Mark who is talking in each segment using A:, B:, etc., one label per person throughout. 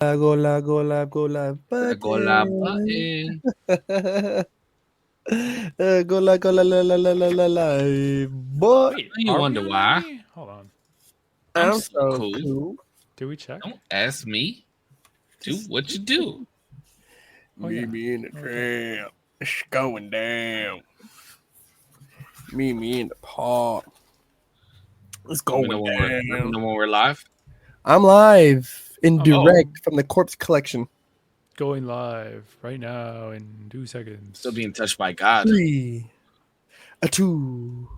A: Go live, go live, go live
B: Go live
A: button.
B: button.
A: Go live, go live, live, boy.
C: Wait,
B: You
C: are we
B: wonder
C: on
B: why?
C: already? Hold on.
B: I'm
A: I'm
B: so
A: so
B: cool.
A: cool.
C: Did we check?
B: Don't ask me. Do what you do.
C: Oh, yeah.
A: Me in the
C: Okay.
A: tram. It's going down. Me in the park. It's
B: Let me
A: going
B: know when
A: down.
B: we're live.
A: I'm live in
C: I'm
A: direct from the Korpsx collection.
C: going live right now in 2 seconds.
B: Still being touched by God.
A: 3, 2,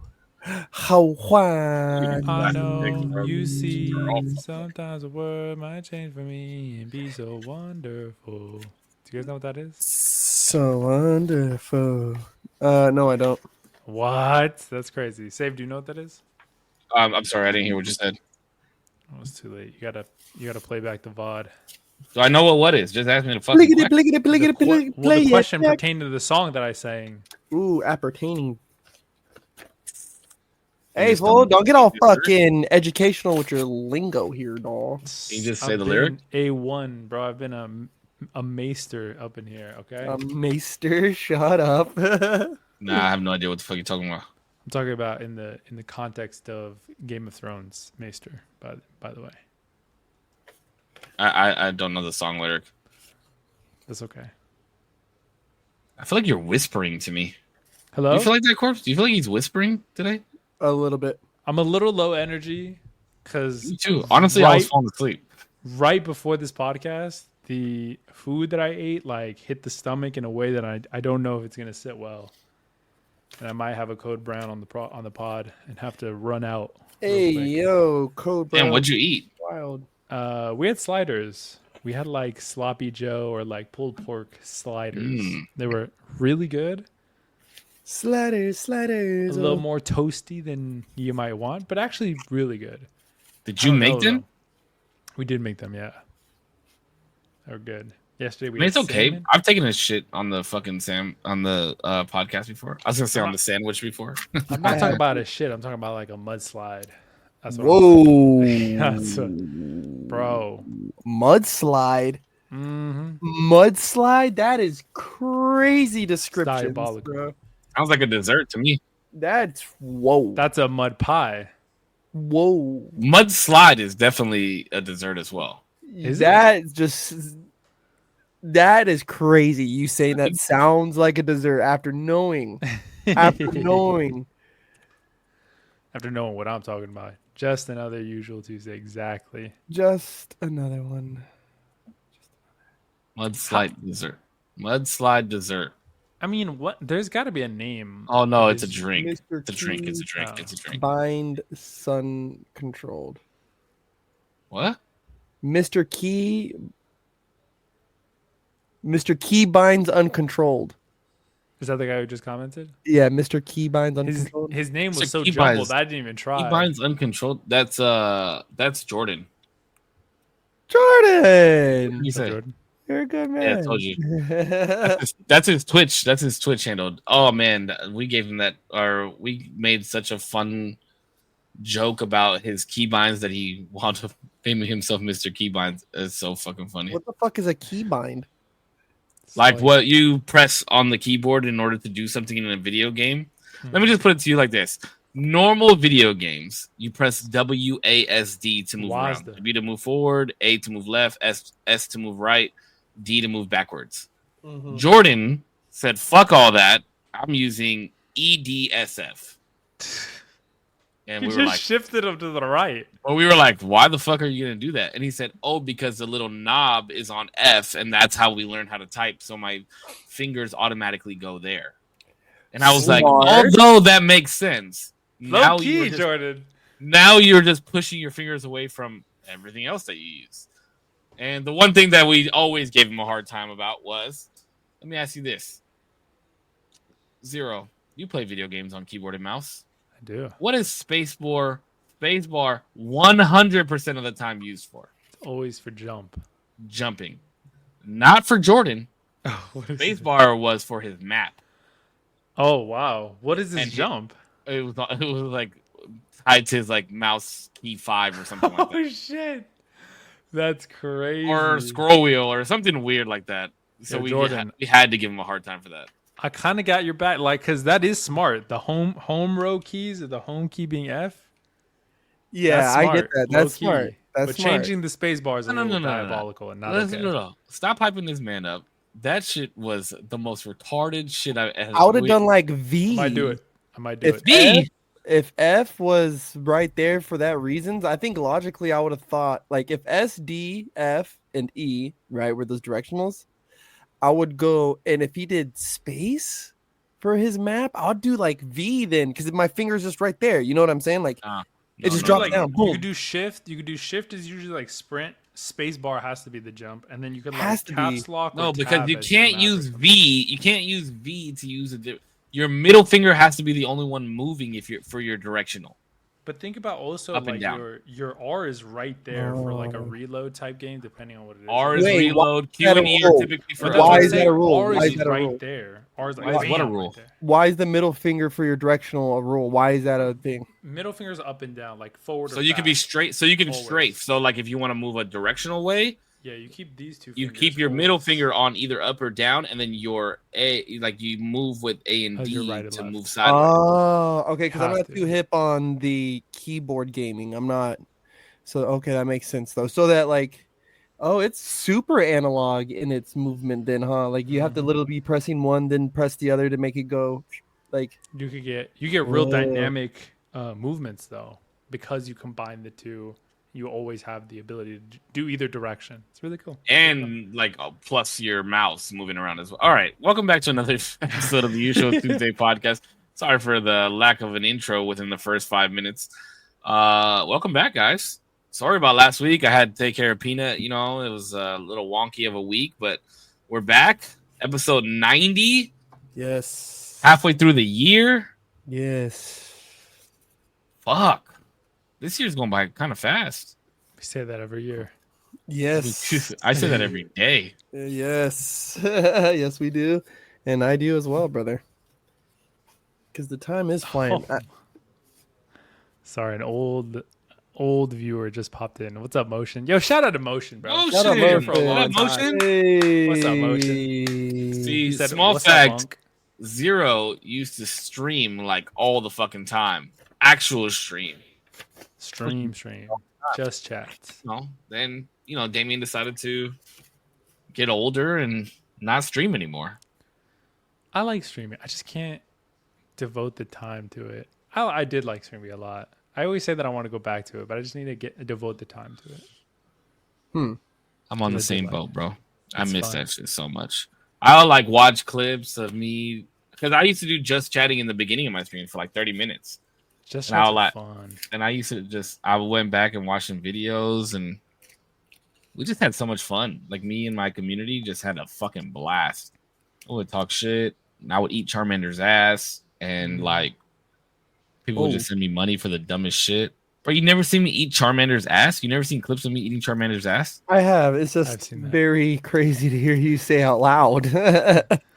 A: how
C: I know
B: Bro.
C: you see, sometimes a word might change for me and be so wonderful. Do you guys know what that is?
A: So wonderful. No, I don't.
C: What? That's crazy. Save, do you know what that is?
B: I'm sorry, I didn't hear what you said.
C: Oh, it's too late. You gotta play back the VOD.
B: Do I know what is? Just ask me the fucking
A: Pliggity,
B: question.
A: pliggity, pliggity, pliggity,
C: Well,
A: play
C: the
A: it
C: question
A: back.
C: pertained to the song that I sang.
A: Ooh, appertaining.
B: You
A: Hey,
B: just
A: fool, don't get all
B: the lyric?
A: fucking educational with your lingo here, doll.
B: Can you just say
C: I've
B: the
C: been
B: lyric?
C: A1, bro. I've been a maester up in here. Okay.
A: Maester, shut up.
B: Nah, I have no idea what the fuck you're talking about.
C: I'm talking about in the context of Game of Thrones, Maester. By the way,
B: I don't know the song lyric.
C: that's okay.
B: I feel like you're whispering to me.
C: Hello.
B: Do you feel like that, Corpse? Do you feel like he's whispering today?
A: A little bit.
C: I'm a little low energy because
B: Me too. Honestly, I was
C: right,
B: falling asleep.
C: right before this podcast, the food that I ate like hit the stomach in a way that I don't know if it's gonna sit well, and I might have a code brown on the pod and have to run out real
A: Hey,
C: quick.
A: yo, Code Brown.
B: Damn, what'd you eat?
A: Wild.
C: We had sliders. We had like sloppy Joe or like pulled pork sliders. They were really good.
A: Sliders.
C: A little
A: Oh.
C: more toasty than you might want, but actually really good.
B: Did you make them?
C: Though. We did make them, yeah. They were good. Yesterday we
B: I mean,
C: had
B: it's okay.
C: salmon.
B: I've taken a shit on the fucking on the podcast before. I was gonna say on the sandwich before.
C: I'm not talking about a shit. I'm talking about like a mudslide. That's what
A: Whoa.
C: That's what, bro.
A: Mudslide.
C: Mm-hmm.
A: Mudslide? That is crazy description,
C: Diabolical.
A: bro.
B: Sounds like a dessert to me.
A: That's whoa.
C: That's a mud pie.
A: Whoa.
B: Mudslide is definitely a dessert as well.
A: That is crazy. You saying that sounds like a dessert after knowing. After knowing.
C: After knowing what I'm talking about. Just another usual Tuesday, exactly.
A: Just another one.
B: Mudslide dessert. Mudslide dessert.
C: I mean, what? There's got to be a name.
B: Oh no, it's a drink.
A: Mr.
B: It's a drink. It's a
A: Key
B: drink.
C: Oh.
B: It's a drink.
A: Bind sun controlled.
B: What?
A: Mr. Key binds uncontrolled.
C: Is that the guy who just commented?
A: Yeah, Mr. Key binds uncontrolled.
C: His name was
B: So
C: so
B: Key
C: jumbled,
B: binds-
C: I didn't even try.
B: He binds uncontrolled. That's Jordan.
A: Jordan,
B: You
C: What's up,
B: say?
C: Jordan?
A: you're a good man.
B: Yeah, I told you. That's his Twitch. That's his Twitch handle. Oh man, we gave him that, or we made such a fun joke about his keybinds that he wanted to name himself Mr. Keybinds. It's so fucking funny.
A: What the fuck is a key bind?
B: Like what you press on the keyboard in order to do something in a video game. Let me just put it to you like this. Normal video games, you press WASD to move around.
C: WASD.
B: B to move forward, A to move left, S to move right, D to move backwards. Jordan said, fuck all that. I'm using EDSF. And
C: You
B: we
C: just
B: were like,
C: shifted him to the right.
B: well, we were like, why the fuck are you going to do that? And he said, oh, because the little knob is on F, and that's how we learn how to type. So my fingers automatically go there. And I was like, although that makes sense.
C: Low key, Jordan.
B: Now you're just pushing your fingers away from everything else that you use. And the one thing that we always gave him a hard time about was, let me ask you this. Zero, you play video games on keyboard and mouse.
C: I do.
B: What is spacebar 100% of the time used for?
C: It's always for jump.
B: Jumping. Not for Jordan.
C: What is
B: Spacebar was for his map.
C: Oh wow! What is this
B: And
C: jump?
B: It was like tied to his like mouse key 5 or something like that.
C: Oh shit! That's crazy.
B: or scroll wheel or something weird like that. So
C: Yo,
B: we
C: Jordan,
B: we had to give him a hard time for that.
C: I kind of got your back, like, because that is smart. The home row keys, the home key being F.
A: Yeah,
C: That's
A: I get
C: smart.
A: that.
C: Low
A: That's smart.
C: key.
A: That's
C: But
A: smart.
C: changing the space bar is a
B: No,
C: little
B: no.
C: diabolical and not
B: Listen,
C: okay.
B: no. Stop hyping this man up. That shit was the most retarded shit I've ever.
A: I would have done like V.
C: I might do it. I might do
A: If
C: it.
B: V.
A: If F was right there for that reasons, I think logically I would have thought like if S, D, F, and E, right, were those directionals, I would go, and if he did space for his map, I'll do like V then, because my finger's just right there. You know what I'm saying? Like it just drops
C: Like,
A: down.
C: you
A: Boom.
C: could do shift. You could do shift is usually like sprint. Space bar has to be the jump, and then you can
A: Has
C: like
A: to
C: caps
A: be.
C: lock.
B: No,
C: or
B: because
C: tab
B: you
C: as your
B: can't
C: map or
B: use
C: something.
B: V. You can't use V to use your middle finger has to be the only one moving if you're for your directional.
C: But think about also
B: Up and
C: like
B: down.
C: your R is right there for like a reload type game, depending on what it is.
B: R is
A: Wait, why
B: reload.
A: is
B: Q
A: that a
B: and E are
A: rule?
B: typically for
C: But that's
A: Why
C: what I'm
A: is that
C: saying.
A: a rule?
C: R
A: Why
C: is
A: is that a
C: right
A: rule?
C: there. R is like
B: Why is what a
C: bam,
B: rule?
C: right there.
A: Why is the middle finger for your directional a rule? Why is that a thing?
C: Middle finger's up and down, like forward.
B: So
C: or
B: you can be
C: back.
B: straight. So you can
C: Always.
B: strafe. So like if you want to move a directional way,
C: Yeah, you keep these two.
B: you
C: fingers
B: keep your middle
C: always.
B: finger on either up or down, and then your A, like you move with A and
C: As your
B: D
C: right and
B: to
C: left.
B: move sideways.
A: Oh, okay. Because I'm
C: Have
A: not
C: to.
A: too hip on the keyboard gaming. I'm not. So okay, that makes sense though. So that like, oh, it's super analog in its movement then, huh? Like you have to literally be pressing one, then press the other to make it go. Like
C: You get real
A: Whoa.
C: dynamic movements though, because you combine the two. You always have the ability to do either direction. It's really cool.
B: And like plus your mouse moving around as well. All right, welcome back to another episode of the Usual Tuesday podcast. Sorry for the lack of an intro within the first 5 minutes. Welcome back, guys. Sorry about last week. I had to take care of Peanut. You know, it was a little wonky of a week, but we're back. Episode 90,
A: yes,
B: halfway through the year.
A: yes.
B: Fuck, this year's going by kind of fast.
C: We say that every year.
A: Yes.
B: I say that every day.
A: Yes. Yes, we do. And I do as well, brother. Because the time is flying.
C: Oh. Sorry, an old viewer just popped in. What's up, Motion? Yo, shout out to Motion, bro.
B: Oh,
A: Shout out
B: shit.
C: For a long
B: What up,
C: time.
B: Motion?
A: Hey.
C: What's up, Motion?
B: See,
C: He said,
B: small
C: "What's up,
B: fact,
C: Monk?"
B: Zero used to stream like all the fucking time. Actual stream.
C: Stream. Just chats.
B: No, then Damien decided to get older and not stream anymore.
C: I like streaming. I just can't devote the time to it. I did like streaming a lot. I always say that I want to go back to it, but I just need to devote the time to it.
B: I'm on the
C: It's
B: same
C: like-
B: boat, bro. I
C: it's
B: miss
C: fun.
B: that shit so much. I'll like watch clips of me because I used to do just chatting in the beginning of my stream for like 30 minutes.
C: Just
B: And I'll
C: chats are
B: like-
C: fun.
B: And I used to I went back and watched some videos and we just had so much fun. Like me and my community just had a fucking blast. I would talk shit and I would eat Charmander's ass and like people would just send me money for the dumbest shit. But you never seen me eat Charmander's ass? You never seen clips of me eating Charmander's ass?
A: I have. It's
C: I've
A: just
C: seen that.
A: very crazy to hear you say out loud.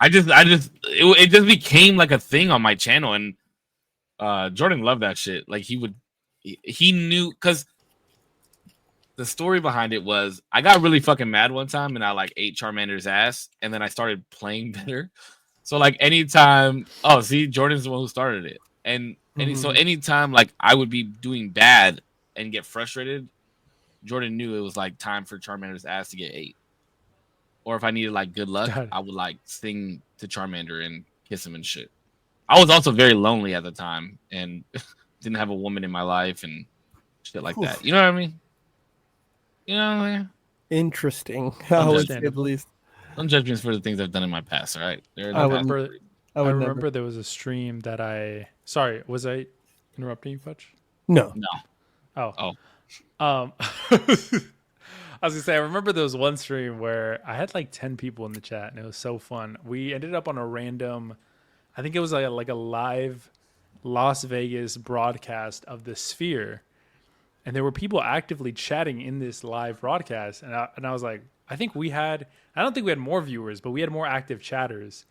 B: It just became like a thing on my channel and Jordan loved that shit. Like he knew because the story behind it was I got really fucking mad one time and I like ate Charmander's ass and then I started playing better. So like anytime, Jordan's the one who started it. And so anytime like I would be doing bad and get frustrated, Jordan knew it was like time for Charmander's ass to get ate. Or if I needed like good luck,
C: Got it.
B: I would like sing to Charmander and kiss him and shit. I was also very lonely at the time and didn't have a woman in my life and shit like that. You know what I mean? You know what I mean?
A: Interesting. I would say the
C: Understandable.
A: least.
B: Don't judge me for the things I've done in my past, all right? They're in the
A: I
B: past.
A: wouldn't-
C: Remember,
A: I
C: I
A: would
C: remember
A: never.
C: there was a stream that Sorry, was I interrupting you, Fudge?
A: No.
C: Oh. I was gonna say I remember there was one stream where I had like 10 people in the chat and it was so fun. We ended up on a random, I think it was like a live Las Vegas broadcast of the Sphere, and there were people actively chatting in this live broadcast, and I was like, I don't think we had more viewers, but we had more active chatters.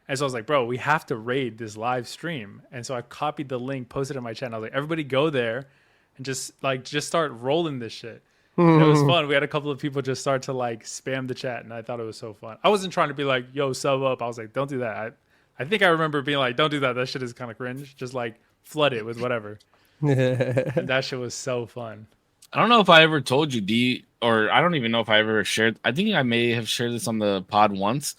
C: And so I was like, bro, we have to raid this live stream. And so I copied the link, posted it on my channel. I was like, everybody go there and just start rolling this shit. And it was fun. We had a couple of people just start to like spam the chat, and I thought it was so fun. I wasn't trying to be like, "Yo, sub up." I was like, "Don't do that." I think I remember being like, "Don't do that. That shit is kind of cringe." Just like flood it with whatever. And that shit was so fun.
B: I don't know if I ever told you, D, or I don't even know if I ever shared. I think I may have shared this on the pod once.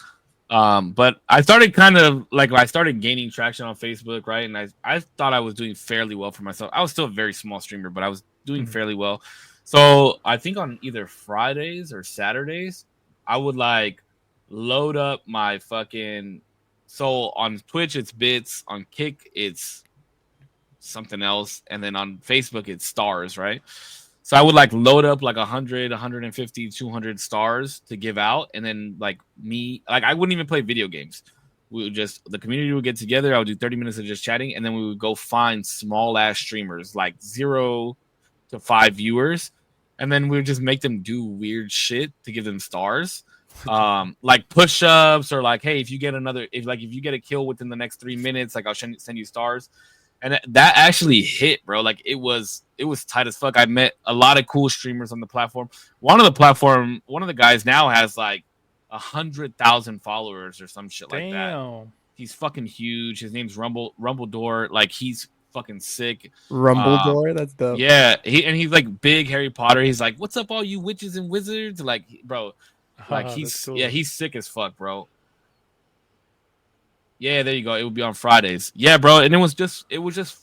B: But I started kind of like I started gaining traction on Facebook, right? And I thought I was doing fairly well for myself. I was still a very small streamer, but I was doing fairly well. So I think on either Fridays or Saturdays, I would like load up my fucking. So on Twitch it's bits, on Kick it's something else, and then on Facebook it's stars, right? So I would like load up like 100, 150, 200 stars to give out. And then like I wouldn't even play video games. The community would get together. I would do 30 minutes of just chatting. And then we would go find small ass streamers, like 0 to 5 viewers. And then we would just make them do weird shit to give them stars. Like push-ups or like, hey, if you get a kill within the next 3 minutes, like I'll send you stars. And that actually hit, bro. Like it was tight as fuck. I met a lot of cool streamers on the platform. One of the guys now has like 100,000 followers or some shit like that. He's fucking huge. His name's Rumbledore. Like he's fucking sick.
A: Rumbledore, that's dope.
B: Yeah, he's like big Harry Potter. He's like, "What's up, all you witches and wizards?" Like, bro, like he's cool. Yeah, he's sick as fuck, bro. Yeah, there you go. It would be on Fridays. Yeah, bro, and it was just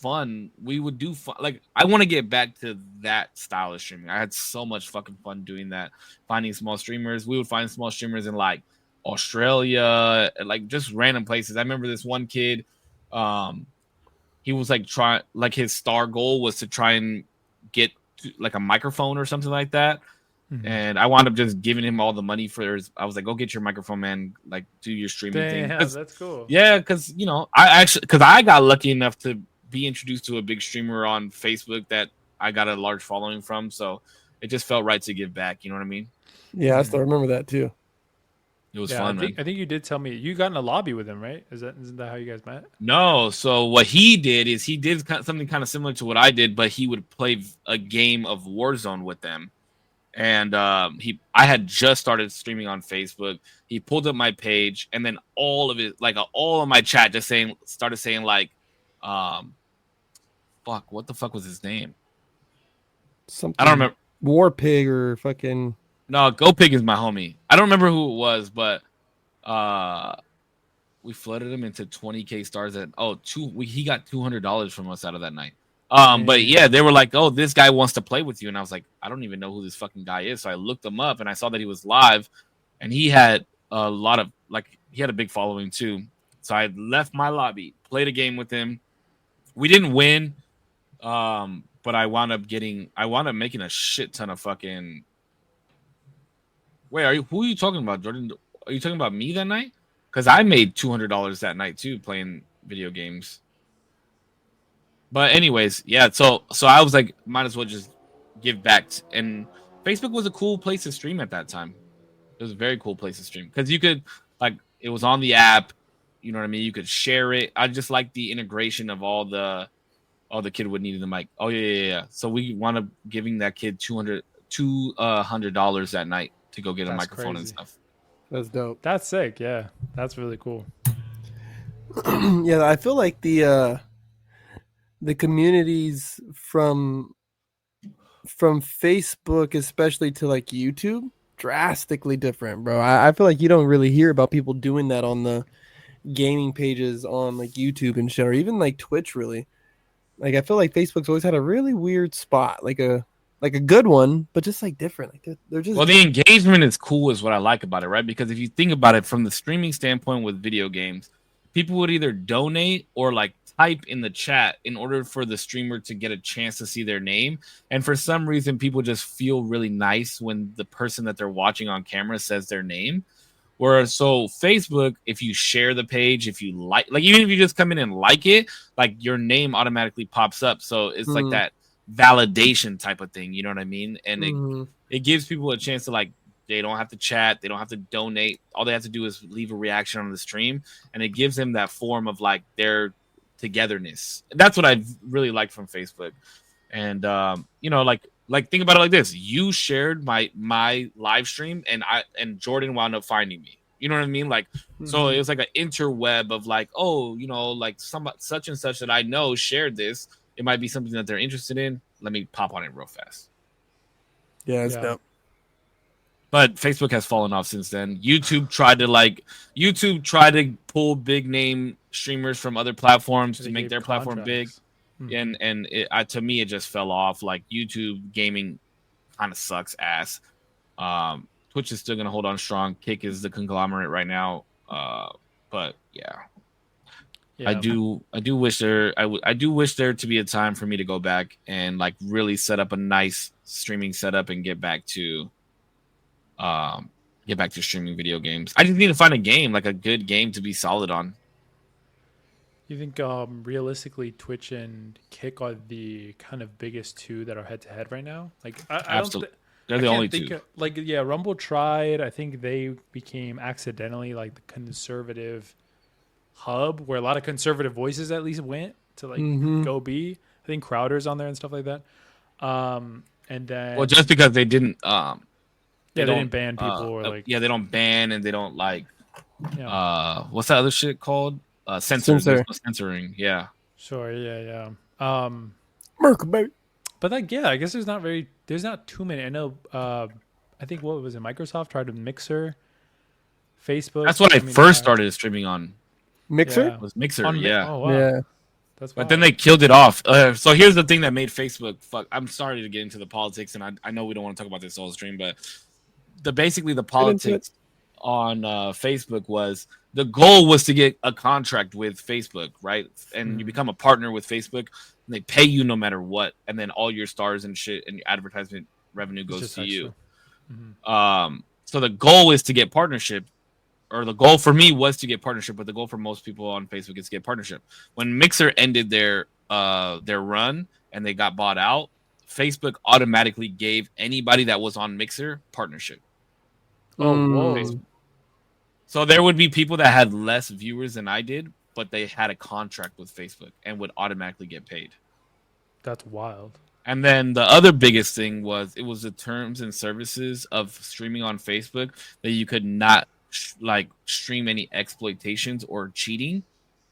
B: fun. We would do fun. Like I want to get back to that style of streaming. I had so much fucking fun doing that. Finding small streamers. We would find small streamers in like Australia, like just random places. I remember this one kid. He was like his star goal was to try and get like a microphone or something like that. Mm-hmm. And I wound up just giving him all the money I was like, go get your microphone, man. Like, do your streaming thing.
C: Yeah, that's cool.
B: Yeah, because, I got lucky enough to be introduced to a big streamer on Facebook that I got a large following from. So it just felt right to give back. You know what I mean?
A: Yeah, I still remember that too.
B: It was fun, man.
C: I think you did tell me you got in a lobby with him, right? Isn't that how you guys met?
B: No. So what he did is he did something kind of similar to what I did, but he would play a game of Warzone with them. And I had just started streaming on Facebook. He pulled up my page, and then all of my chat just started saying like, fuck, what the fuck was his name?
A: Something
B: I don't remember.
A: War Pig or fucking.
B: No, Go Pig is my homie. I don't remember who it was, but we flooded him into 20K stars he got $200 from us out of that night. But yeah, they were like, "Oh, this guy wants to play with you," and I was like, "I don't even know who this fucking guy is." So I looked him up, and I saw that he was live, and he had he had a big following too. So I left my lobby, played a game with him. We didn't win, but I wound up making a shit ton of fucking. Wait, who are you talking about, Jordan? Are you talking about me that night? Because I made $200 that night too playing video games. But anyways, yeah. So I was like, might as well just give back. And Facebook was a cool place to stream at that time. It was a very cool place to stream because you could it was on the app. You know what I mean? You could share it. I just like the integration of all the kid would need in the mic. Oh yeah. So we wound up giving that kid $200 that night to go get a microphone and stuff.
A: That's dope.
C: That's sick. Yeah, that's really cool.
A: Yeah, I feel like the communities from Facebook, especially to like YouTube, drastically different, bro. I feel like you don't really hear about people doing that on the gaming pages on like YouTube and shit, or even like Twitch. Really, like I feel like Facebook's always had a really weird spot, like a good one, but just like different. Like they're just
B: the engagement is cool, is what I like about it, right? Because if you think about it from the streaming standpoint with video games, people would either donate or like type in the chat in order for the streamer to get a chance to see their name. And for some reason, people just feel really nice when the person that they're watching on camera says their name. Whereas so Facebook, if you share the page, if you like even if you just come in and like it, like your name automatically pops up. So it's like that validation type of thing. You know what I mean? And it gives people a chance to they don't have to chat. They don't have to donate. All they have to do is leave a reaction on the stream. And it gives them that form of like their togetherness. That's what I really like from Facebook. And, like like think about it like this: you shared my live stream, and Jordan wound up finding me. You know what I mean? Like, so it was like an interweb of like, oh, like some such and such that I know shared this. It might be something that they're interested in. Let me pop on it real fast.
A: Yeah, it's dope.
B: But Facebook has fallen off since then. YouTube tried to pull big name streamers from other platforms to make their platform big. And to me, it just fell off. Like, YouTube gaming kind of sucks ass. Twitch is still gonna hold on strong. Kick is the conglomerate right now. But yeah. I do wish there to be a time for me to go back and like really set up a nice streaming setup and get back to streaming video games. I just need to find a game, like a good game to be solid on.
C: You think realistically Twitch and Kick are the kind of biggest two that are head to head right now? Like
B: Absolutely. They're the only two.
C: Rumble tried. I think they became accidentally like the conservative hub where a lot of conservative voices at least went to like go be. I think Crowder's on there and stuff like that. And then
B: just because they didn't
C: they didn't ban people or like
B: they don't ban and they don't like what's that other shit called? Censor. Censoring. Yeah.
C: Sure, yeah.
A: Merc, baby.
C: But like, I guess there's not too many. I know I think what was it? Microsoft tried to Mixer, Facebook.
B: That's what I first started streaming on.
A: Mixer?
B: It was Mixer,
C: Oh, wow.
A: Yeah.
C: That's
B: but then they killed it off. So here's the thing that made Facebook fuck. I'm sorry to get into the politics, and I know we don't want to talk about this whole stream, but basically the politics on Facebook was the goal was to get a contract with Facebook, right? And you become a partner with Facebook, and they pay you no matter what, and then all your stars and shit and your advertisement revenue goes to you. So the goal is to get partnership, or the goal for me was to get partnership, but the goal for most people on Facebook is to get partnership. When Mixer ended their run and they got bought out, Facebook automatically gave anybody that was on Mixer partnership.
C: Facebook.
B: So there would be people that had less viewers than I did, but they had a contract with Facebook and would automatically get paid.
C: That's wild.
B: And then the other biggest thing was it was the terms and services of streaming on Facebook that you could not stream any exploitations or cheating.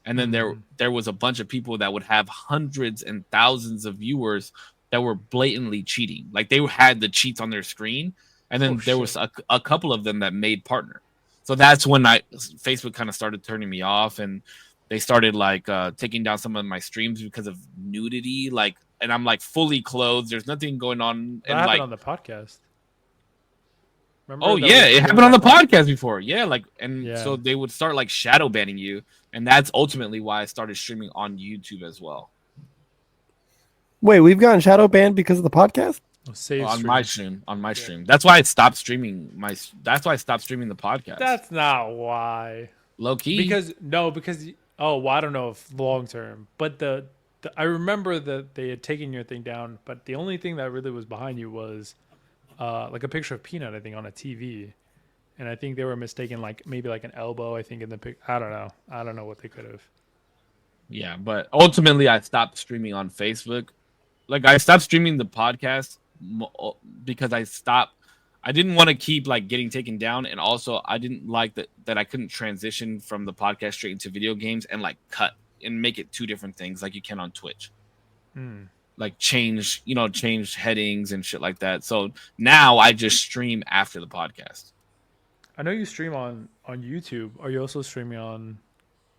B: And then there was a bunch of people that would have hundreds and thousands of viewers that were blatantly cheating. Like they had the cheats on their screen. And then there was a couple of them that made partner. So that's when Facebook kind of started turning me off, and they started taking down some of my streams because of nudity. And I'm fully clothed. There's nothing going on.
C: That happened on the podcast.
B: Remember it happened on the podcast before. Yeah, so they would start shadow banning you, and that's ultimately why I started streaming on YouTube as well.
A: Wait, we've gotten shadow banned because of the podcast?
B: On my stream. That's why I stopped streaming that's why I stopped streaming the podcast.
C: That's not why.
B: Low key.
C: Because I don't know if long term, but I remember that they had taken your thing down, but the only thing that really was behind you was a picture of Peanut, I think, on a TV. And I think they were mistaken maybe an elbow, I think, in the pic. I don't know what they could have.
B: Yeah, but ultimately I stopped streaming on Facebook. I stopped streaming the podcast because I didn't want to keep getting taken down, and also I didn't like that I couldn't transition from the podcast straight into video games and cut and make it two different things like you can on Twitch. Change headings and shit like that. So now I just stream after the podcast.
C: I know you stream on YouTube. Are you also streaming on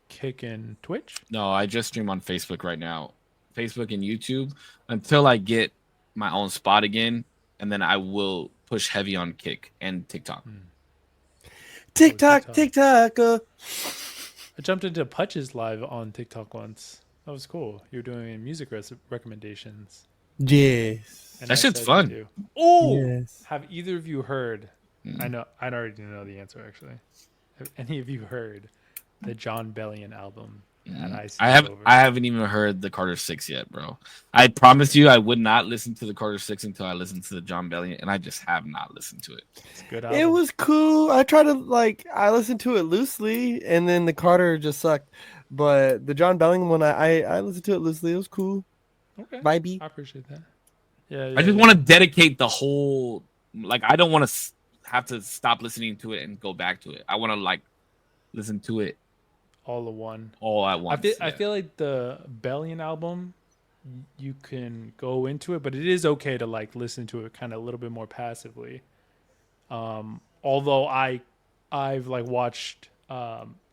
C: Kick and Twitch?
B: No, I just stream on Facebook right now. Facebook and YouTube until I get my own spot again, and then I will push heavy on Kick and TikTok.
A: TikTok.
C: I jumped into Putch's live on TikTok once. That was cool. You're doing music recommendations.
A: Yes.
B: That shit's fun.
C: Oh,
A: yes.
C: Have either of you heard? I already know the answer actually. Have any of you heard the John Bellion album?
B: I haven't even heard the Korpsx yet, bro. I promised you I would not listen to the Korpsx until I listened to the John Bellion, and I just have not listened to it.
C: It's a good album.
A: It was cool. I tried to I listened to it loosely, and then the Carter just sucked. But the John Bellion one, I listened to it loosely. It was cool.
C: Okay,
A: vibey.
C: I appreciate that. Yeah,
B: I just want to dedicate the whole. Like, I don't want to have to stop listening to it and go back to it. I want to like listen to it
C: all the one.
B: all at once.
C: I feel like the Bellion album, you can go into it, but it is okay to like listen to it kind of a little bit more passively. Although I've like watched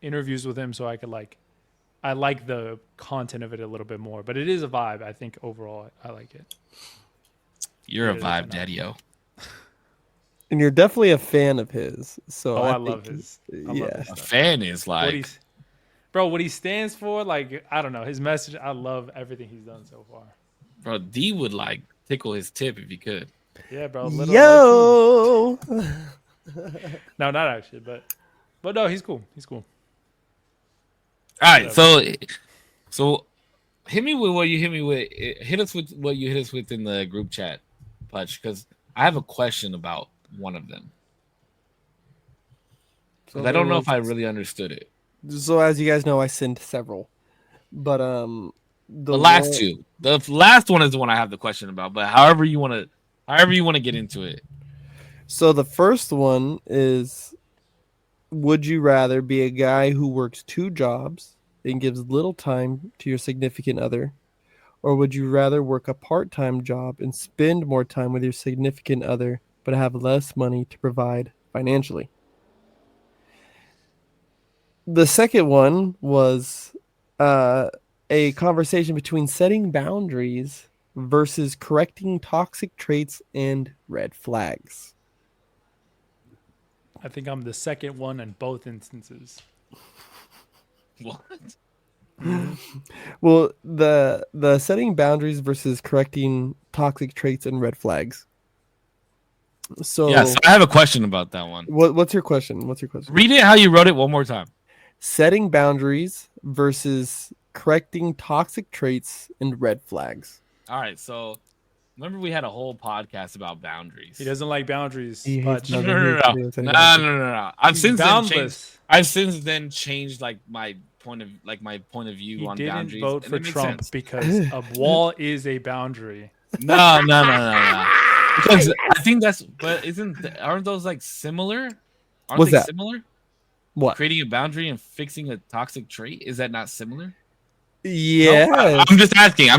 C: interviews with him, so I could like I like the content of it a little bit more. But it is a vibe. I think overall I like it.
B: You're a
C: Yeah,
B: vibe, daddy-o.
A: And you're definitely a fan of his. So
C: Oh,
A: I
C: love
A: think,
C: his. I
A: yeah.
C: love his
B: A
C: stuff.
B: fan is
C: What
B: like,
C: he's, bro, what he stands for, like I don't know his message. I love everything he's done so far.
B: bro, D would like tickle his tip if he could.
C: Yeah, bro. Little low key.
A: Yo.
C: No, not actually, but no, he's cool. He's cool.
B: All right,
C: Whatever.
B: so hit me with what you hit me with. Hit us with what you hit us with in the group chat, Putch, because I have a question about one of them. Because I don't know if I really understood it.
A: So as you guys know, I sent several, but
B: The last two, the last one is the one I have the question about. But however you want to get into it.
A: So the first one is: would you rather be a guy who works 2 jobs and gives little time to your significant other, or would you rather work a part-time job and spend more time with your significant other but have less money to provide financially? The second one was a conversation between setting boundaries versus correcting toxic traits and red flags.
C: I think I'm the second one in both instances.
B: What?
A: Well, the setting boundaries versus correcting toxic traits and red flags. So,
B: Yes, I have a question about that one.
A: what's your question? What's your question?
B: Read it how you wrote it one more time.
A: Setting boundaries versus correcting toxic traits and red flags.
B: All right, so remember we had a whole podcast about boundaries.
C: He doesn't like boundaries.
A: He
C: But
A: hates
B: No,
A: boundaries.
B: no, no, no, no, no, no, no. I've
C: he's
B: since
C: boundless.
B: then changed like my point of view
C: He
B: on
C: didn't
B: boundaries.
C: vote
B: and
C: for
B: it makes
C: Trump
B: sense.
C: because a wall is a boundary.
B: No. Because I think aren't those like similar? Aren't
A: What's
B: they
A: that?
B: similar?
A: What?
B: Creating a boundary and fixing a toxic trait, is that not similar?
A: Yeah.
B: I'm just asking.
C: I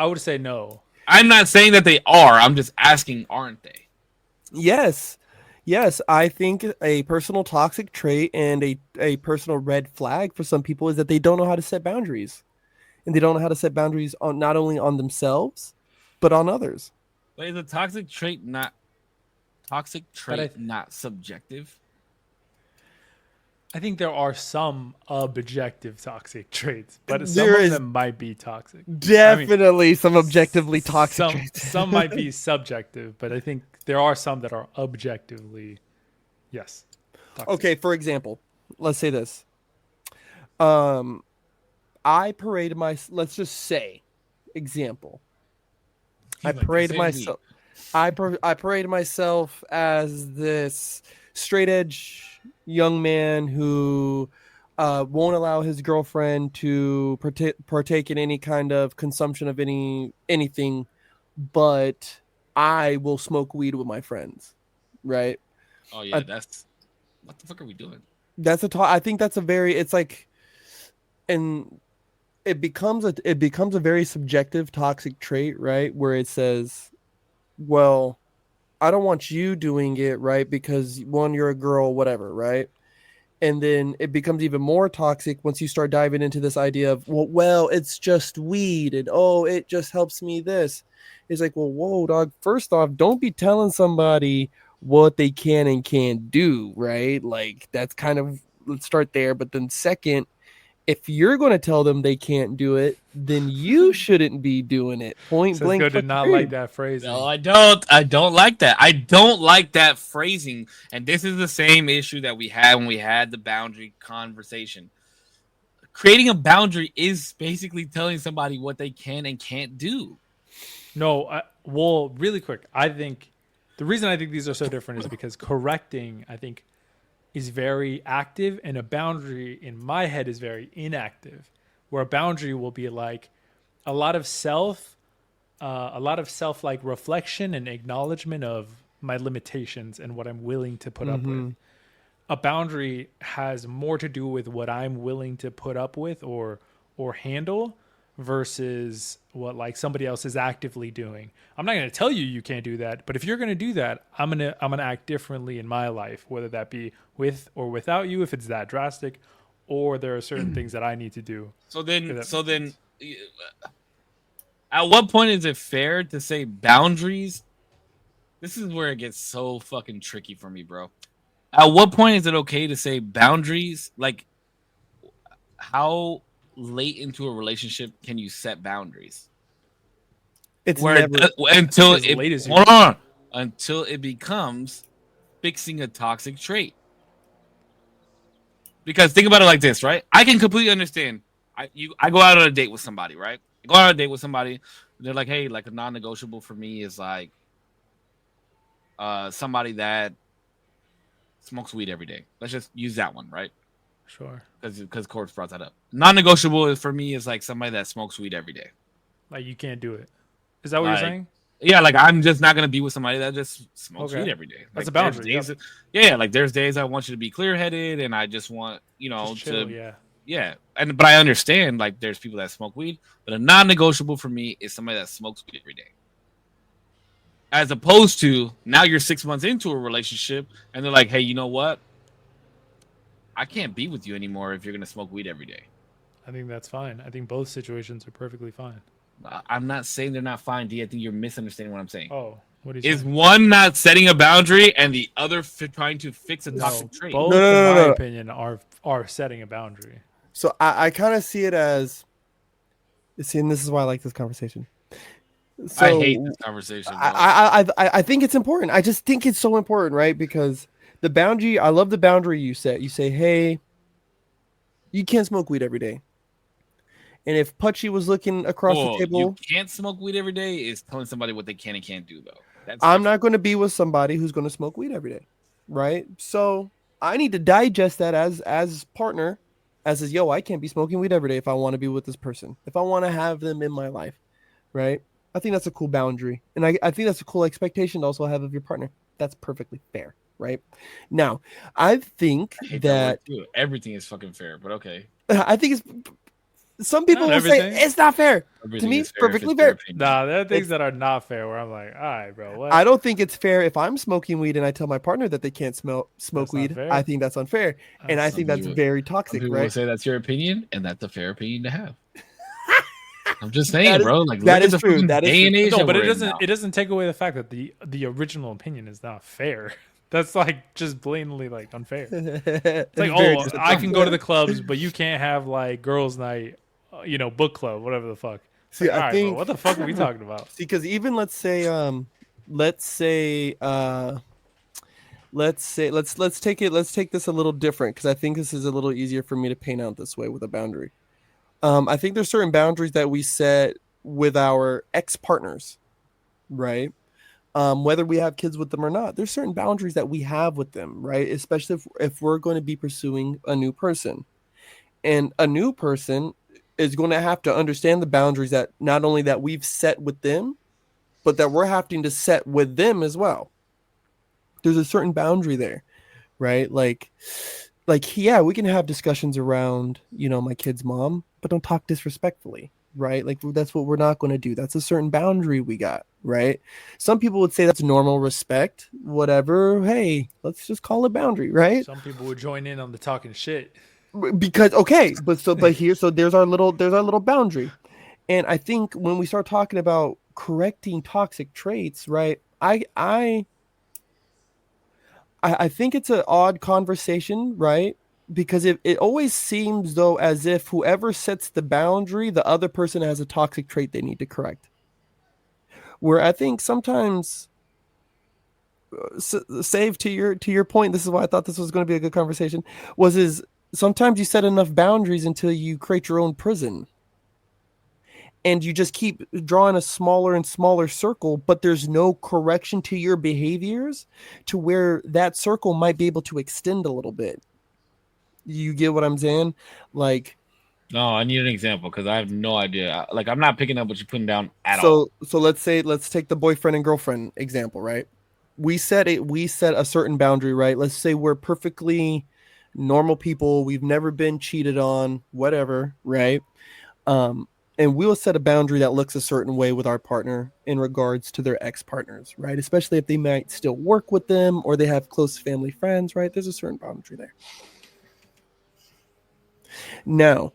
C: would say no.
B: I'm not saying that they are. I'm just asking, aren't they?
A: Yes. Yes, I think a personal toxic trait and a personal red flag for some people is that they don't know how to set boundaries. And they don't know how to set boundaries on not only on themselves, but on others.
B: But is a toxic trait not subjective?
C: I think there are some objective toxic traits, but some
A: There
C: of
A: is
C: them might be toxic.
A: Definitely some objectively toxic traits.
C: Some might be subjective, but I think there are some that are objectively, yes. Toxic.
A: Okay, for example, let's say this. I parade let's just say, example. I paraded myself. I paraded myself as this straight edge young man who won't allow his girlfriend to partake in any kind of consumption of anything, but I will smoke weed with my friends, right?
B: Oh yeah, that's what the fuck are we doing?
A: That's I think that's a very. It's like, and it becomes a very subjective toxic trait, right? Where it says, well, I don't want you doing it, right? Because one, you're a girl, whatever, right? And then it becomes even more toxic once you start diving into this idea of, well, it's just weed, and oh, it just helps me this. It's like, well, whoa, dog. First off, don't be telling somebody what they can and can't do, right? Like that's kind of, let's start there. But then second, if you're going to tell them they can't do it, then you shouldn't be doing it. Point
C: So
A: blank.
C: good did not like that phrasing.
B: No, I don't. I don't like that. I don't like that phrasing. And this is the same issue that we had when we had the boundary conversation. Creating a boundary is basically telling somebody what they can and can't do.
C: No, well, really quick. I think the reason I think these are so different is because correcting, I think, is very active, and a boundary in my head is very inactive, where a boundary will be like a lot of self a lot of self like reflection and acknowledgement of my limitations and what I'm willing to put up with. A boundary has more to do with what I'm willing to put up with or handle versus what like somebody else is actively doing. I'm not going to tell you you can't do that, but if you're going to do that, I'm going to act differently in my life, whether that be with or without you if it's that drastic, or there are certain things that I need to do.
B: So then at what point is it fair to say boundaries? This is where it gets so fucking tricky for me, bro. At what point is it okay to say boundaries? Like, how late into a relationship can you set boundaries?
A: It's
B: Where
A: never
B: until
C: as late as you
B: hold on, until it becomes fixing a toxic trait. Because think about it like this, right? I can completely understand. I go out on a date with somebody, right? I go out on a date with somebody. They're like, hey, like a non-negotiable for me is like somebody that smokes weed every day. Let's just use that one, right?
C: Sure.
B: Because Korpsx brought that up. Non-negotiable for me is like somebody that smokes weed every day.
C: Like you can't do it. Is that what you're saying?
B: Yeah, like I'm just not gonna be with somebody that just smokes weed every day. Like,
C: that's a boundary.
B: Like there's days I want you to be clear-headed, and I just want just chill, but I understand like there's people that smoke weed, but a non-negotiable for me is somebody that smokes weed every day. As opposed to now you're 6 months into a relationship, and they're like, hey, you know what? I can't be with you anymore if you're gonna smoke weed every day.
C: I think that's fine. I think both situations are perfectly fine.
B: I'm not saying they're not fine, D. I think you're misunderstanding what I'm saying.
C: Oh, what is
B: saying? One not setting a boundary and the other trying to fix a toxic trait?
C: Both, in my opinion, are setting a boundary.
A: So I kind of see it as, and this is why I like this conversation. So,
B: I hate this conversation.
A: I think it's important. I just think it's so important, right? Because the boundary, I love the boundary you set. You say, hey, you can't smoke weed every day. And if Putchy was looking across the table,
B: you can't smoke weed every day is telling somebody what they can and can't do, though.
A: I'm not going to be with somebody who's going to smoke weed every day, right? So I need to digest that as partner, as yo, I can't be smoking weed every day if I want to be with this person, if I want to have them in my life, right? I think that's a cool boundary, and I think that's a cool expectation to also have of your partner. That's perfectly fair, right? Now, I think that
B: everything is fucking fair, but okay.
A: I think it's. Some people will say it's not fair. To me, it's perfectly fair.
C: Nah, there are things that are not fair where I'm like, all right, bro. What?
A: I don't think it's fair if I'm smoking weed and I tell my partner that they can't smoke weed. I think that's unfair. And I think that's very toxic,
B: people
A: right?
B: Will say that's your opinion, and that's a fair opinion to have. I'm just saying, bro. Like
A: that is true. That is true.
C: No, but it doesn't take away the fact that the original opinion is not fair. That's like just blatantly like unfair. It's like, oh, I can go to the clubs, but you can't have like girls' night. Book club, whatever the fuck.
A: See,
C: like,
A: I think
C: bro, what the fuck are we talking about?
A: See, because even let's take this a little different because I think this is a little easier for me to paint out this way with a boundary. I think there's certain boundaries that we set with our ex-partners, right? Whether we have kids with them or not, there's certain boundaries that we have with them, right? Especially if we're going to be pursuing a new person, and a new person is going to have to understand the boundaries that not only that we've set with them, but that we're having to set with them as well. There's a certain boundary there, right? Like, yeah, we can have discussions around, my kid's mom, but don't talk disrespectfully, right? Like that's what we're not going to do. That's a certain boundary we got, right? Some people would say that's normal respect, whatever. Hey, let's just call it boundary, right?
C: Some people would join in on the talking shit.
A: Because there's our little boundary. And I think when we start talking about correcting toxic traits, right, I think it's an odd conversation, right? Because it always seems though as if whoever sets the boundary, the other person has a toxic trait they need to correct. Where I think sometimes save to your point, this is why I thought this was going to be a good conversation, sometimes you set enough boundaries until you create your own prison. And you just keep drawing a smaller and smaller circle, but there's no correction to your behaviors to where that circle might be able to extend a little bit. You get what I'm saying? Like,
B: No, I need an example because I have no idea. Like, I'm not picking up what you're putting down at all.
A: So let's take the boyfriend and girlfriend example, right? We set a certain boundary, right? Let's say we're perfectly normal people, we've never been cheated on, whatever, right? Um, and we'll set a boundary that looks a certain way with our partner in regards to their ex-partners, right? Especially if they might still work with them or they have close family friends, right? There's a certain boundary there. Now,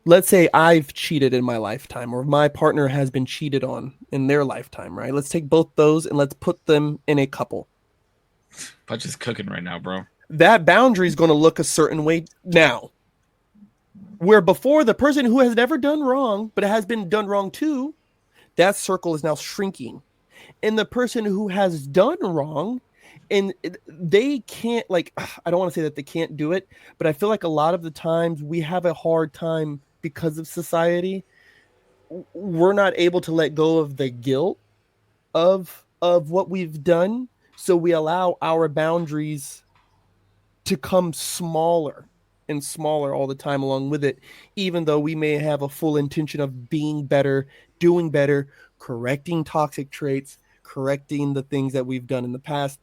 A: let's say I've cheated in my lifetime or my partner has been cheated on in their lifetime, right? Let's take both those and let's put them in a couple.
B: Punch is cooking right now, bro.
A: That boundary is going to look a certain way now. Where before the person who has never done wrong, but has been done wrong too, that circle is now shrinking. And the person who has done wrong, and they can't, like, I don't want to say that they can't do it, but I feel like a lot of the times we have a hard time because of society. We're not able to let go of the guilt of what we've done, so we allow our boundaries to come smaller and smaller all the time along with it, even though we may have a full intention of being better, doing better, correcting toxic traits, correcting the things that we've done in the past.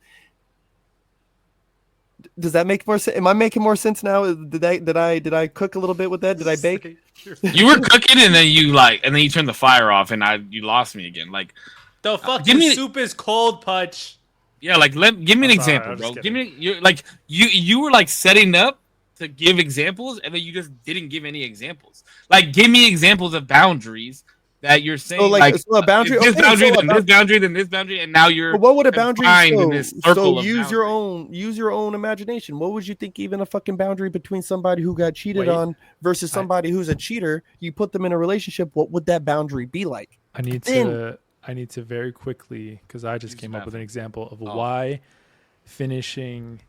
A: Does that make more sense? Am I making more sense now? Did I cook a little bit with that? Did I bake?
B: You were cooking and then you turned the fire off and you lost me again. Like,
C: The fucking
B: give me-
C: soup is cold, Putch.
B: yeah, like give me an
C: I'm sorry,
B: example,
C: I'm just
B: bro.
C: kidding.
B: You were like setting up to give examples and then you just didn't give any examples. Like, give me examples of boundaries that you're saying,
A: so a boundary,
B: this
A: okay,
B: boundary,
A: so
B: then this boundary, then this boundary, and now you're
A: but what would a boundary
B: confined in this circle of
A: use your
B: boundaries.
A: use your own imagination? What would you think even a fucking boundary between somebody who got cheated
C: Wait.
A: on versus somebody who's a cheater? You put them in a relationship, what would that boundary be like?
C: I need to very quickly, because I just came up with an example of why finishing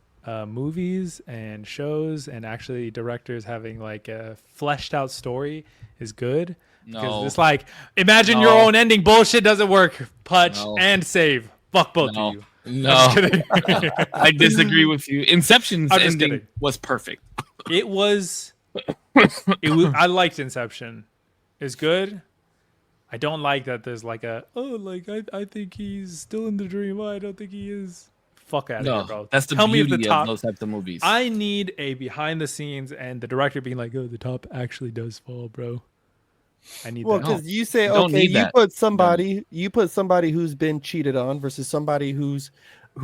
C: movies and shows and actually directors having like a fleshed out story is good. Because
B: No.
C: it's like, imagine your own ending bullshit doesn't work. Punch and save. Fuck both of you.
B: No,
C: I'm just kidding.
B: I disagree with you. Inception's
C: I'm just
B: ending
C: kidding.
B: was perfect.
C: It was. I liked Inception. It's good. I don't like that there's like I think he's still in the dream. I don't think he is. Fuck out of here, bro.
B: That's the
C: Tell me
B: beauty
C: if the top.
B: of those types of movies.
C: I need a behind the scenes and the director being like, "Oh, the top actually does fall, bro." I need
A: Well,
C: that.
A: because you say,
B: You don't
A: okay,
B: need
A: you
B: that.
A: put somebody who's been cheated on versus somebody who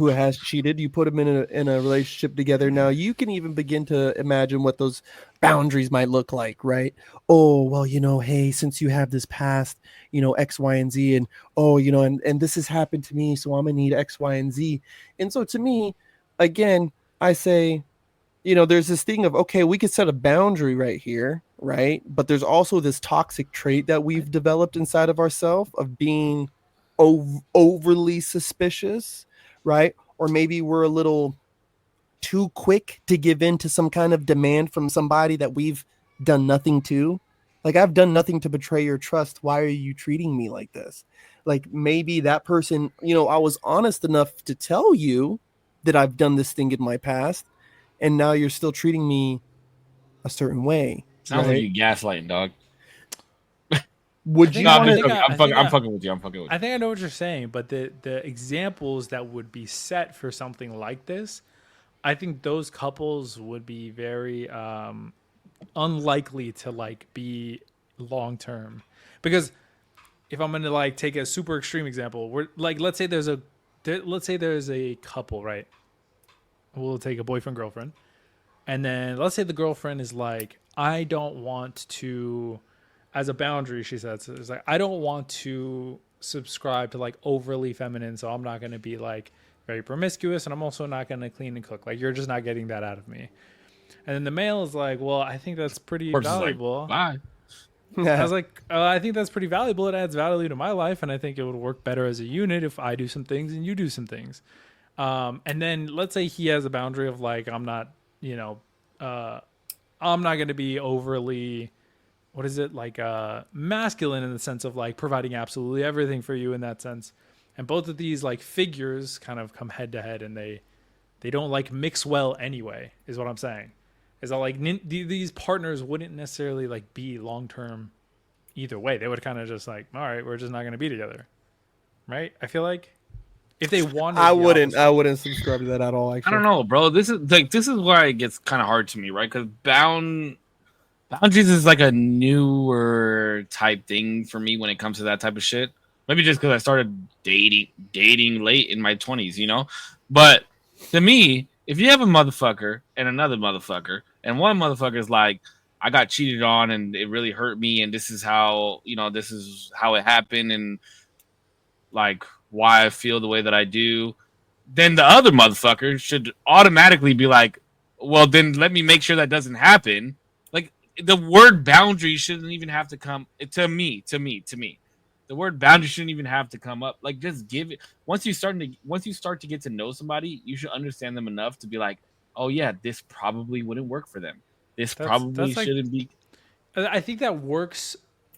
A: has cheated. You put them in a relationship together. Now you can even begin to imagine what those boundaries might look like, right? Oh, well, hey, since you have this past, X, Y, and Z, and and this has happened to me, so I'm gonna need X, Y, and Z. And so to me, again, I say, there's this thing of, okay, we could set a boundary right here, right? But there's also this toxic trait that we've developed inside of ourselves of being overly suspicious, right? Or maybe we're a little too quick to give in to some kind of demand from somebody that we've done nothing to. Like, I've done nothing to betray your trust. Why are you treating me like this? Like, maybe that person, I was honest enough to tell you that I've done this thing in my past, and now you're still treating me a certain way.
B: Sounds like you gaslighting, dog.
A: Would you?
B: No, I'm
C: I
B: fucking with you. I'm fucking with you.
C: I think I know what you're saying, but the examples that would be set for something like this, I think those couples would be very unlikely to like be long term. Because if I'm gonna like take a super extreme example, we're like, let's say there's a couple, right? We'll take a boyfriend girlfriend, and then let's say the girlfriend is like, I don't want to. As a boundary, she says, it's like, I don't want to subscribe to like overly feminine, so I'm not going to be like very promiscuous, and I'm also not going to clean and cook. Like, you're just not getting that out of me. And then the male is like, well, I think that's pretty valuable.
B: Like, bye.
C: I was like, I think that's pretty valuable. It adds value to my life, and I think it would work better as a unit if I do some things and you do some things. And then let's say he has a boundary of like, I'm not going to be overly, what is it, like masculine in the sense of like providing absolutely everything for you in that sense. And both of these like figures kind of come head to head, and they don't like mix well anyway, is what I'm saying. is that like these partners wouldn't necessarily like be long term either way. They would kind of just like, all right, we're just not going to be together, right? I feel like if they wanted the
A: I
C: opposite.
A: wouldn't subscribe to that at all.
B: I don't
A: Actually,
B: know, bro. This is where it gets kind of hard to me, right? Because boundaries is like a newer type thing for me when it comes to that type of shit. Maybe just because I started dating late in my 20s, you know. But to me, if you have a motherfucker and another motherfucker, and one motherfucker is like, I got cheated on and it really hurt me, and this is how it happened, and like why I feel the way that I do, then the other motherfucker should automatically be like, well, then let me make sure that doesn't happen. Like the word boundary shouldn't even have to come to me. The word boundary shouldn't even have to come up. Like just give it once you start to get to know somebody, you should understand them enough to be like, oh yeah, this probably wouldn't work for them. This probably
C: That's like,
B: shouldn't be.
C: I think that works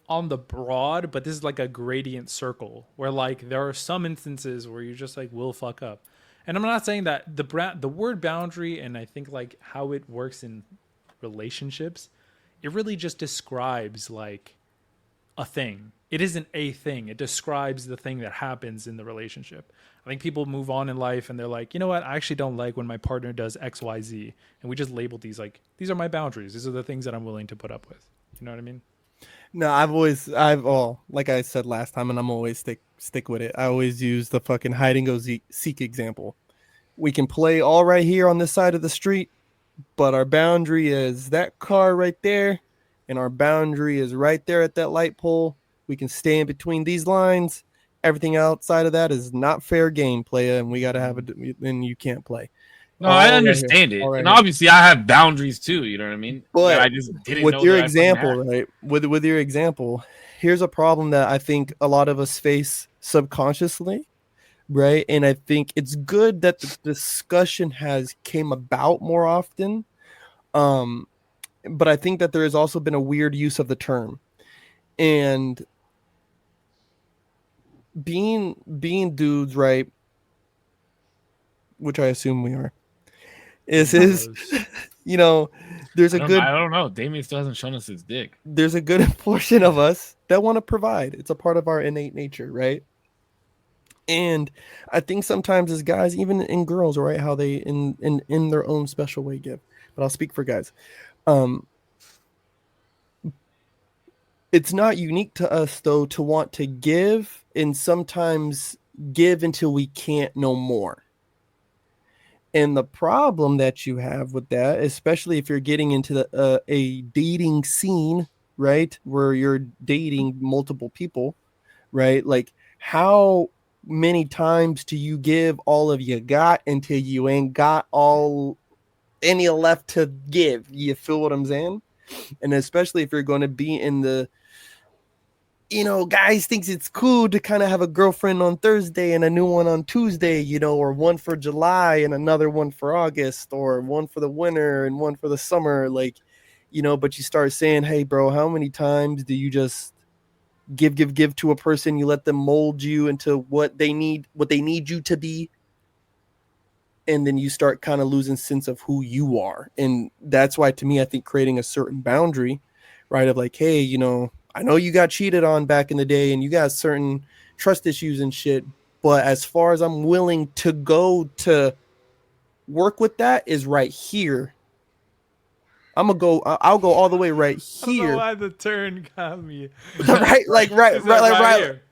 C: on the broad, but this is like a gradient circle where like there are some instances where you just like will fuck up. And I'm not saying that the word boundary and I think like how it works in relationships, it really just describes like a thing. It isn't a thing. It describes the thing that happens in the relationship. I think people move on in life and they're like, you know what? I actually don't like when my partner does X, Y, Z. And we just label these like, these are my boundaries. These are the things that I'm willing to put up with. You know what I mean?
A: no, like I said last time, and I'm always stick with it. I always use the fucking hide and go seek example. We can play all right here on this side of the street, but our boundary is that car right there, and our boundary is right there at that light pole. We can stay in between these lines. Everything outside of that is not fair game, player, and we got to have it. Then you can't play.
B: No,
A: All
B: I
A: right
B: understand
A: here.
B: it,
A: All right
B: and
A: here.
B: obviously I have boundaries too. You know what I mean?
A: But
B: that I just didn't
A: with
B: know
A: your
B: that I fucking
A: example,
B: had.
A: right? With your example, here's a problem that I think a lot of us face subconsciously, right? And I think it's good that the discussion has came about more often. But I think that there has also been a weird use of the term, and being dudes, right? Which I assume we are. Is
C: Gross.
A: you know, there's a good
B: I don't know. Damien still hasn't shown us his dick.
A: there's a good portion of us that want to provide. It's a part of our innate nature, right? And I think sometimes as guys, even in girls, right, how they in their own special way give. But I'll speak for guys. Um, it's not unique to us though to want to give and sometimes give until we can't no more. And the problem that you have with that, especially if you're getting into a dating scene, right, where you're dating multiple people, right? Like, how many times do you give all of you got until you ain't got all any left to give? You feel what I'm saying? And especially if you're going to be in the, guys thinks it's cool to kind of have a girlfriend on Thursday and a new one on Tuesday, or one for July and another one for August, or one for the winter and one for the summer. Like, but you start saying, hey, bro, how many times do you just give to a person? You let them mold you into what they need you to be. And then you start kind of losing sense of who you are. And that's why, to me, I think creating a certain boundary, right, of like, hey, I know you got cheated on back in the day and you got certain trust issues and shit, but as far as I'm willing to go to work with that is right here. I'll go all the way right
C: I don't know
A: here.
C: why the turn got me.
A: right, like right
C: here.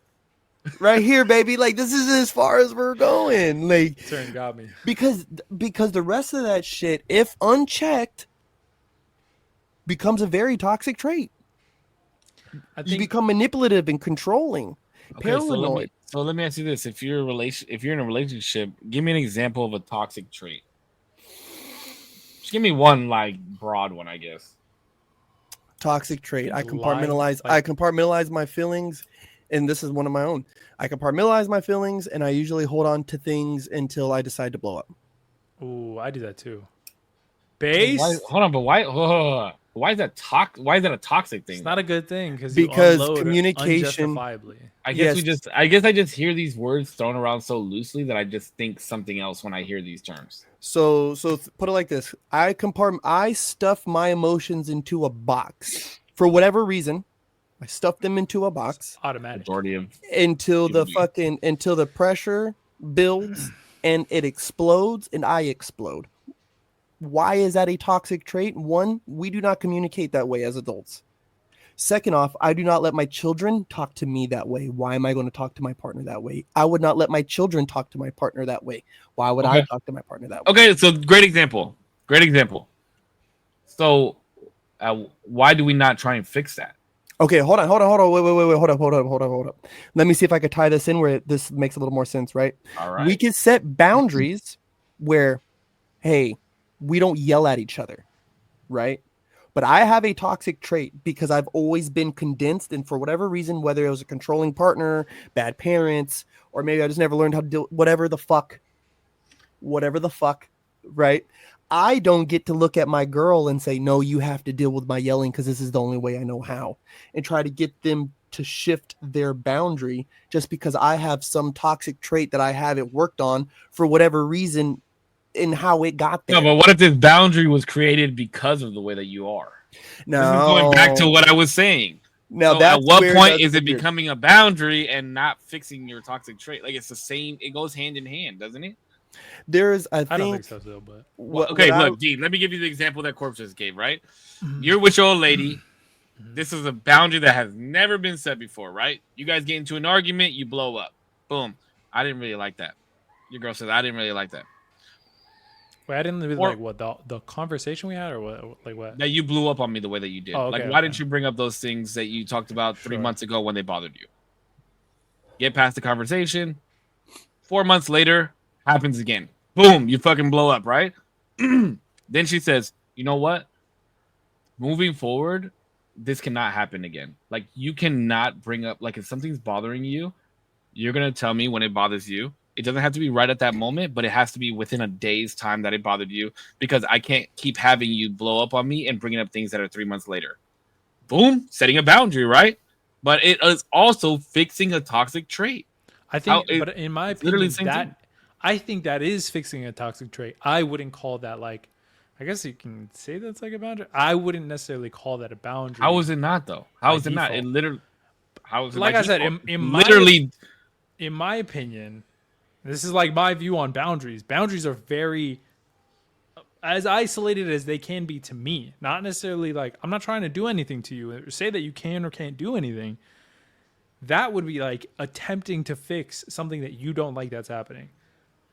A: right here, baby. Like, this is as far as we're going. Like,
C: Turn got me.
A: because the rest of that shit, if unchecked, becomes a very toxic trait. You become manipulative and controlling, paranoid.
B: So let me ask you this: if you're in a relationship, give me an example of a toxic trait. Just give me one, like, broad one, I guess.
A: Toxic trait. I compartmentalize my feelings, and this is one of my own. I compartmentalize my feelings, and I usually hold on to things until I decide to blow up.
C: Ooh, I do that too. Base?
B: Hold on, but why? Why is that a toxic thing?
C: It's not a good thing because you
A: Because
C: unload
A: communication.
C: unjustifiably.
B: I guess
A: Yes.
B: I just hear these words thrown around so loosely that I just think something else when I hear these terms.
A: So put it like this: I stuff my emotions into a box for whatever reason. I stuff them into a box
C: Automatic.
B: Majority of
A: until
B: people
A: until the pressure builds and it explodes and I explode. Why is that a toxic trait? One, we do not communicate that way as adults. Second off, I do not let my children talk to me that way. Why am I going to talk to my partner that way? I would not let my children talk to my partner that way. Why would I
B: Okay.
A: talk to my partner that way?
B: Okay, so great example. So, why do we not try and fix that?
A: Okay, hold on, wait, hold up. Let me see if I could tie this in where this makes a little more sense, right?
B: All right.
A: We can set boundaries where, hey, we don't yell at each other, right? But I have a toxic trait because I've always been condensed, and for whatever reason, whether it was a controlling partner, bad parents, or maybe I just never learned how to deal, whatever the fuck, right? I don't get to look at my girl and say, no, you have to deal with my yelling because this is the only way I know how, and try to get them to shift their boundary just because I have some toxic trait that I haven't worked on for whatever reason in how it got there.
B: No, but what if this boundary was created because of the way that you are?
A: No.
B: This is going back to what I was saying.
A: Now
B: So
A: that's
B: at what
A: where
B: point
A: it
B: is it
A: weird.
B: becoming a boundary and not fixing your toxic trait? Like it's the same. It goes hand in hand, doesn't it?
A: There's, I
C: don't
A: think
C: think so, but
B: Okay, look, Dean. Let me give you the example that Korpsx just gave. Right, you're with your old lady. This is a boundary that has never been set before. Right? You guys get into an argument, you blow up. Boom. I didn't really like that. Your girl says I didn't really like that.
C: wait, I didn't
B: Or-
C: like what the conversation we had or what? Like what?
B: That you blew up on me the way that you did.
C: Oh, okay,
B: like, why
C: okay.
B: didn't you bring up those things that you talked about 3
C: Sure.
B: months ago when they bothered you? Get past the conversation. 4 months later, happens again. Boom, you fucking blow up, right? Then she says, you know what? Moving forward, this cannot happen again. Like, you cannot bring up, like, if something's bothering you, you're going to tell me when it bothers you. It doesn't have to be right at that moment, but it has to be within a day's time that it bothered you because I can't keep having you blow up on me and bringing up things that are 3 months later. Boom, setting a boundary, right? But it is also fixing a toxic trait.
C: I think, but in my opinion, I think that is fixing a toxic trait. I wouldn't call that like, I guess you can say that's like a boundary. I wouldn't necessarily call that a boundary.
B: How is it not though? How is it not?
C: default.
B: It literally. How is it
C: Like
B: by
C: I said,
B: default?
C: in my opinion, this is like my view on boundaries. Boundaries are very as isolated as they can be to me. Not necessarily like I'm not trying to do anything to you or say that you can or can't do anything. That would be like attempting to fix something that you don't like that's happening.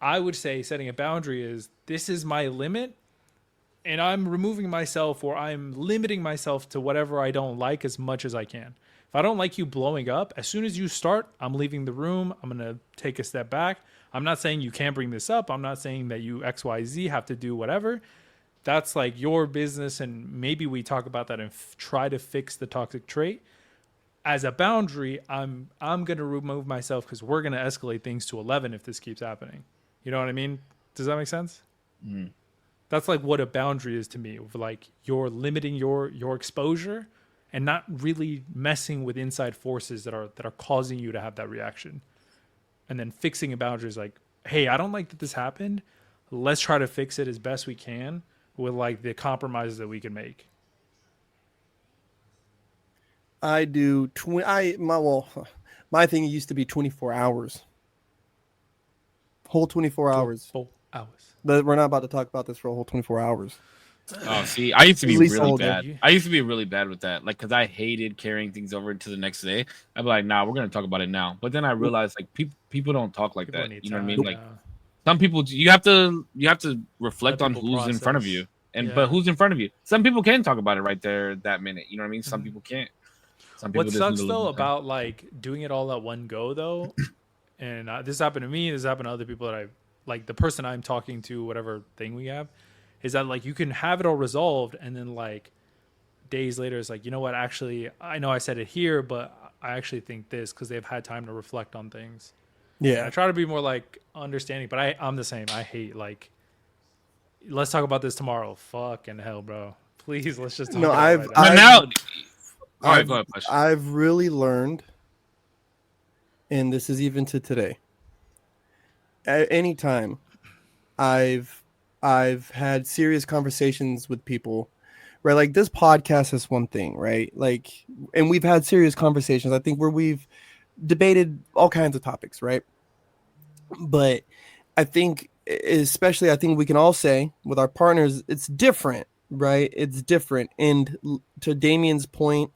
C: I would say setting a boundary is this is my limit and I'm removing myself or I'm limiting myself to whatever I don't like as much as I can. If I don't like you blowing up, as soon as you start, I'm leaving the room. I'm going to take a step back. I'm not saying you can't bring this up. I'm not saying that you XYZ have to do whatever. That's like your business and maybe we talk about that and try to fix the toxic trait. As a boundary, I'm going to remove myself because we're going to escalate things to 11 if this keeps happening. You know what I mean? Does that make sense?
B: Mm.
C: That's like what a boundary is to me. Like you're limiting your exposure and not really messing with inside forces that are causing you to have that reaction. And then fixing a boundary is like, hey, I don't like that this happened. Let's try to fix it as best we can with like the compromises that we can make.
A: I do my thing used to be 24 hours. Whole 24 hours.
C: 4 hours.
A: But we're not about to talk about this for a whole 24 hours.
B: Oh, see, I used to be
A: At least
B: really
A: all
B: bad.
C: day.
B: I used to be really bad with that, like, because I hated carrying things over into the next day. I'd be like, "Nah, we're gonna talk about it now." But then I realized, like, people don't talk like
C: People
B: that.
C: need
B: You know what I
C: time,
B: mean? Like, some people, you have to reflect
C: Let
B: on
C: people
B: who's in front of
C: process.
B: you, and
C: Yeah.
B: but who's in front of you. Some people can talk about it right there that minute. You know what I mean? Some people can't. Some people
C: What
B: just
C: sucks
B: need a little
C: though
B: bit of time.
C: about like doing it all at one go though, and this happened to me. This happened to other people that I like. The person I'm talking to, whatever thing we have, is that like you can have it all resolved, and then like days later, it's like you know what? Actually, I know I said it here, but I actually think this because they've had time to reflect on things.
A: Yeah.
C: I try to be more like understanding, but I'm the same. I hate like let's talk about this tomorrow. Fucking hell, bro. Please, let's just talk
A: No,
C: about it
A: I've
C: right
B: But
C: now.
B: now, all right,
A: I've
B: go ahead, Push.
A: I've really learned, and this is even to today. At any time, I've I've had serious conversations with people, right? Like this podcast is one thing, right? Like, and we've had serious conversations. I think where we've debated all kinds of topics, right? But I think, especially, I think we can all say with our partners, it's different, right? It's different. And to Damien's point,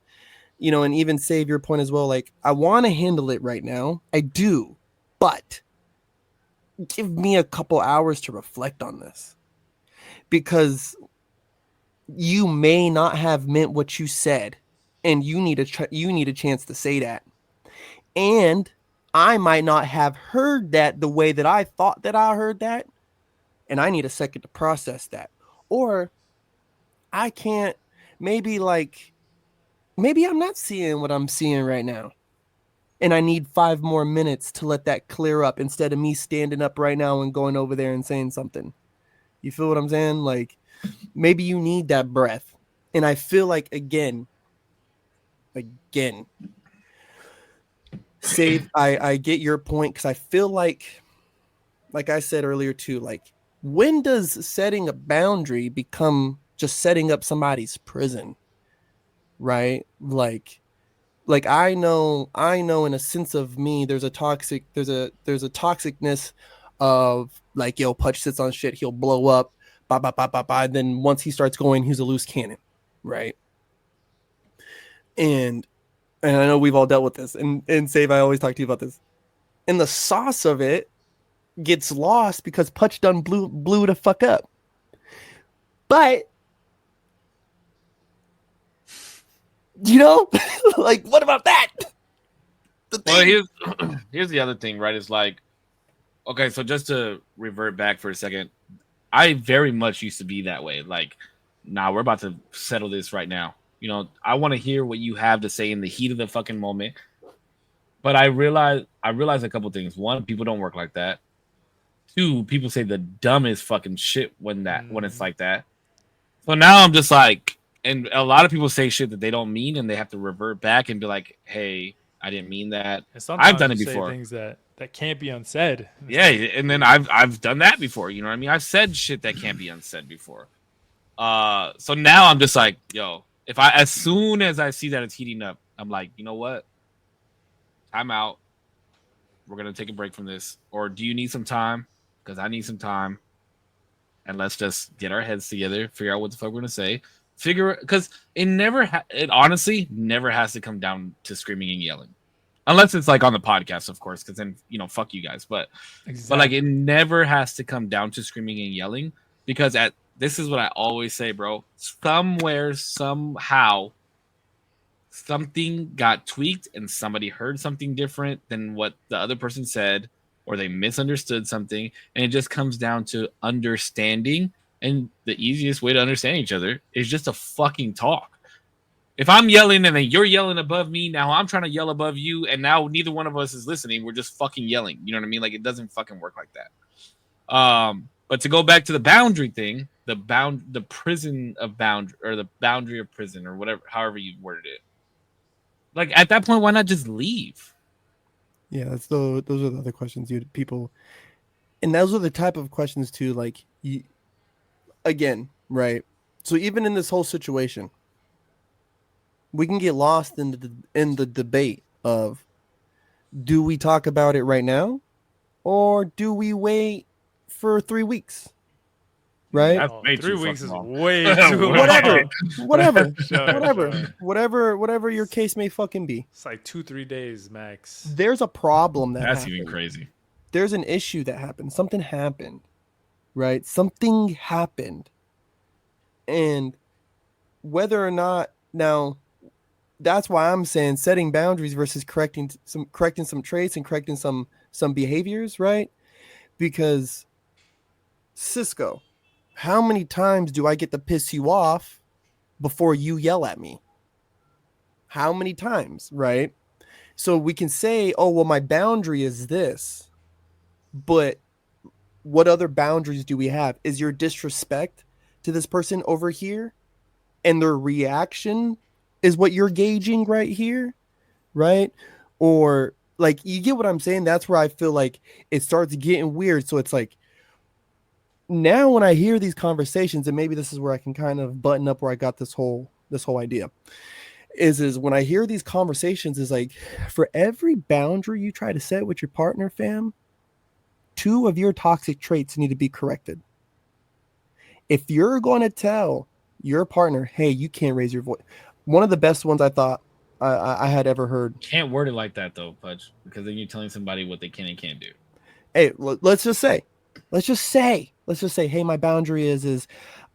A: you know, and even save your point as well. Like, I want to handle it right now. I do, but give me a couple hours to reflect on this because you may not have meant what you said, and you need you need a chance to say that. And I might not have heard that the way that I thought that I heard that, and I need a second to process that. Or I can't, maybe like, maybe I'm not seeing what I'm seeing right now. And I need 5 more minutes to let that clear up instead of me standing up right now and going over there and saying something. You feel what I'm saying? Like, maybe you need that breath. And I feel like, again, save, I get your point because I feel like I said earlier too, like, when does setting a boundary become just setting up somebody's prison? Right? Like I know in a sense of me, there's a toxicness of like, yo, Putch sits on shit, he'll blow up, blah, blah, blah, blah, blah. And then once he starts going, he's a loose cannon. Right. And I know we've all dealt with this. And Save, I always talk to you about this. And the sauce of it gets lost because Putch done blew the fuck up. But you know, like, what about that?
B: Well, here's the other thing, right? It's like, okay, so just to revert back for a second, I very much used to be that way. Like, nah, we're about to settle this right now. You know, I want to hear what you have to say in the heat of the fucking moment. But I realized a couple things. One, people don't work like that. Two, people say the dumbest fucking shit when it's like that. So now I'm just like, and a lot of people say shit that they don't mean, and they have to revert back and be like, "Hey, I didn't mean that."
C: And sometimes
B: I've done
C: you
B: it
C: say
B: before.
C: things that can't be unsaid.
B: Yeah, and then I've done that before. You know what I mean? I've said shit that can't be unsaid before. So now I'm just like, yo, as soon as I see that it's heating up, I'm like, you know what? Time out. We're gonna take a break from this. Or do you need some time? Because I need some time. And let's just get our heads together, figure out what the fuck we're gonna say. Because it honestly never has to come down to screaming and yelling. Unless it's like on the podcast, of course, because then, fuck you guys. But like, it never has to come down to screaming and yelling, because this is what I always say, bro. Somewhere, somehow, something got tweaked and somebody heard something different than what the other person said, or they misunderstood something, and it just comes down to understanding. And the easiest way to understand each other is just to fucking talk. If I'm yelling and then you're yelling above me, now I'm trying to yell above you, and now neither one of us is listening. We're just fucking yelling. You know what I mean? Like, it doesn't fucking work like that. But to go back to the boundary thing, the prison of boundary, or the boundary of prison, or whatever, however you worded it. Like, at that point, why not just leave?
A: Yeah, those are the other questions people, and those are the type of questions too. Like, again, right? So even in this whole situation, we can get lost in the debate of, do we talk about it right now, or do we wait for 3 weeks? Right?
B: That's way
C: 3
B: too
C: weeks is
B: fucking long.
C: way too
A: whatever your case may fucking be.
C: It's like 2-3 days max.
A: There's a problem
B: That's
A: happened.
B: even crazy.
A: There's an issue that happened. Something happened, right? Something happened. And whether or not, now, that's why I'm saying setting boundaries versus correcting some traits and correcting some behaviors, right? Because, Cisco, how many times do I get to piss you off before you yell at me? How many times, right? So we can say, oh, well, my boundary is this, but what other boundaries do we have? Is your disrespect to this person over here? and their reaction is what you're gauging right here, right? Or like, you get what I'm saying? That's where I feel like it starts getting weird. So it's like, now when I hear these conversations, and maybe this is where I can kind of button up where I got this whole idea, is when I hear these conversations, is like, for every boundary you try to set with your partner, fam, 2 of your toxic traits need to be corrected. If you're going to tell your partner, hey, you can't raise your voice, one of the best ones I thought I had ever heard.
B: Can't word it like that though, Pudge, because then you're telling somebody what they can and can't do.
A: Hey, let's just say, hey, my boundary is,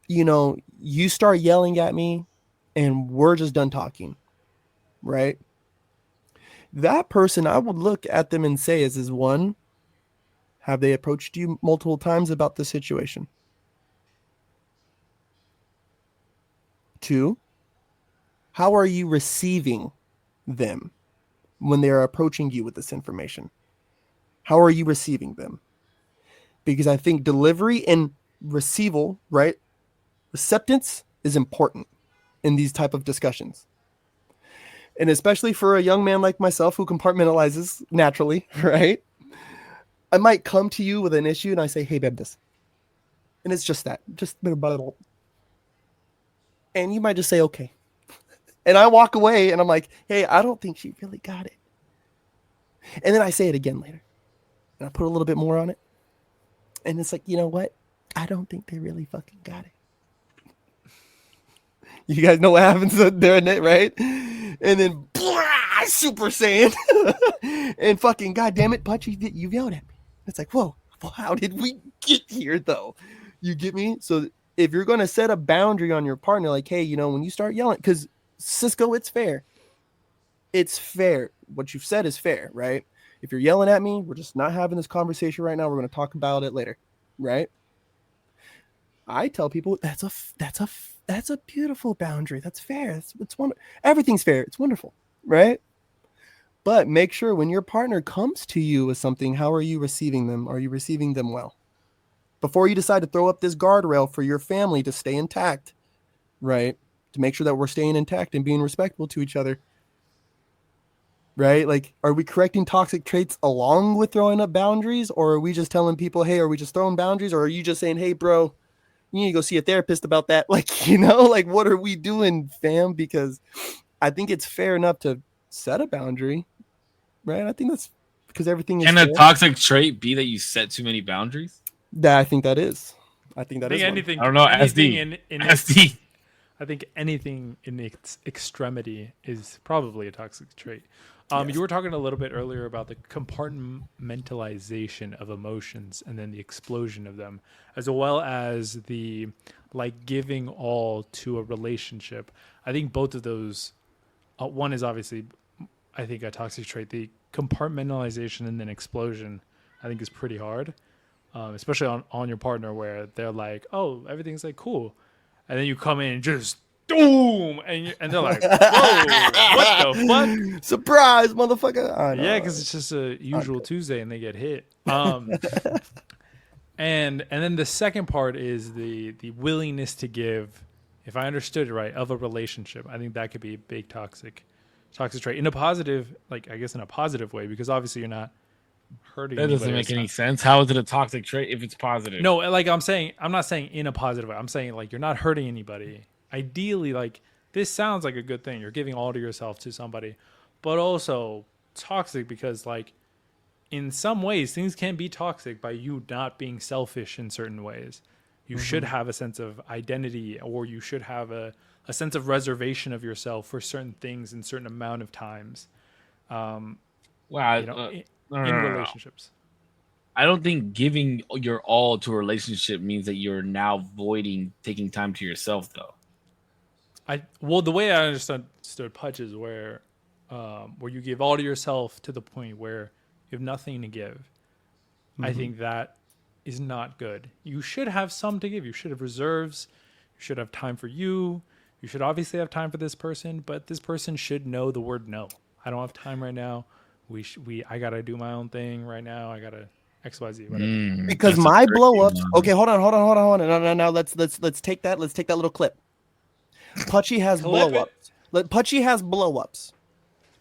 A: you start yelling at me and we're just done talking, right? That person, I would look at them and say, is one, have they approached you multiple times about the situation? 2, how are you receiving them when they are approaching you with this information? How are you receiving them? Because I think delivery and receival, right? Acceptance is important in these type of discussions. And especially for a young man like myself who compartmentalizes naturally, right? I might come to you with an issue and I say, hey, babe, this. And it's just that. Just a little. And you might just say, okay. And I walk away and I'm like, hey, I don't think she really got it. And then I say it again later. And I put a little bit more on it. And it's like, you know what? I don't think they really fucking got it. You guys know what happens there, right? And then, blah, Super Saiyan. And fucking, goddamn it, Butch, you yelled at me. It's like, whoa, how did we get here, though? You get me? So if you're going to set a boundary on your partner, like, hey, when you start yelling, because Cisco, it's fair. It's fair. What you've said is fair, right? If you're yelling at me, we're just not having this conversation right now. We're going to talk about it later, right? I tell people that's a beautiful boundary. That's fair. It's wonderful. Everything's fair. It's wonderful, right? But make sure when your partner comes to you with something, how are you receiving them? Are you receiving them well? Before you decide to throw up this guardrail for your family to stay intact, right? To make sure that we're staying intact and being respectful to each other, right? Like, are we correcting toxic traits along with throwing up boundaries? Or are we just telling people, hey, are we just throwing boundaries? Or are you just saying, hey, bro, you need to go see a therapist about that? Like, like, what are we doing, fam? Because I think it's fair enough to set a boundary, right? I think that's because everything is.
B: Can a toxic trait be that you set too many boundaries?
A: I think that is. I think that is
C: anything.
B: I don't know.
C: Anything
B: SD.
C: I think anything in its extremity is probably a toxic trait.
A: Yes.
C: You were talking a little bit earlier about the compartmentalization of emotions and then the explosion of them, as well as the giving all to a relationship. I think both of those, one is obviously, I think, a toxic trait. The compartmentalization and then explosion, I think, is pretty hard, especially on your partner, where they're like, oh, everything's cool. And then you come in and just boom, and they're like, whoa, what the fuck?
A: Surprise, motherfucker.
C: Yeah, because it's just a usual Tuesday and they get hit. And then the second part is the willingness to give, if I understood it right, of a relationship. I think that could be a big toxic trait in a positive, I guess in a positive way, because obviously you're not hurting
B: anybody. That doesn't make any sense. How is it a toxic trait if it's positive?
C: No, I'm not saying in a positive way. I'm saying you're not hurting anybody. Ideally, this sounds like a good thing. You're giving all to yourself to somebody, but also toxic because in some ways things can be toxic by you not being selfish in certain ways. You should have a sense of identity, or you should have a sense of reservation of yourself for certain things in certain amount of times. In relationships.
B: I don't think giving your all to a relationship means that you're now voiding taking time to yourself, though.
C: The way I understood Pudge is where you give all to yourself to the point where you have nothing to give. Mm-hmm. I think that is not good. You should have some to give. You should have reserves. You should have time for you. You should obviously have time for this person, but this person should know the word no. I don't have time right now. I gotta do my own thing right now. I gotta XYZ, whatever.
A: Because my blow ups. Okay, hold on. No. Let's take that. Let's take that little clip. Putchy has
C: Clip
A: blow ups. Putchy has blow ups.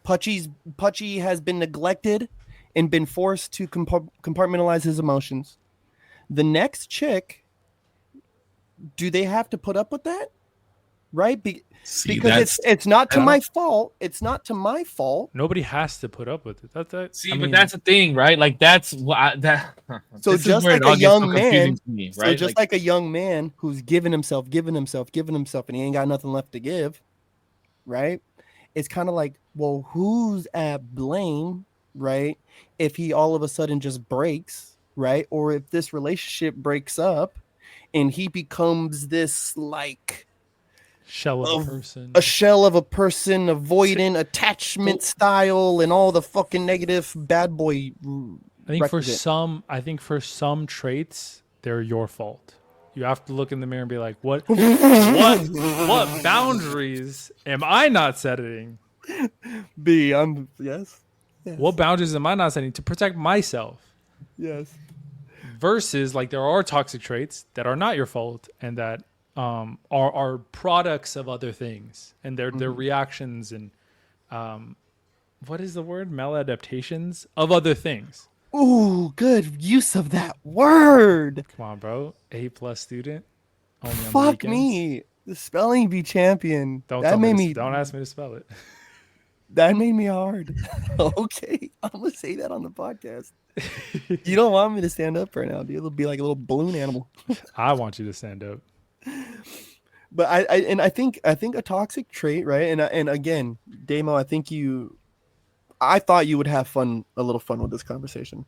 A: Putchy has been neglected and been forced to compartmentalize his emotions. The next chick, do they have to put up with that? Right?
B: See,
A: Because it's not to my fault. It's not to my fault.
C: Nobody has to put up with it.
B: but that's the thing, right? Like that's why that.
A: So just like a young man,
B: me, right?
A: So just like a young man who's giving himself, and he ain't got nothing left to give, right? It's kind of like, well, who's at blame, right? If he all of a sudden just breaks, right? Or if this relationship breaks up and he becomes this like
C: shell of a person,
A: a shell of a person, avoidant attachment style, and all the fucking negative bad boy.
C: I think for some traits, they're your fault. You have to look in the mirror and be like, what boundaries am I not setting?
A: Yes.
C: What boundaries am I not setting to protect myself?
A: Yes.
C: Versus, like, there are toxic traits that are not your fault and that are products of other things, and they're reactions and what is the word? Maladaptations of other things.
A: Ooh, good use of that word.
C: Come on, bro. A+ student. Only on
A: Fuck
C: the
A: me. The spelling bee champion.
C: Don't ask me to spell it.
A: That made me hard. Okay, I'm gonna say that on the podcast. You don't want me to stand up right now, dude. It'll be like a little balloon animal.
C: I want you to stand up.
A: But I think a toxic trait, right? And again, Damo, I thought you would have a little fun with this conversation.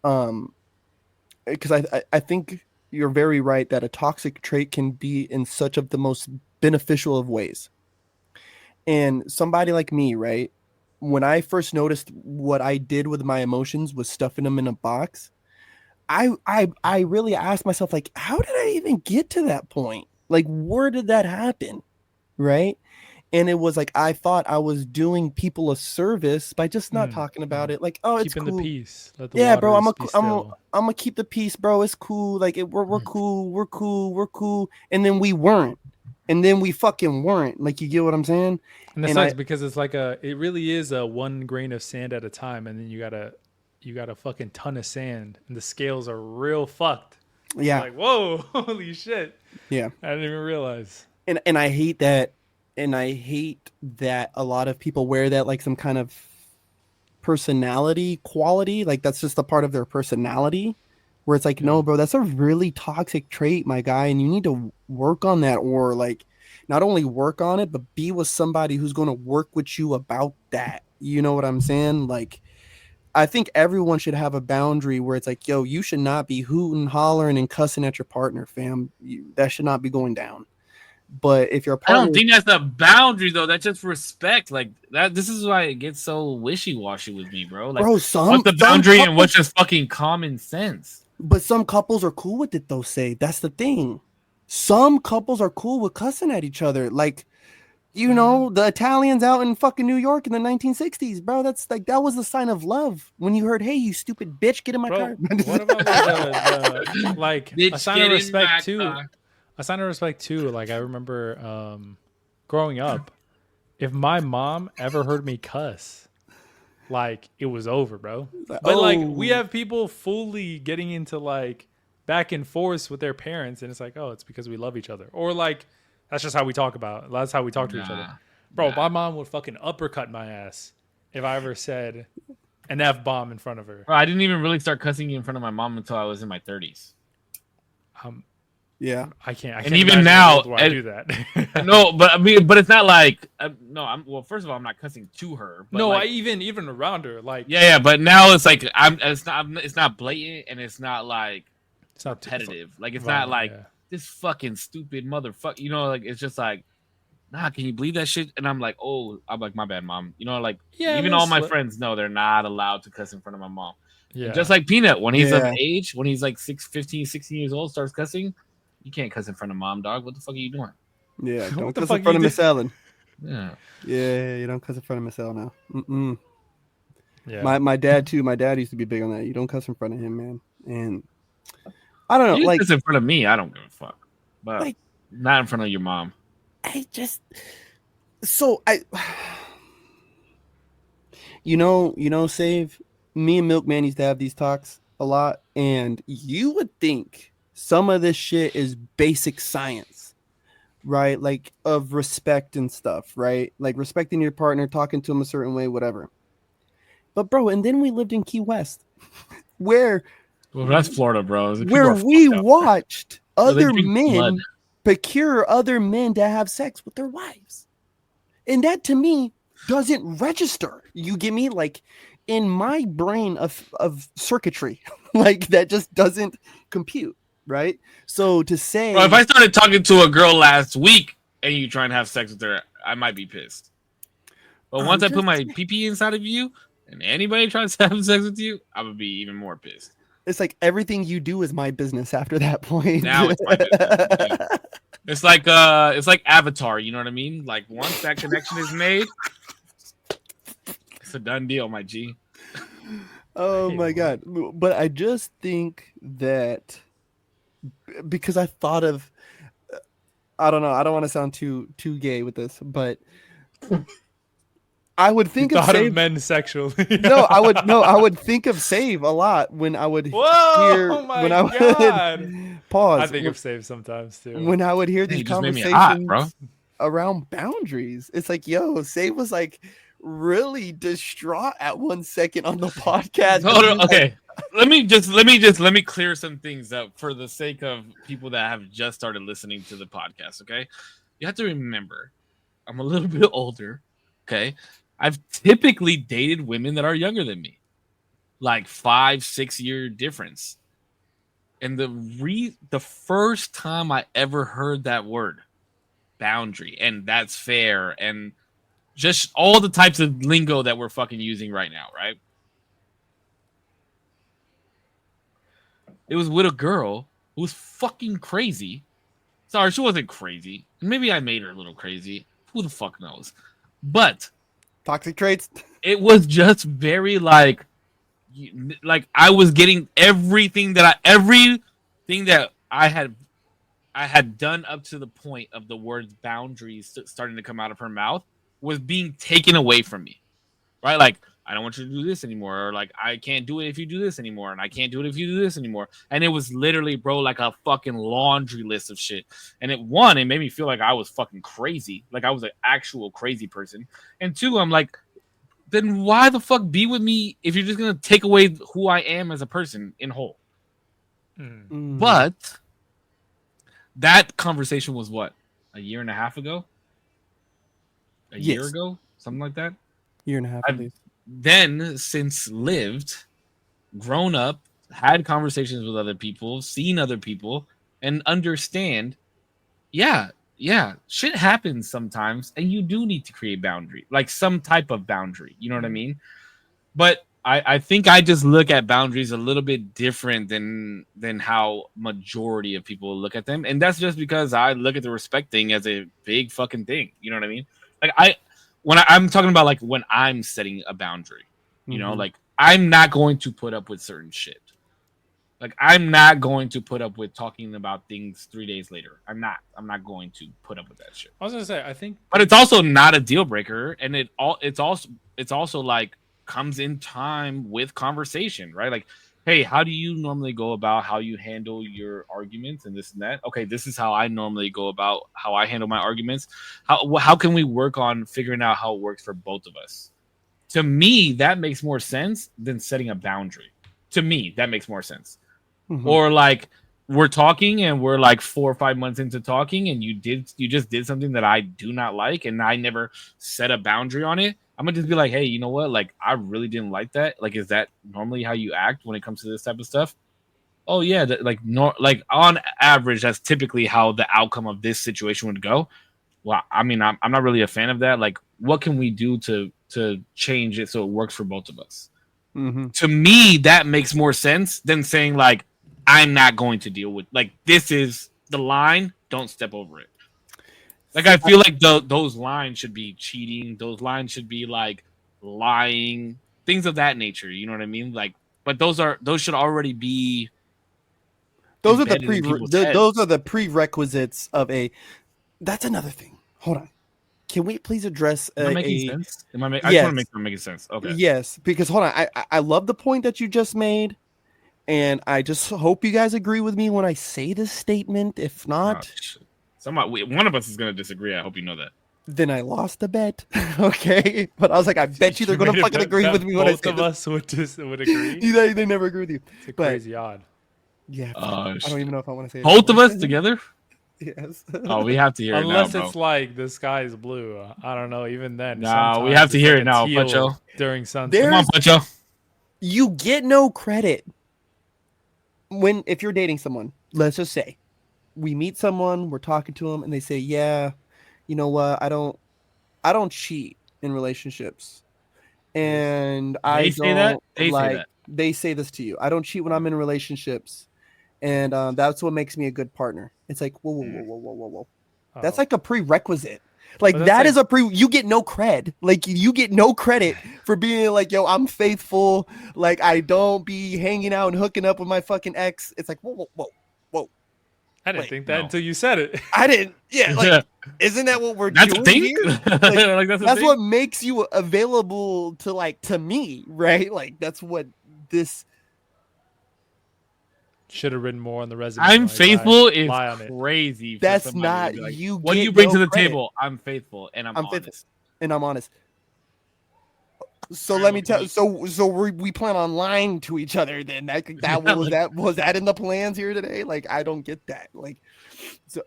A: Because I think you're very right that a toxic trait can be in such of the most beneficial of ways. And somebody like me, right? When I first noticed what I did with my emotions was stuffing them in a box, I really asked myself, like, how did I even get to that point? Like, where did that happen? Right? And it was like, I thought I was doing people a service by just not talking about it. Like, oh, it's
C: keeping
A: cool.
C: The peace.
A: Yeah, bro, I'm gonna keep the peace, bro. It's cool. Like, we're cool. And then we weren't. And then we fucking weren't. Like, you get what I'm saying?
C: And that sucks because it's like it really is a one grain of sand at a time, and then you got a fucking ton of sand, and the scales are real fucked.
A: Yeah.
C: Like, whoa, holy shit.
A: Yeah.
C: I didn't even realize.
A: And I hate that. And I hate that a lot of people wear that like some kind of personality quality. Like, that's just a part of their personality. Where it's like, no, bro, that's a really toxic trait, my guy, and you need to work on that, or like, not only work on it, but be with somebody who's going to work with you about that. You know what I'm saying? Like, I think everyone should have a boundary where it's like, yo, you should not be hooting, hollering, and cussing at your partner, fam. That should not be going down. But if your partner,
B: I don't think that's a boundary though. That's just respect. Like that. This is why it gets so wishy-washy with me, bro. Like,
A: bro,
B: what's the boundary and what's just fucking common sense?
A: But some couples are cool with it, though. That's the thing. Some couples are cool with cussing at each other. Like, you know, the Italians out in fucking New York in the 1960s, bro. That's like, that was a sign of love. When you heard, hey, you stupid bitch, get in my car.
C: What about like a sign of respect too? A sign of respect too. Like, I remember growing up, if my mom ever heard me cuss, like, it was over, bro. But like, we have people fully getting into like back and forth with their parents, and it's like, oh, it's because we love each other, or like, that's just how we talk about it. That's how we talk to each other, bro. My mom would fucking uppercut my ass if I ever said an F-bomb in front of her.
B: Bro, I didn't even really start cussing in front of my mom until I was in my 30s.
A: Yeah,
C: I can't.
B: And even now,
C: I do that.
B: No, but I mean, but it's not like well, first of all, I'm not cussing to her. But
C: no,
B: like,
C: I even around her, like,
B: yeah. But now it's like it's not blatant, and it's not like it's not repetitive. Like, it's not like this fucking stupid motherfucker. You know, like, it's just like, nah, can you believe that shit? And I'm like, my bad, mom. You know, like, even all my friends know they're not allowed to cuss in front of my mom. Yeah. Just like Peanut, when he's of age, when he's like 15, 16 years old, starts cussing. You can't cuss in front of mom, dog. What the fuck are you doing?
A: Yeah, don't cuss in front of Miss Ellen.
B: Yeah,
A: you don't cuss in front of Miss Ellen now. Mm-mm.
C: Yeah,
A: my dad too. My dad used to be big on that. You don't cuss in front of him, man. And I don't know,
B: you
A: like,
B: cuss in front of me, I don't give a fuck. But like, not in front of your mom.
A: I just so I Save, me and Milkman used to have these talks a lot, and you would think some of this shit is basic science, right? Like of respect and stuff, right? Like respecting your partner, talking to him a certain way, whatever. But bro, and then we lived in Key West, where
B: Well, that's Florida, bro. People
A: where
B: are
A: we
B: fucked up.
A: watched
B: Bro, they
A: other
B: drink blood.
A: men procure other men to have sex with their wives. And that to me doesn't register. You get me? Like in my brain of circuitry, like that just doesn't compute, right? So to say,
B: Bro, if I started talking to a girl last week and you try and have sex with her, I might be pissed. But once I put my pee inside of you and anybody tries to have sex with you, I would be even more pissed.
A: It's like everything you do is my business after that point.
B: Now it's my business. It's like Avatar, you know what I mean? Like once that connection is made, it's a done deal, my G.
A: Oh my god. But I just think that because I thought of I don't know, I don't want to sound too gay with this, but I would think of Save
C: men sexually.
A: I would think of Save a lot when I would pause.
C: I think of Save sometimes too.
A: When I would hear these conversations around boundaries. It's like, yo, Save was like really distraught at 1 second on the podcast.
B: No, okay. Let me clear some things up for the sake of people that have just started listening to the podcast, okay? You have to remember, I'm a little bit older, okay? I've typically dated women that are younger than me. Like 5-6 year difference. And the first time I ever heard that word, boundary, and that's fair, and just all the types of lingo that we're fucking using right now, right? It was with a girl who was fucking crazy. Sorry, she wasn't crazy. Maybe I made her a little crazy. Who the fuck knows? But
A: toxic traits.
B: It was just very like I was getting everything that I had done up to the point of the words boundaries starting to come out of her mouth was being taken away from me, right? Like, I don't want you to do this anymore, or like, I can't do it if you do this anymore, and I can't do it if you do this anymore. And it was literally, bro, like a fucking laundry list of shit. And it made me feel like I was fucking crazy, like I was an actual crazy person. And two, I'm like, then why the fuck be with me if you're just gonna take away who I am as a person in whole? But that conversation was what, a year and a half ago? A year ago? Something like that?
A: Year and a half at least.
B: Then since lived, grown up, had conversations with other people, seen other people, and understand, yeah, shit happens sometimes, and you do need to create boundary, like some type of boundary. You know what I mean? But I think I just look at boundaries a little bit different than how majority of people look at them, and that's just because I look at the respect thing as a big fucking thing. You know what I mean? Like I'm talking about like when I'm setting a boundary, you know, like I'm not going to put up with certain shit. Like I'm not going to put up with talking about things 3 days later. I'm not going to put up with that shit.
C: I was gonna say, I think,
B: but it's also not a deal breaker, and it's also like comes in time with conversation, right? Like, hey, how do you normally go about how you handle your arguments and this and that? Okay, this is how I normally go about how I handle my arguments. How can we work on figuring out how it works for both of us? To me, that makes more sense than setting a boundary. To me, that makes more sense. Or like we're talking and we're like 4 or 5 months into talking, and you just did something that I do not like, and I never set a boundary on it. I'm gonna just be like, hey, you know what? Like, I really didn't like that. Like, is that normally how you act when it comes to this type of stuff? Oh yeah, like on average, that's typically how the outcome of this situation would go. Well, I mean, I'm not really a fan of that. Like, what can we do to change it so it works for both of us? To me, that makes more sense than saying like, I'm not going to deal with, like, this is the line, don't step over it. Like, I feel like those lines should be cheating. Those lines should be like lying, things of that nature. You know what I mean? Like, but those should already be.
A: Those are the prerequisites of a. That's another thing. hold on. Can we please address
B: Am I making
A: a
B: sense? I just want to
A: yes,
B: make sure I'm making sense. Okay.
A: yes? Because hold on, I love the point that you just made, and I just hope you guys agree with me when I say this statement. If
B: Oh,
A: not,
B: shit. One of us is going to disagree. I hope you know that.
A: then I lost the bet. Okay, but I was like, I bet you they're gonna
C: made a
A: fucking
C: bet
A: agree
C: that
A: with me when I
C: both
A: say
C: of
A: this.
C: us would agree.
A: They never agree with you.
C: It's a
A: But
C: crazy odd.
A: yeah,
B: Oh,
A: I don't even know if I want to say it
B: both of
A: anymore.
B: us together?
A: Yes.
B: Oh, we have to hear it now,
C: Unless
B: bro.
C: it's like the sky is blue. I don't know. Even then,
B: Nah, we
C: sometimes
B: have to
C: it's
B: hear
C: like
B: it
C: a
B: now,
C: teal
B: Pacho.
C: during sunset.
B: Come on,
A: There's
B: Pacho.
A: you get no credit if you're dating someone. Let's just say we meet someone, we're talking to them, and they say, "Yeah, you know what? I don't cheat in relationships, and I
B: They say that.
A: don't
B: They say
A: like."
B: that.
A: They say this to you. I don't cheat when I'm in relationships, and that's what makes me a good partner. It's like, whoa, whoa, whoa,
B: Mm.
A: whoa, whoa, whoa, whoa. That's
C: Oh,
A: like a prerequisite. Like
C: but that's
A: that
C: like
A: is a pre. You get no cred. Like you get no credit for being like, yo, I'm faithful. Like I don't be hanging out and hooking up with my fucking ex. It's like, whoa, whoa, whoa, whoa.
C: I didn't
A: Wait,
C: think that
B: No.
C: until you said it.
A: I didn't. Yeah, like, isn't that what we're
B: That's a
A: doing
B: thing.
A: here? Like
B: Like that's a
A: that's
B: thing.
A: what makes you available to me, right? Like that's what this.
C: Should have written more on the resume.
B: I'm
C: My guy.
B: faithful is
C: Lie on it.
B: crazy for
A: That's
B: somebody to
A: not
B: be like,
A: you.
B: "What do you
A: Get
B: bring
A: no
B: to the
A: credit.
B: table?" I'm faithful and I'm
A: I'm faithful
B: honest.
A: and I'm honest. So
B: Very
A: let
B: well
A: me tell.
B: put.
A: So we plan on lying to each other. Then
B: Like,
A: was that in the plans here today? Like I don't get that. Like so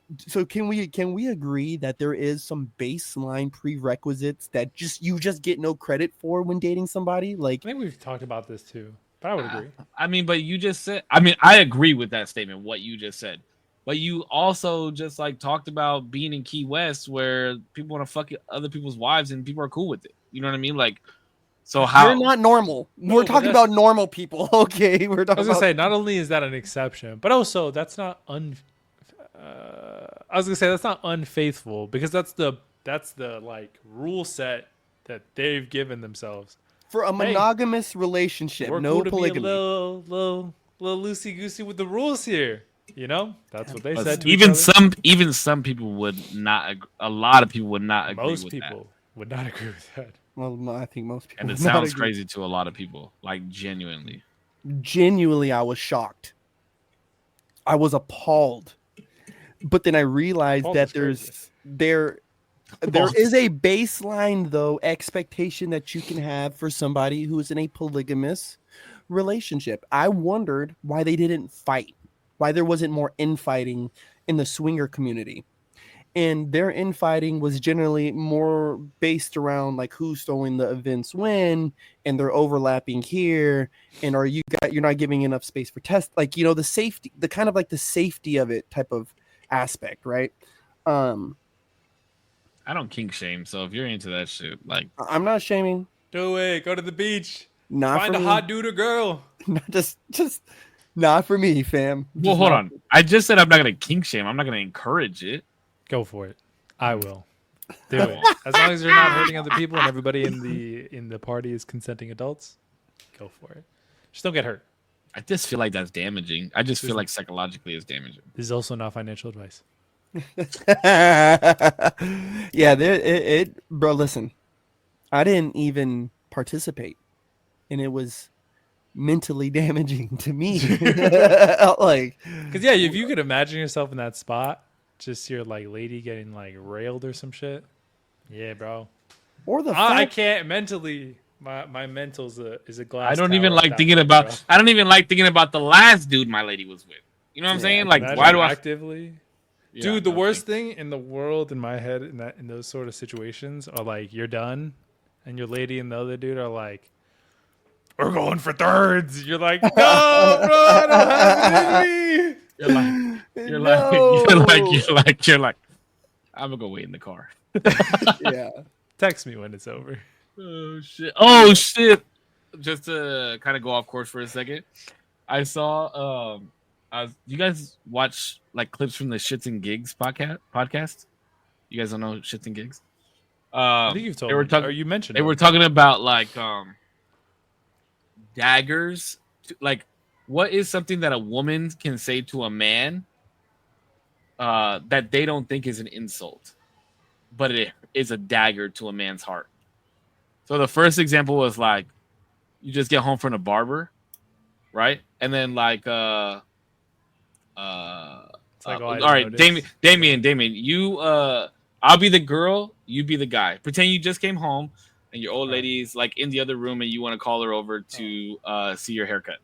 A: can we agree that there is some baseline prerequisites that you just get no credit for when dating somebody? Like
C: I think we've talked about this too, but I would agree.
B: I mean, but you just said. I mean, I agree with that statement. What you just said, but you also just like talked about being in Key West where people want to fuck other people's wives and people are cool with it. You know what I mean? Like, so
A: you're
B: how?
A: not normal. We're
C: No, but
A: talking about normal people. Okay, we're
C: I
A: talking
C: was gonna
A: about
C: say not only is that an exception, but also that's not I was gonna say that's not unfaithful because that's the like rule set that they've given themselves.
A: for a
C: Hey,
A: monogamous relationship,
C: we're
A: no
C: cool to be a
A: polygamy.
C: little loosey goosey with the rules here. You know, that's what they
B: But
C: said to each other.
B: even some people would not. A lot of people would not agree
C: Most
B: with that,
C: people would not agree with that.
A: Well, I think most people
B: and it
A: would not
B: sounds
A: agree.
B: crazy to a lot of people. Like genuinely.
A: Genuinely, I was shocked. I was appalled. But then I realized
C: Appalled
A: that
C: is crazy.
A: there is a baseline though expectation that you can have for somebody who is in a polygamous relationship. I wondered why they didn't fight, why there wasn't more infighting in the swinger community. And their infighting was generally more based around like who's throwing the events when, and they're overlapping here, and you're not giving enough space for test, like the safety, the kind of like the safety of it type of aspect, right? um
B: I don't kink shame, so if you're into that shit, like
A: I'm not shaming,
C: Do it. Go to the beach.
A: not
C: Find
A: for
C: a
A: me.
C: hot dude or girl.
A: Not just not for me, fam.
B: well,
A: Just
B: hold
A: not
B: on. I just said I'm not gonna kink shame. I'm not gonna encourage it.
C: Go for it. I will. Do it. As long as you're not hurting other people and everybody in the party is consenting adults, go for it. Just don't get hurt.
B: I just feel like that's damaging. I just feel like psychologically it's damaging.
C: This is also not financial advice.
A: yeah, bro, listen, I didn't even participate, and it was mentally damaging to me. Like,
C: Because yeah, if you could imagine yourself in that spot, just your like lady getting like railed or some shit. Yeah, bro.
A: or the
C: I
A: fact,
C: can't mentally. My mental is a glass.
B: I don't
C: tower
B: even
C: at
B: like
C: that
B: thinking
C: point,
B: about.
C: bro.
B: I don't even like thinking about the last dude my lady was with. You know what I'm
A: Yeah,
B: saying?
A: I
B: Like,
A: can
B: why
C: Imagine
B: do I?
C: actively.
B: Yeah,
C: Dude, the
B: no,
C: worst thing in the world in my head in those sort of situations are like you're done, and your lady and the other dude are like, "We're going for thirds." You're like, "No, bro, I don't have it in me."
B: You're like, you're like,
A: no.
B: you're like. I'm gonna go wait in the car.
A: Yeah.
C: Text me when it's over.
B: Oh shit! Oh shit! Just to kind of go off course for a second, I saw. You guys watch like clips from the Shits and Gigs podcast? You guys don't know Shits and Gigs?
C: I think you've
B: They
C: told
B: were
C: me,
B: talking.
C: or you mentioned
B: They were
C: them.
B: talking about like daggers. Like, what is something that a woman can say to a man that they don't think is an insult? but it is a dagger to a man's heart. So the first example was like, you just get home from a barber, right? And then like,
C: It's like,
B: all right, Damien, you, I'll be the girl, you be the guy. Pretend you just came home, and your old lady's like in the other room, and you want to call her over to see your haircut.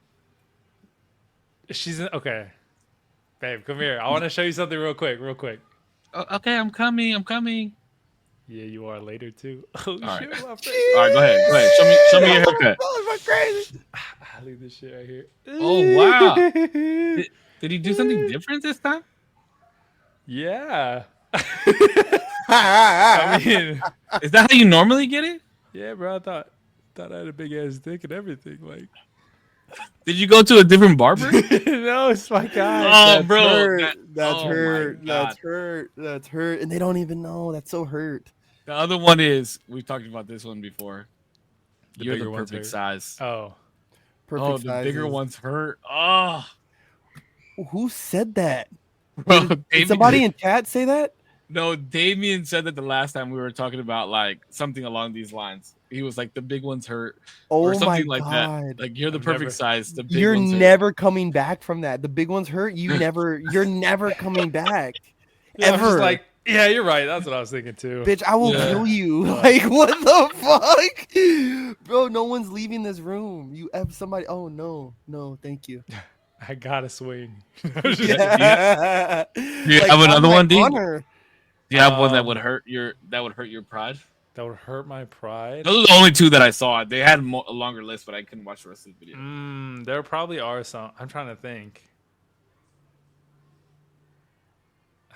C: She's okay. Babe, come here. I want to show you something real quick.
B: Okay, I'm coming.
C: Yeah, you are later too. Oh
B: All
C: shit,
B: right.
C: my face.
B: All right, go ahead. Show me your haircut.
A: Crazy.
C: I leave this shit right here.
B: Oh wow! Did he do something different this time?
C: Yeah. I mean,
B: Is that how you normally get it?
C: yeah, bro. I thought I had a big ass dick and everything. Like,
B: Did you go to a different barber?
C: no, it's my guy.
B: Oh, bro,
A: That's
B: oh my
A: hurt.
B: God.
A: That's hurt. And they don't even know. That's so hurt.
B: The other one is we've talked about this one before.
C: The
B: You're
C: bigger
B: the
C: ones
B: perfect
C: hurt.
B: size.
C: Oh,
A: Perfect
B: the
A: sizes.
B: bigger ones hurt. Oh,
A: Who said that?
B: bro,
A: Did somebody in chat say that?
B: No, Damien said that the last time we were talking about like something along these lines. He was like, the big ones hurt,
A: Oh
B: or
A: my
B: something like
A: god!
B: that. Like, you're the
C: I've
B: perfect
C: never-
B: size. The big
A: You're
B: ones hurt.
A: never coming back from that. The big ones hurt. You're never coming back.
C: yeah, I'm just
A: Ever.
C: like, yeah, you're right. That's what I was thinking too.
A: Bitch, I will
B: Yeah.
A: kill you. Like, what the fuck? Bro, no one's leaving this room. You have somebody. Oh, no, thank you.
C: I gotta swing.
A: Yeah.
B: Do you have another one, D?
A: Honor.
B: Do you have one that
C: Um,
B: would hurt your pride?
C: That would hurt my pride.
B: Those are the only two that I saw. They had a longer list, but I couldn't watch the rest of the video.
C: There probably are some. I'm trying to think.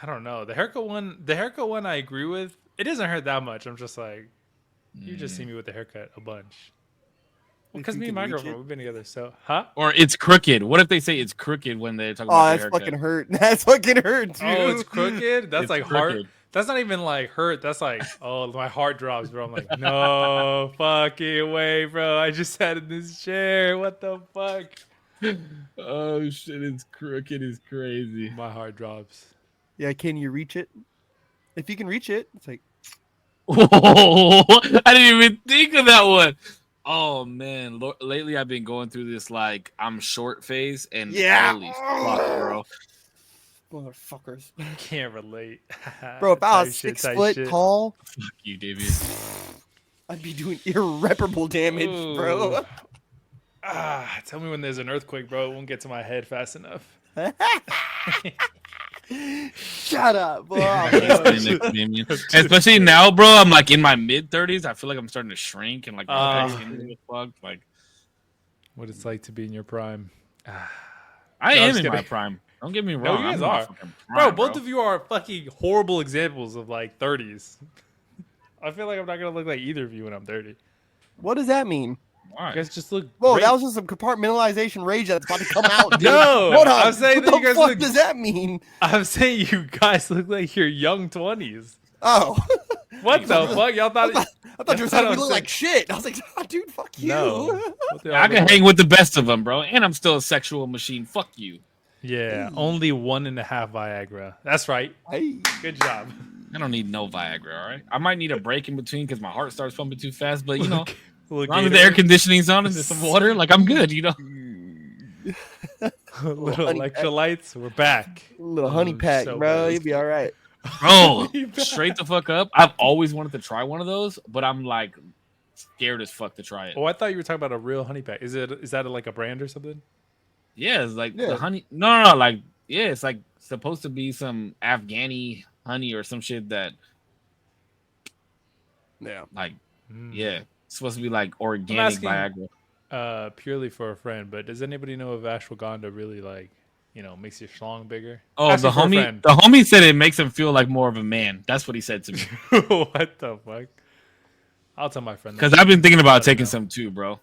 C: I don't know. The haircut one I agree with. It doesn't hurt that much. I'm just like, you just see me with the haircut a bunch. Because
A: you
C: me
A: can
C: and my
A: reach
C: girlfriend,
A: it?
C: we've been together. So, huh?
B: Or it's crooked. What if they say it's crooked when they talk
A: Oh,
B: about their
A: that's
B: haircut?
A: fucking hurt. That's fucking hurt, dude.
C: Oh, it's crooked. That's
B: It's
C: like hard.
B: crooked.
C: That's not even like hurt. That's like, oh, my heart drops, bro. I'm like, no fucking way, bro. I just sat in this chair. What the fuck?
B: Oh shit! It's crooked. It's crazy.
C: My heart drops.
A: Yeah, can you reach it? If you can reach it, it's like,
B: Oh, I didn't even think of that one. Oh man, lately I've been going through this like I'm short phase, and
A: Yeah.
B: holy fuck, bro.
A: motherfuckers.
C: Can't relate.
A: Bro, if I
C: Type
A: was
C: shit,
A: 6
C: type
A: foot
C: shit.
A: tall,
B: Fuck you, David.
A: I'd be doing irreparable damage, bro.
C: Tell me when there's an earthquake, bro. It won't get to my head fast enough.
A: Shut up, bro.
B: Especially now, bro. I'm like in my mid-30s. I feel like I'm starting to shrink and like my
C: Oh.
B: skin is fucked. Like
C: What it's like to be in your prime.
B: I
C: No, I'm
B: am
C: just
B: in my
C: kidding.
B: prime. Don't get me wrong.
C: you guys
B: I'm in my
C: are.
B: fucking
C: Bro,
B: prime,
C: both of you are fucking horrible examples of like 30s. I feel like I'm not gonna look like either of you when I'm 30.
A: What does that mean?
B: Why?
C: You guys just look.
A: Whoa,
C: great.
A: that was just some compartmentalization rage that's about to come out, dude.
C: No,
A: Hold on.
C: I'm saying
A: what
C: that you
A: the
C: guys
A: fuck
C: look-
A: does that mean?
C: I'm saying you guys look like your young 20s.
A: Oh.
C: What the fuck? Y'all thought?
A: I thought you were
C: That's
A: saying
C: what
A: we
C: I'm
A: look
C: saying.
A: like shit. I was like, oh, dude, fuck you.
C: No. What the
B: I
C: hell
B: can
C: look
B: hang
C: like?
B: with the best of them, bro. And I'm still a sexual machine. Fuck you.
C: Yeah, only 1.5 Viagra. That's right.
A: Hey.
C: Good job.
B: I don't need no Viagra, all right? I might need a break in between because my heart starts pumping too fast, but you know, as long as the air conditioning's on and there's some water, like I'm good, you know?
C: little
A: honey pack.
C: electrolytes. We're back.
A: Little honey pack,
C: so
A: bro.
C: good.
A: You'll be all right.
B: Bro, straight the fuck up. I've always wanted to try one of those, but I'm like scared as fuck to try it.
C: Oh, I thought you were talking about a real honey pack. Is that like a brand or something?
B: Yeah, it's like
A: Yeah.
B: the honey. No, like, yeah, it's like supposed to be some Afghani honey or some shit that,
A: Yeah.
B: like, yeah, it's supposed to be like organic
C: asking-
B: Viagra.
C: Purely for a friend, but does anybody know if ashwagandha really like, makes your schlong bigger?
B: Oh,
C: Asking
B: the
C: for a
B: homie,
C: friend.
B: the homie said it makes him feel like more of a man. That's what he said to me.
C: What the fuck? I'll tell my friend. that
B: Because I've been thinking about
C: Let him
B: taking
C: know.
B: some too, bro. 'Cause,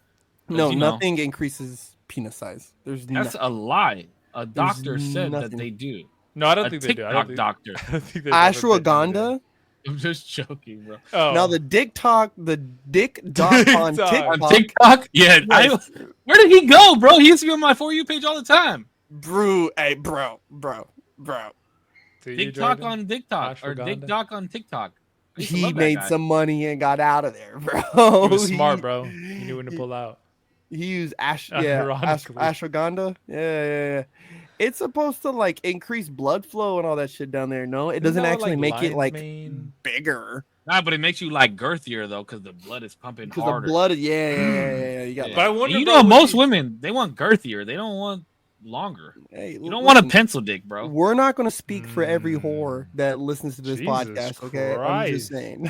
A: No,
B: you know,
A: nothing increases penis size. There's
B: That's
A: nothing.
B: a lie. A doctor said that
A: nothing.
B: they do.
C: No, I don't
B: A
C: think they do. I don't think,
B: doctor.
C: I don't think they've ever been into
A: Ashwagandha.
B: I'm just joking, bro.
C: that. Oh.
A: Now the dick doc on
C: TikTok.
A: TikTok.
B: On TikTok? Yeah.
A: Yes.
B: Where did he go, bro? He used to be on my For You page all the time.
A: Bro, hey, bro.
C: Do you,
B: TikTok
C: Jordan?
B: on TikTok. Or
C: Ashwagandha?
B: TikTok on TikTok. I used to
A: he
B: love that
A: made
B: guy.
A: some money and got out of there, bro.
C: He was smart, bro. He knew when to pull out.
A: He used
C: Ironically.
A: ashwagandha. Yeah. It's supposed to like increase blood flow and all that shit down there. No, it
C: Isn't
A: doesn't
C: that what,
A: actually
C: like,
A: make it
C: lion's
A: like
C: mane?
A: bigger
B: Nah, but it makes you like girthier though, because the blood is pumping
A: because the
B: harder.
A: blood. Yeah. You got.
B: Yeah.
C: But I
B: And
C: wonder,
B: you
C: bro,
B: know,
C: would
B: most
C: you-
B: women they want girthier. They don't want longer.
A: Hey,
B: You don't want a
A: listen,
B: pencil dick, bro.
A: We're not going to speak for every whore that listens to this
C: Jesus
A: podcast. Okay, I'm just
C: Christ.
A: saying.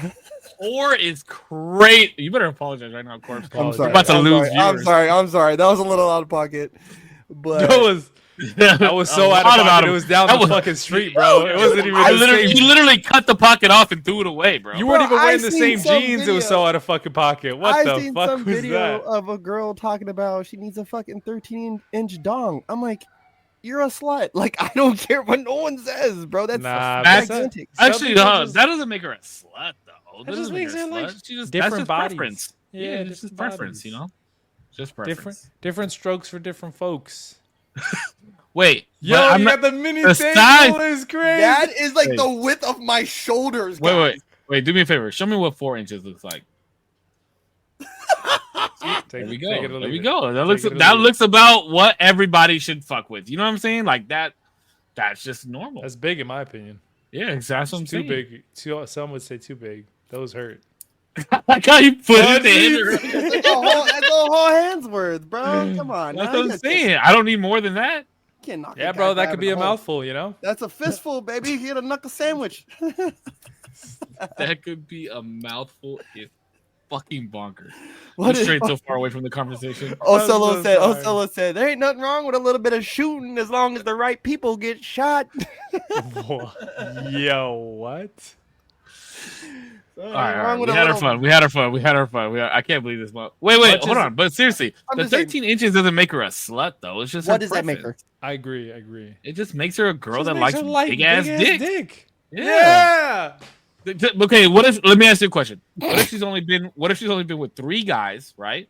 B: Or is great. You better apologize right now, Corpse.
A: I'm
C: Apologize.
A: sorry.
B: You're about to
A: I'm
B: lose
A: sorry.
B: viewers.
A: I'm sorry. That was a little out of pocket. But
C: That was so out of pocket. It was down the fucking street, bro. It wasn't even the same.
B: You literally cut the pocket off and threw it away, bro.
C: You weren't
A: Bro,
C: even
A: I
C: wearing the
A: seen
C: same
A: some
C: jeans. It was so
A: video.
C: out of fucking pocket. What
A: I've
C: the
A: seen
C: fuck
A: some
C: was
A: video
C: that?
A: of a girl talking about she needs a fucking 13-inch dong. I'm like, you're a slut. Like, I don't care what no one says, bro. That's
C: Nah,
B: that's-
A: gigantic.
B: Actually,
C: Some people just-
B: that doesn't make her a slut, though.
C: That just makes it like
B: that's
C: different
B: just
C: bodies.
B: preference.
C: Yeah,
B: it's just
C: different
B: preference,
C: bodies.
B: you know? Just preference.
C: Different strokes for different folks.
B: Wait,
C: Yo,
B: but I'm
C: you
B: not-
C: got the mini
B: the
C: table
B: size-
C: is crazy.
A: That is like
B: Wait.
A: the width of my shoulders. Guys.
B: wait. Do me a favor. Show me what 4 inches looks like. There we go.
C: Take it or
B: There
C: leave
B: we
C: it.
B: go. That
C: Take it or
B: that
C: leave it.
B: looks about what everybody should fuck with. You know what I'm saying? Like that. That's just normal.
C: That's big in my opinion.
B: Yeah, exactly.
C: It's too big. Some would say too big. Those hurt.
B: Like how you put
C: What
B: it in.
C: is-
A: That's a whole hand's worth, bro. Come on.
B: That's
A: now.
B: what I'm saying. I don't need more than that.
A: Can't knock
C: Yeah,
A: a
C: bro,
A: guy
C: that could be a
A: grabbing hole.
C: mouthful, you know?
A: That's a fistful, baby. You get a knuckle sandwich.
B: That could be a mouthful. If fucking bonkers.
A: What
B: We're
A: is-
B: straight so far away from the conversation.
A: Osolo
C: I'm so sorry.
A: Osolo said, there ain't nothing wrong with a little bit of shooting as long as the right people get shot.
C: Yo, what?
B: All right. We had our fun. I can't believe this. Wait,
C: Much
B: hold
C: as-
B: on. But seriously,
A: I'm
B: the
A: just saying-
B: 13 inches doesn't make her a slut, though. It's just
A: What
B: her
A: does that make her?
B: preference.
C: I agree.
B: It just makes her a girl
C: Just
B: that
C: makes
B: likes
C: her like
B: big ass dick.
C: dick.
B: Yeah.
C: Yeah.
B: Okay. Let me ask you a question. What if she's only been with 3 guys, right?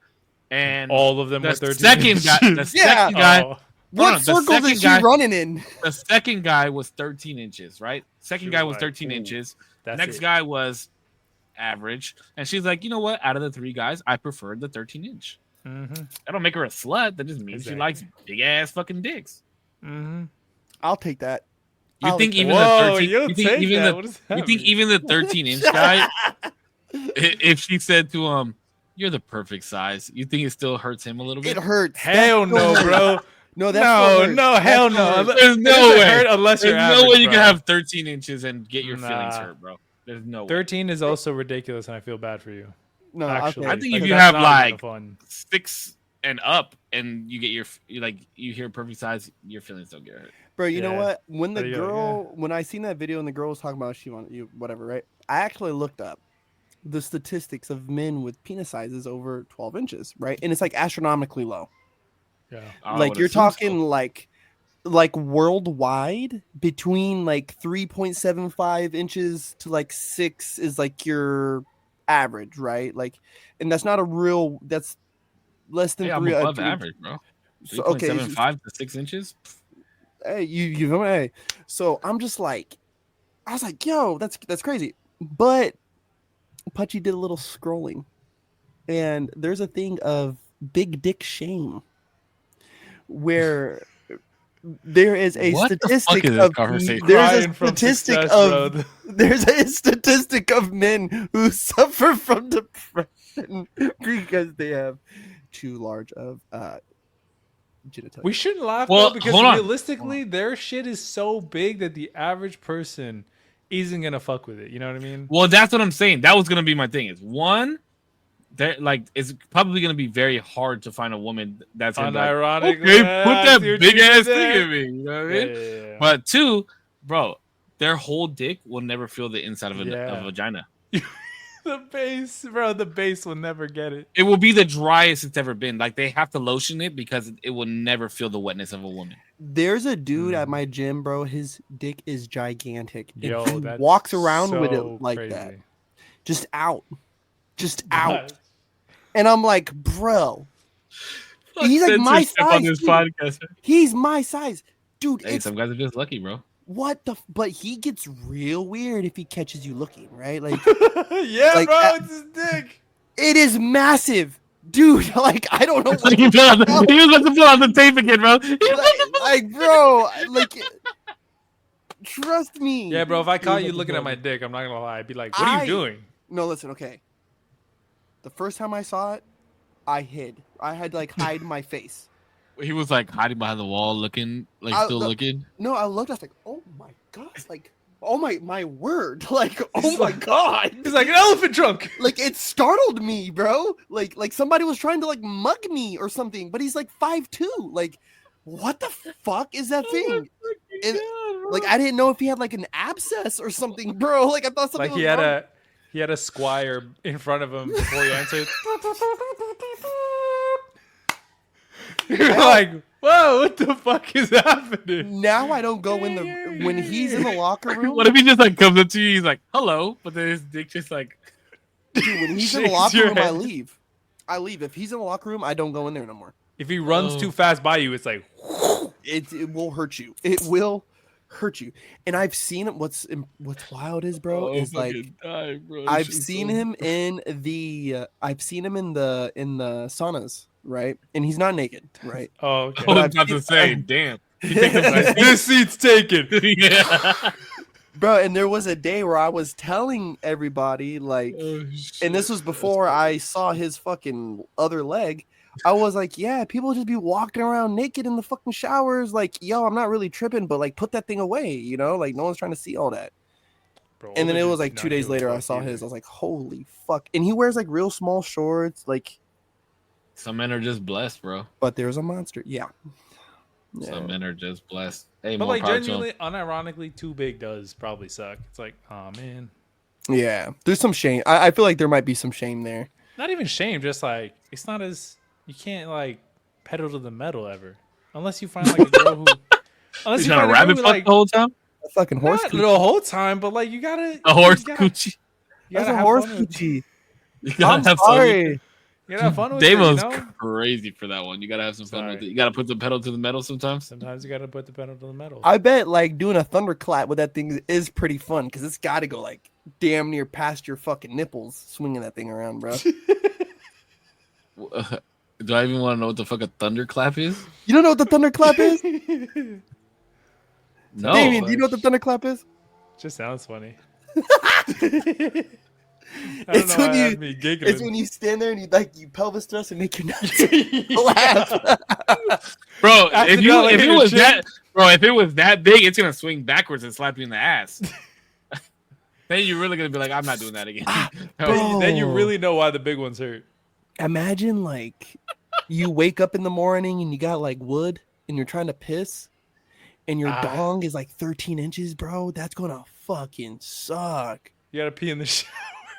B: And
C: All of them
B: the
C: were 13
B: second guy, the
C: inches.
B: second guy,
C: Oh.
A: What
B: the
A: circles
B: second
A: is she
B: guy-
A: running in?
B: the second guy was 13 inches, right? Second
C: She
B: guy
C: was
B: was
C: like,
B: 13
C: ooh,
B: inches.
C: That's
B: Next
C: it.
B: guy was average, and she's like, you know what? Out of the 3 guys, I preferred the 13-inch.
C: Mm-hmm.
B: That don't make her a slut. That just means she
C: Exactly.
B: likes big ass fucking dicks.
C: Mm-hmm.
A: I'll take that.
B: You
A: I'll
B: think
A: take
B: even
C: Whoa,
B: the 13?
C: you'll
B: You think
C: take
B: even
C: that.
B: the
C: What does that
B: you think
C: mean?
B: even the 13-inch guy, if she said to him, "You're the perfect size," you think it still hurts him a little bit?
A: It hurts.
C: Hell
A: That
C: no,
A: still
C: bro.
A: hurts. No, that's
C: No, hell no.
B: There's
C: It
B: no
C: doesn't
B: way.
C: hurt unless
B: There's
C: you're
B: no
C: average,
B: way you
C: bro.
B: can have 13 inches and get your feelings
C: Nah.
B: hurt, bro. There's no way.
C: 13 is also ridiculous, and I feel bad for you.
A: No,
C: Actually,
B: I think
C: Like,
B: if you
C: that's
B: have,
C: not even
B: like,
C: fun.
B: 6 and up, and you get you hear perfect size, your feelings don't get hurt.
A: bro. You know
C: Yeah.
A: what? When the
C: There you go,
A: girl, when I seen that video and the girl was talking about she wanted you, whatever, right? I actually looked up the statistics of men with penis sizes over 12 inches, right? And it's like astronomically low.
C: Yeah.
B: I
A: Like
B: would
A: you're
B: assume so.
A: talking like worldwide between like 3.75 inches to like 6 is like your average, right? Like, and that's not a real. That's less than
B: Yeah, I'm
A: 3.
B: above average, bro.
A: So, okay,
B: 3.75 to 6 inches.
A: hey, you know, hey. So I'm just like, I was like, yo, that's crazy. But Putchy did a little scrolling, and there's a thing of big dick shame, where there is a
B: What the fuck
A: statistic
B: is this
A: of
B: conversation?
A: there's
C: Crying
A: a
C: from
A: statistic
C: success,
A: of
C: bro.
A: there's a statistic of men who suffer from depression because they have too large of genitalia.
C: We shouldn't laugh
B: Well,
C: though, because
B: hold on.
C: realistically, their shit is so big that the average person isn't gonna fuck with it. You know what I mean?
B: Well, that's what I'm saying. That was gonna be my thing. Is one, that like it's probably gonna be very hard to find a woman that's gonna be like,
C: Unironically,
B: okay,
C: yeah,
B: put
C: I
B: that
C: see what
B: big
C: you did
B: ass thing
C: there.
B: in me. You know what I
C: Yeah,
B: mean?
C: yeah, yeah.
B: But 2, bro, their whole dick will never feel the inside of a
C: Yeah.
B: vagina.
C: The base, bro, the base will never get it.
B: It will be the driest it's ever been. Like they have to lotion it because it will never feel the wetness of a woman.
A: There's a dude
C: Mm.
A: at my gym, bro. His dick is gigantic. And
C: Yo,
A: he
C: that's
A: walks around with
C: so
A: it like
C: crazy.
A: that, just out. And I'm like, bro, he's like my
B: Censorship on
A: size.
B: this
A: Too.
B: podcast.
A: He's my size, dude.
B: Hey,
A: It's
B: some guys are just lucky, bro.
A: what the? But he gets real weird if he catches you looking, right? Like,
C: Yeah,
A: like,
C: bro, it's his dick.
A: it is massive, dude. Like, I don't know what
B: He was about to pull out the tape again, bro.
A: bro, like, trust me.
C: Yeah, bro, if I
A: He was
C: caught you
A: about to
C: looking
A: pull
C: at
A: out
C: my
A: the-
C: dick, I'm not gonna lie. I'd be like, what are you doing?
A: No, listen, okay. The first time I saw it, I hid. I had to like hide my face.
B: He was like hiding behind the wall, looking like
A: I-
B: still
A: the-
B: looking.
A: No, I looked. I was like, "Oh my god!" Like, "Oh my word!" Like, "Oh my god!"
C: He's like an elephant trunk.
A: Like, it startled me, bro. Like somebody was trying to like mug me or something. But he's like 5'2". Like, what the fuck is that thing? And, like, I didn't know if he had like an abscess or something, bro. Like, I thought something
C: Like
A: was wrong.
C: he had a squire in front of him before he answered. You're like, whoa, what the fuck is happening?
A: Now I don't go in the when he's in the locker room.
B: What if he just like comes up to you? He's like, "Hello," but then his dick just like.
A: Dude, when he's in the
C: Shakes
A: locker
C: your
A: room, I
C: head.
A: leave. I leave. If he's in the locker room, I don't go in there no more.
C: If he runs
B: Oh.
C: too fast by you, it's like,
A: It will hurt you. It will hurt you. And I've seen it. What's wild is, bro, is like I've seen him in the saunas, right? And he's not naked, right?
C: oh, okay.
B: I was
A: I've
B: about to
A: seen-
B: say, damn. You think that's like-
C: This seat's taken.
B: yeah.
A: Bro, and there was a day where I was telling everybody like, and this was before I saw his fucking other leg. I was like, yeah, people just be walking around naked in the fucking showers. Like, yo, I'm not really tripping, but like, put that thing away, you know? Like, no one's trying to see all that.
C: Bro,
A: And then it
C: older
A: was
C: dudes
A: like
C: do
A: 2
C: not
A: days
C: give a
A: later, I
C: fuck
A: saw
C: either.
A: his. I was like, holy fuck. And he wears like real small shorts, like,
B: Some men are just blessed, bro.
A: but there's a monster. Yeah.
B: Some men are just blessed. Hey,
C: But
B: more
C: like,
B: power to 'em.
C: genuinely, unironically, too big does probably suck. It's like, oh man,
A: Yeah. There's some shame. I feel like there might be some shame there.
C: not even shame. Just like it's not as you can't like pedal to the metal ever, unless you find like a girl who, unless
B: You
C: you
B: trying
C: find
B: to
C: a girl
B: rabbit
C: who
B: fuck
C: like
B: the whole time?
A: A fucking horse
C: not
A: coochie.
C: the whole time, but like you gotta
B: A horse
C: you gotta,
B: coochie.
C: you
A: That's
C: gotta
A: a
C: have
A: horse
C: fun with,
A: coochie.
B: You gotta
A: I'm
B: have fun with it.
A: sorry.
C: you gotta have fun with
B: Dave
C: it, you
B: was
C: know.
B: crazy for that one. You gotta have some fun
C: Sorry.
B: with it. You gotta put the pedal to the metal sometimes.
C: Sometimes you gotta put the pedal to the metal.
A: I bet like doing a thunderclap with that thing is pretty fun because it's got to go like damn near past your fucking nipples swinging that thing around, bro.
B: Do I even want to know what the fuck a thunderclap is?
A: You don't know what the thunderclap is?
B: No.
A: Damien, do you know what the thunderclap is?
C: Just sounds funny. I don't
A: It's
C: know
A: when
C: why it
A: you-
C: had me giggling.
A: It's when you stand there and you pelvis thrust and make your nuts laugh.
B: Bro, if
C: Accidentally
B: it
C: hit
B: was
C: your chin.
B: if it was that big, it's gonna swing backwards and slap you in the ass. Then you're really gonna be like, I'm not doing that again.
A: Bro.
C: Then you really know why the big ones hurt.
A: Imagine like you wake up in the morning and you got like wood and you're trying to piss and your dong is like 13 inches, bro. That's gonna fucking suck.
C: You gotta pee in the shower.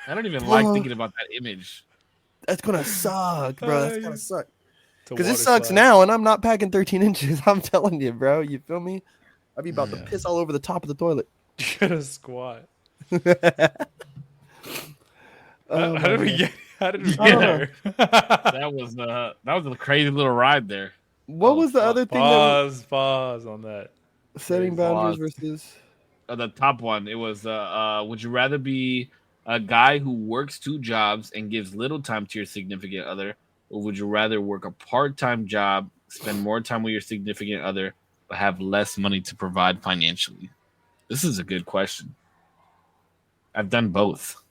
B: I don't even like thinking about that image.
A: That's gonna suck, bro. That's gonna suck.
C: It's a
A: Because it
C: water
A: sucks
C: slide.
A: now, and I'm not packing 13 inches. I'm telling you, bro. You feel me? I'd be about to
C: Yeah.
A: piss all over the top of the toilet.
C: You gotta squat.
A: Oh,
C: How did we
A: man.
C: get? How did we
A: I don't
C: get there?
B: That was a crazy little ride there.
A: What
B: Oh,
A: was the
B: fuck.
A: other thing? That
C: Pause on that.
A: was setting boundaries versus.
B: The top one, it was would you rather be a guy who works 2 jobs and gives little time to your significant other, or would you rather work a part-time job, spend more time with your significant other, but have less money to provide financially? This is a good question. I've done both.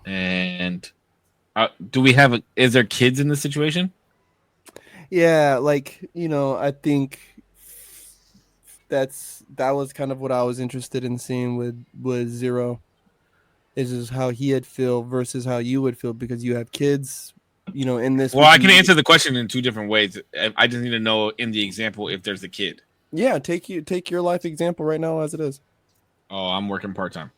B: And is there kids in this situation?
A: Yeah, like I think that was kind of what I was interested in seeing with Zero. Is just how he'd feel versus how you would feel because you have kids. In this.
B: Well, I can answer the question in 2 different ways. I just need to know in the example if there's a kid.
A: Yeah, take your life example right now as it is.
B: Oh, I'm working part-time.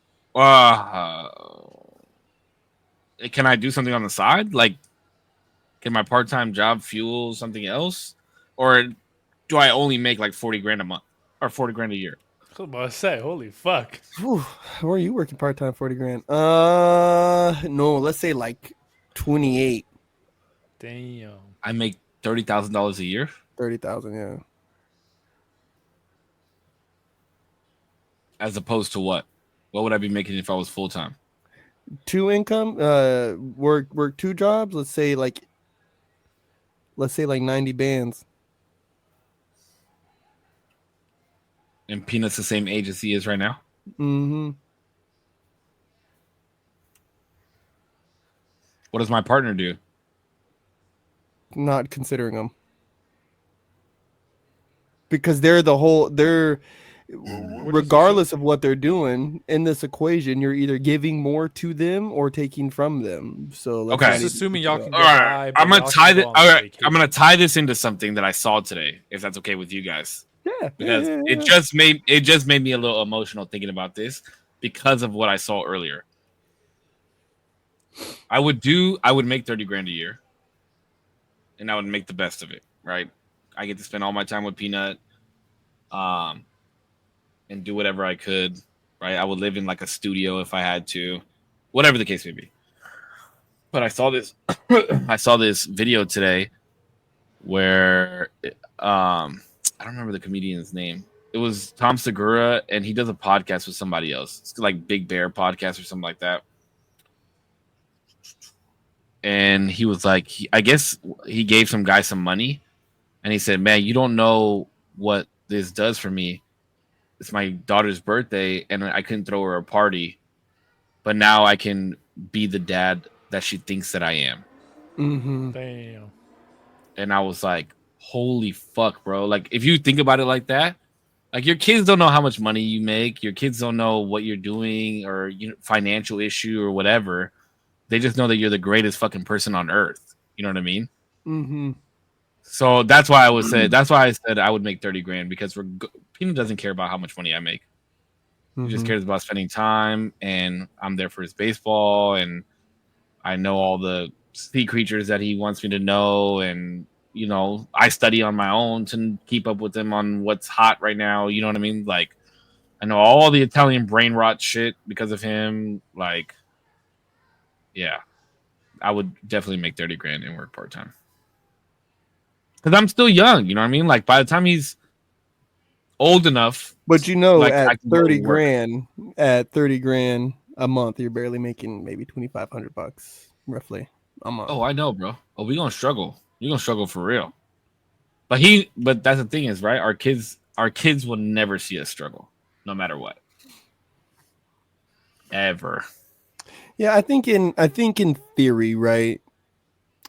B: Can I do something on the side? Like, can my part-time job fuel something else? Or do I only make like 40 grand a month or 40 grand a year?
C: I was about to say, holy fuck.
A: Whew, where are you working part time? 40 grand. No, let's say like 28,
C: Damn.
B: I make $30,000 a year.
A: 30,000. Yeah.
B: as opposed to what? What would I be making if I was full time?
A: 2 income, work 2 jobs. Let's say like 90 bands.
B: And Peanut's the same age as he is right now.
A: Mm-hmm.
B: What does my partner do?
A: Not considering them. Because they're regardless of what they're doing in this equation, you're either giving more to them or taking from them. So let's
B: Okay.
A: not
C: Just
A: even
C: assuming
A: think
C: y'all
A: about
C: can
A: it.
C: get
B: All
C: by,
B: right,
C: but
B: I'm gonna
C: y'all
B: tie
C: can
B: this.
C: go on
B: All right,
C: vacation.
B: I'm gonna tie this into something that I saw today, if that's okay with you guys,
A: Yeah,
B: because
A: yeah.
B: it just made me a little emotional thinking about this because of what I saw earlier. I would make 30 grand a year, and I would make the best of it. Right, I get to spend all my time with Peanut, um, and do whatever I could. Right, I would live in like a studio if I had to, whatever the case may be. But I saw this, I saw this video today where, I don't remember the comedian's name. It was Tom Segura, and he does a podcast with somebody else. It's like Big Bear podcast or something like that. And he was like, I guess he gave some guy some money, and he said, "Man, you don't know what this does for me. It's my daughter's birthday, and I couldn't throw her a party, but now I can be the dad that she thinks that I am."
A: Mm-hmm.
C: Damn.
B: And I was like, "Holy fuck, bro!" Like, if you think about it like that, like your kids don't know how much money you make, your kids don't know what you're doing or financial issue or whatever. They just know that you're the greatest fucking person on earth. You know what I mean?
A: Mm-hmm.
B: So that's why I said I would make 30 grand, because Peanut doesn't care about how much money I make. He just
A: Mm-hmm.
B: cares about spending time, and I'm there for his baseball, and I know all the sea creatures that he wants me to know, and I study on my own to keep up with him on what's hot right now. You know what I mean? Like, I know all the Italian brain rot shit because of him. Like, yeah, I would definitely make 30 grand and work part time. Because I'm still young, you know what I mean? Like, by the time he's old enough,
A: But
B: like,
A: at
B: I can go to work.
A: at 30 grand a month, you're barely making maybe $2,500 roughly a month.
B: Oh, I know, bro. Oh, we're gonna struggle. You're gonna struggle for real. But that's the thing is, right? Our kids will never see us struggle, no matter what. Ever.
A: Yeah, I think in theory, right?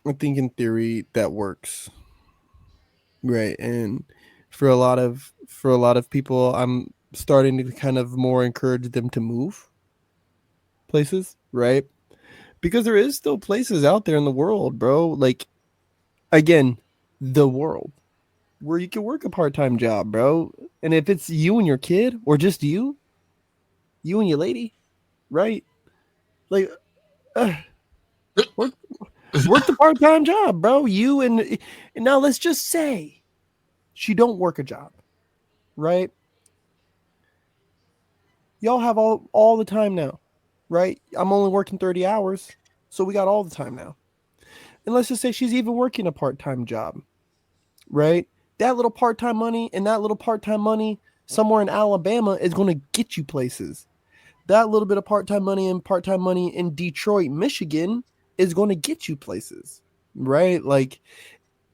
A: I think in theory that works. Right. And for a lot of people, I'm starting to kind of more encourage them to move places, right? Because there is still places out there in the world, bro. Like, again, the world where you can work a part-time job, bro. And if it's you and your kid, or just you and your lady, right? Like, work the part-time job, bro. And now let's just say she don't work a job, right? Y'all have all the time now, right? I'm only working 30 hours, so we got all the time now. And let's just say she's even working a part-time job, right? That little part-time money and that little part-time money somewhere in Alabama is going to get you places. That little bit of part-time money in Detroit, Michigan is going to get you places, right? Like,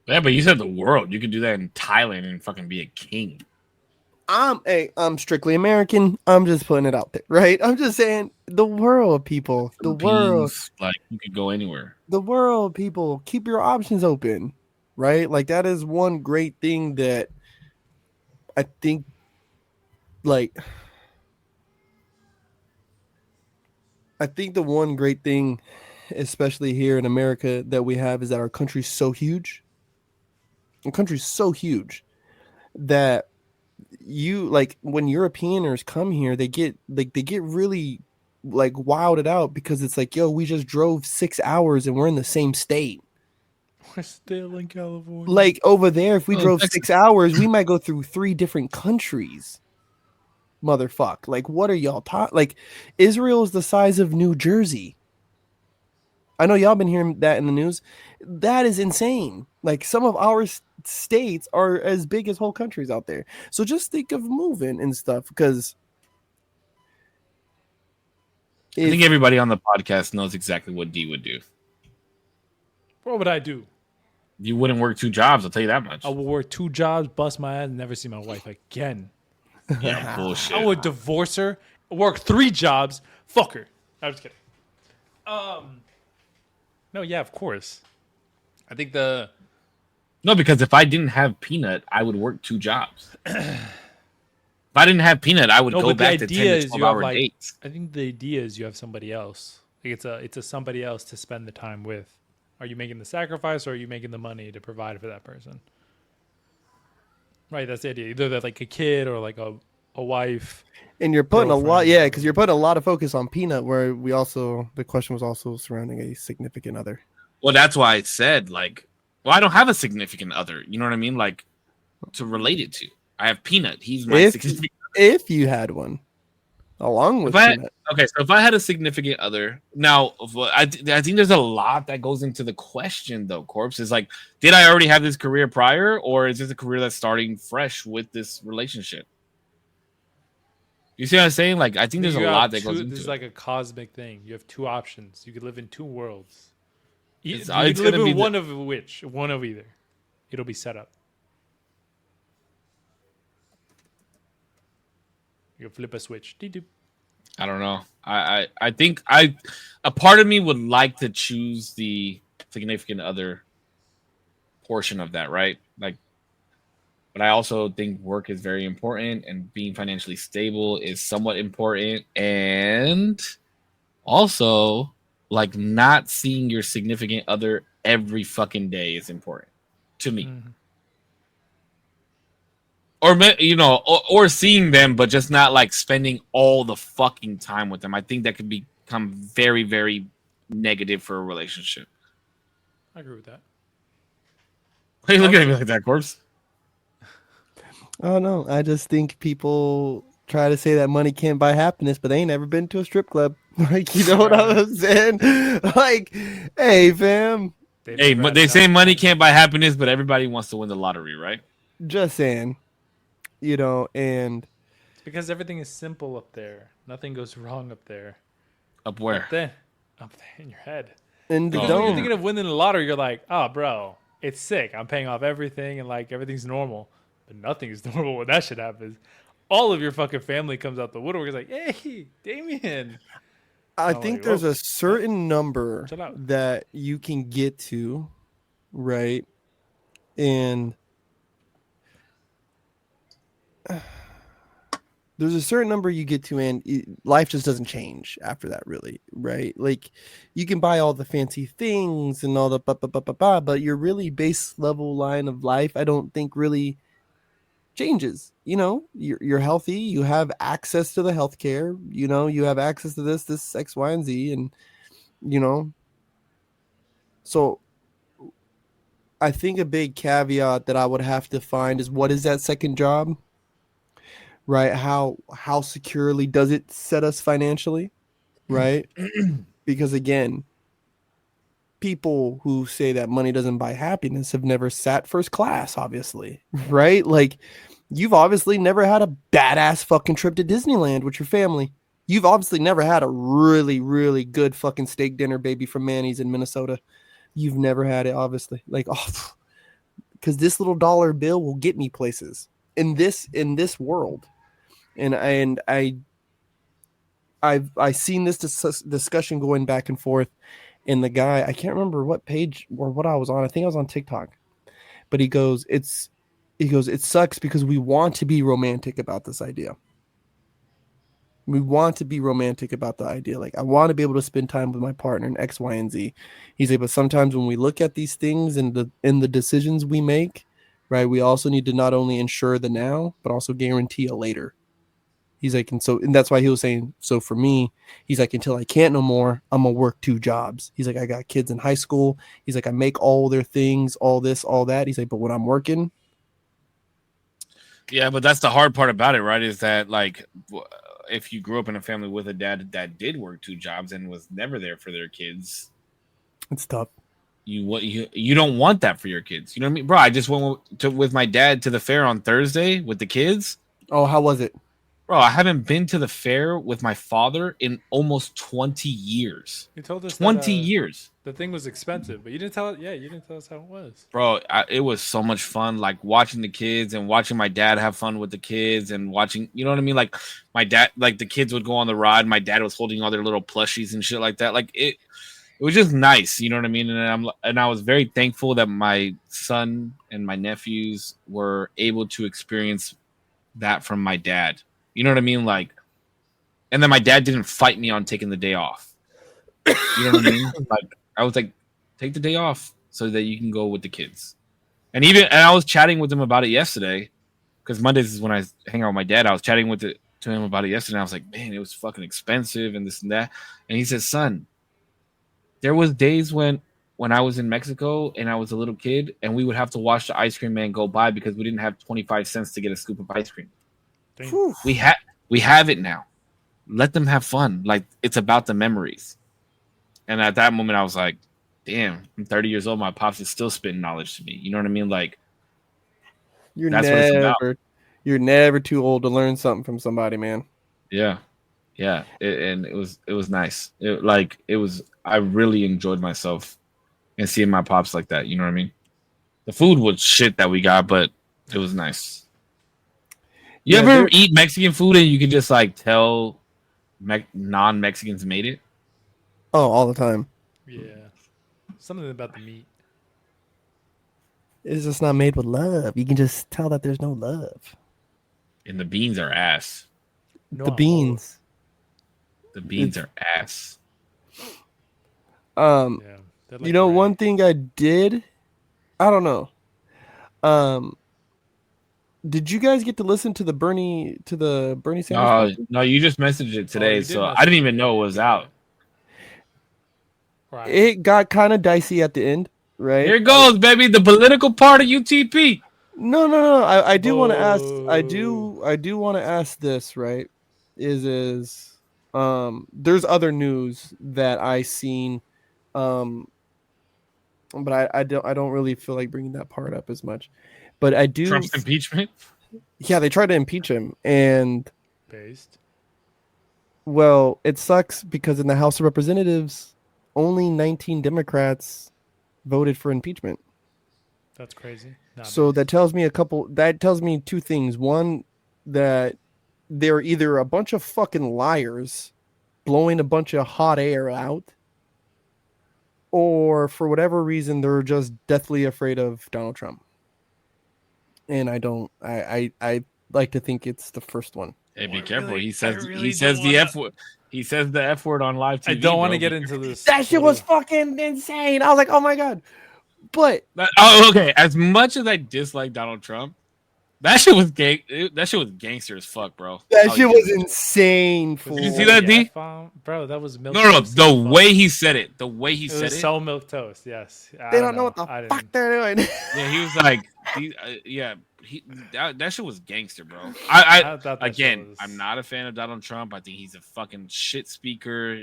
B: yeah, but you said the world. You could do that in Thailand and fucking be a king.
A: I'm strictly American. I'm just putting it out there, right? I'm just saying the world, people. The world.
B: Like, you could go anywhere.
A: The world, people. Keep your options open, right? Like, that is one great thing that I think, like, the one great thing, especially here in America, that we have is that our country's so huge. Our country's so huge that when Europeaners come here, they get really like wilded out because it's like, yo, we just drove 6 hours and we're in the same state.
C: We're still in California.
A: Like, over there, if we drove
B: Texas.
A: 6 hours, we might go through 3 different countries. Motherfuck. Like, what are y'all talking? Like, Israel is the size of New Jersey. I know y'all been hearing that in the news. That is insane. Like, some of our states are as big as whole countries out there. So just think of moving and stuff, because
B: I think everybody on the podcast knows exactly what D would do.
C: What would I do?
B: You wouldn't work 2 jobs, I'll tell you that much.
C: I would work 2 jobs, bust my ass, and never see my wife again.
B: Yeah, bullshit.
C: I would divorce her, work 3 jobs, fuck her. I'm just kidding. No, yeah, of course. I think
B: No, because if I didn't have Peanut, I would work 2 jobs. If I didn't have Peanut, I would go back to 10 to 12-hour dates.
C: I think the idea is you have somebody else. Like it's a somebody else to spend the time with. Are you making the sacrifice, or are you making the money to provide for that person? Right, that's the idea. Either that like a kid or like a wife.
A: And you're putting a lot, yeah, because you're putting a lot of focus on Peanut, where the question was also surrounding a significant other.
B: Well, that's why I said, like, well, I don't have a significant other. You know what I mean? Like, to relate it to. I have Peanut. He's my significant other.
A: If you had one, along with Peanut.
B: Okay, so if I had a significant other, now, I think there's a lot that goes into the question, though, Korpsx. Is like, did I already have this career prior, or is this a career that's starting fresh with this relationship? You see what I'm saying? Like, I think there's a lot that goes into it.
C: This is like a cosmic thing. You have 2 options. You could live in 2 worlds. You
B: It's
C: could live
B: gonna be
C: in one of either. It'll be set up. You flip a switch. Dee-doop.
B: I don't know. I think a part of me would like to choose the significant other portion of that, right? Like, but I also think work is very important, and being financially stable is somewhat important, and also like not seeing your significant other every fucking day is important to me. Mm-hmm. Or, you know, or seeing them, but just not like spending all the fucking time with them. I think that could become very, very negative for a relationship.
C: I agree with that.
B: Why are you looking at me like that, Korpsx?
A: Oh, no. I just think people try to say that money can't buy happiness, but they ain't never been to a strip club. Like, you know what I'm saying? Like, hey, fam.
B: Hey, they say money can't buy happiness, but everybody wants to win the lottery, right?
A: Just saying. You know, and
C: it's because everything is simple up there. Nothing goes wrong up there.
B: Up where?
C: Up there in your head.
A: In the
C: dome.
A: When
C: you're thinking of winning the lottery, you're like, oh, bro, it's sick. I'm paying off everything, and like everything's normal. But nothing is normal when that shit happens. All of your fucking family comes out the woodwork. It's like, hey, Damien.
A: I think there's a certain number that you can get to, right? And there's a certain number you get to, and life just doesn't change after that, really, right? Like, you can buy all the fancy things and all the but your really base level line of life, I don't think really changes. You know, you're healthy, you have access to the healthcare, you know, you have access to this X, Y, and Z, and you know, so I think a big caveat that I would have to find is, what is that second job? Right? How securely does it set us financially? Right? Because again, people who say that money doesn't buy happiness have never sat first class, obviously. Right? Like, you've obviously never had a badass fucking trip to Disneyland with your family. You've obviously never had a really, really good fucking steak dinner, baby, from Manny's in Minnesota. You've never had it, obviously. Like, oh, because this little dollar bill will get me places in this world. And I've seen this discussion going back and forth, and the guy, I can't remember what page or what I was on. I think I was on TikTok, but he goes, it sucks because we want to be romantic about this idea. We want to be romantic about the idea. Like, I want to be able to spend time with my partner in X, Y, and Z. He's like, but sometimes when we look at these things and the decisions we make, right, we also need to not only ensure the now, but also guarantee a later. He's like, and that's why he was saying, so for me, he's like, until I can't no more, I'm going to work 2 jobs. He's like, I got kids in high school. He's like, I make all their things, all this, all that. He's like, but when I'm working.
B: Yeah, but that's the hard part about it, right? Is that, like, if you grew up in a family with a dad that did work 2 jobs and was never there for their kids,
A: it's tough.
B: You don't want that for your kids. You know what I mean, bro? I just went with my dad to the fair on Thursday with the kids.
A: Oh, how was it?
B: Bro, I haven't been to the fair with my father in almost 20 years.
C: You told us that
B: 20 years.
C: the thing was expensive, but you didn't tell it. Yeah, you didn't tell us how it was.
B: Bro, it was so much fun, like watching the kids and watching my dad have fun with the kids and watching, you know what I mean? Like my dad, like the kids would go on the ride. My dad was holding all their little plushies and shit like that. Like it was just nice, you know what I mean? And I was very thankful that my son and my nephews were able to experience that from my dad. You know what I mean? Like, and then my dad didn't fight me on taking the day off. You know what I mean? Like, I was like, take the day off so that you can go with the kids. And I was chatting with him about it yesterday because Mondays is when I hang out with my dad. I was chatting to him about it yesterday. I was like, man, it was fucking expensive and this and that. And he said, son, there was days when I was in Mexico and I was a little kid and we would have to watch the ice cream man go by because we didn't have 25 cents to get a scoop of ice cream. We have it now. Let them have fun. Like, it's about the memories. And at that moment, I was like, damn, I'm 30 years old. My pops is still spitting knowledge to me. You know what I mean? Like, that's what it's about.
A: You're never too old to learn something from somebody, man.
B: Yeah. Yeah. And it was nice. I really enjoyed myself and seeing my pops like that. You know what I mean? The food was shit that we got, but it was nice. You ever eat Mexican food and you can just like tell non-Mexicans made it?
A: Oh, all the time.
C: Yeah. Something about the meat.
A: It's just not made with love. You can just tell that there's no love.
B: And the beans are ass.
A: No, the beans.
B: The beans are ass.
C: Yeah, like
A: you know, one thing I did, I don't know. Did you guys get to listen to the Bernie Sanders?
B: No, you just messaged it today, so I didn't even know it was out.
A: Right. It got kind of dicey at the end, right?
B: Here goes, baby, the political part of UTP.
A: No. I do want to ask. I do want to ask this, right? There's other news that I seen, but I don't really feel like bringing that part up as much. But I do.
B: Trump's impeachment.
A: Yeah, they tried to impeach him, and well, it sucks because in the House of Representatives, only 19 Democrats voted for impeachment.
C: That's crazy.
A: So that tells me two things. One, that they're either a bunch of fucking liars blowing a bunch of hot air out, or for whatever reason, they're just deathly afraid of Donald Trump. And I like to think it's the first one.
B: Hey, be careful. He says the F word. He says the F word on live TV.
C: I don't want to get into this.
A: That shit was fucking insane. I was like, oh my God. But
B: okay. As much as I dislike Donald Trump, that shit was that shit was gangster as fuck, bro.
A: That shit was insane.
B: Did you see that, D?
C: Bro, that was milk.
B: No. The way he said it. The way he said it.
C: So milk toast. Yes.
A: They don't know what the fuck they're doing.
B: Yeah, he was like, that shit was gangster, bro. I'm not a fan of Donald Trump. I think he's a fucking shit speaker.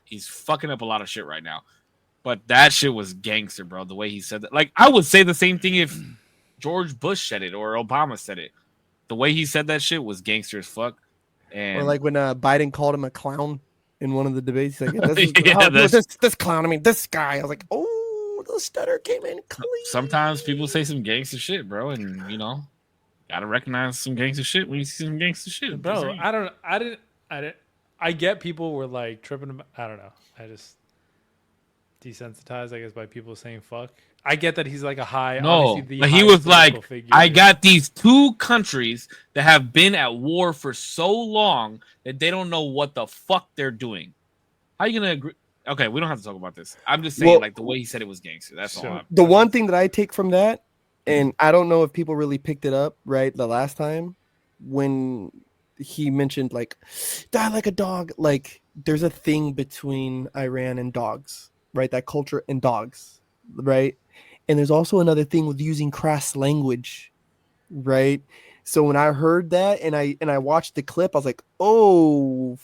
B: He's fucking up a lot of shit right now. But that shit was gangster, bro. The way he said that. Like, I would say the same thing if George Bush said it or Obama said it. The way he said that shit was gangster as fuck. And
A: or like when Biden called him a clown in one of the debates. He's like, this clown. I mean, this guy. I was like, oh, the stutter came in clean.
B: Sometimes people say some gangster shit, bro, and you know, gotta recognize some gangster shit when you see some gangster shit,
C: bro. I get people were like tripping. I don't know. I just desensitized, I guess, by people saying fuck. I get that he's like a high.
B: No, but he was like, I got these two countries that have been at war for so long that they don't know what the fuck they're doing. How are you gonna agree? Okay, we don't have to talk about this. I'm just saying, like, the way he said it was gangster. That's all.
A: The one thing that I take from that, and I don't know if people really picked it up, right, the last time when he mentioned, like, die like a dog. Like, there's a thing between Iran and dogs, right? That culture and dogs, right? And there's also another thing with using crass language, right? So when I heard that and I watched the clip, I was like, oh,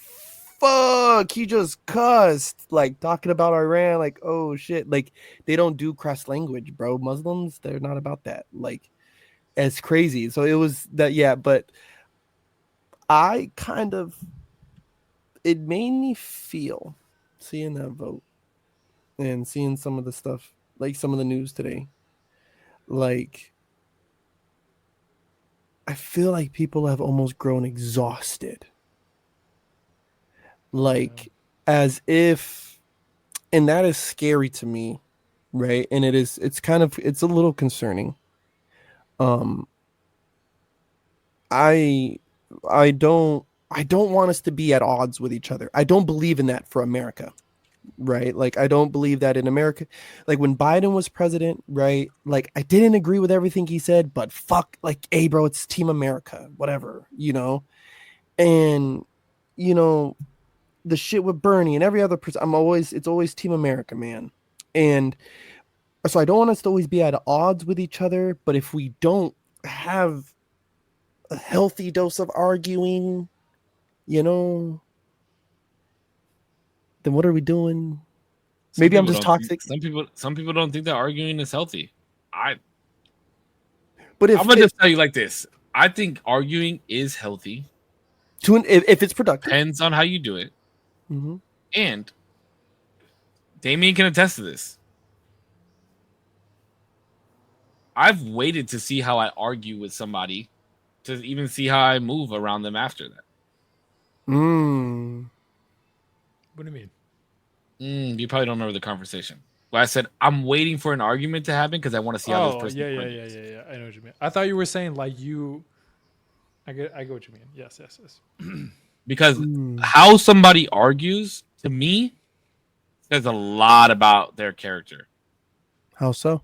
A: fuck, he just cussed, like, talking about Iran, like, oh shit, like, they don't do crass language, bro. Muslims, they're not about that. Like, it's crazy. So it was that, yeah, but I kind of, it made me feel seeing that vote and seeing some of the stuff, like some of the news today. Like, I feel like people have almost grown exhausted.
C: Yeah.
A: Like, as if, and that is scary to me, right? And it's kind of, it's a little concerning. Um, I, I don't want us to be at odds with each other. I don't believe in that for America, right? Like, I don't believe that in America. Like, when Biden was president, right? Like, I didn't agree with everything he said, but fuck, like, hey, bro, it's Team America, whatever, you know? And, you know, the shit with Bernie and every other person, it's always Team America, man. And so I don't want us to always be at odds with each other, but if we don't have a healthy dose of arguing, you know, then what are we doing?
B: Some
A: Maybe I'm
B: people
A: just
B: don't think,
A: toxic.
B: some people don't think that arguing is healthy. I
A: But
B: I'm gonna just tell you like this. I think arguing is healthy.
A: if it's productive.
B: Depends on how you do it.
A: Mm-hmm.
B: And Damien can attest to this. I've waited to see how I argue with somebody to even see how I move around them after that.
A: Mm.
C: What do you mean?
B: You probably don't remember the conversation. But I said I'm waiting for an argument to happen because I want to see how this
C: Oh,
B: person
C: yeah.
B: argues.
C: I know what you mean. I thought you were saying like you. I get what you mean. Yes.
B: Because
A: Mm.
B: how somebody argues to me says a lot about their character.
A: How so?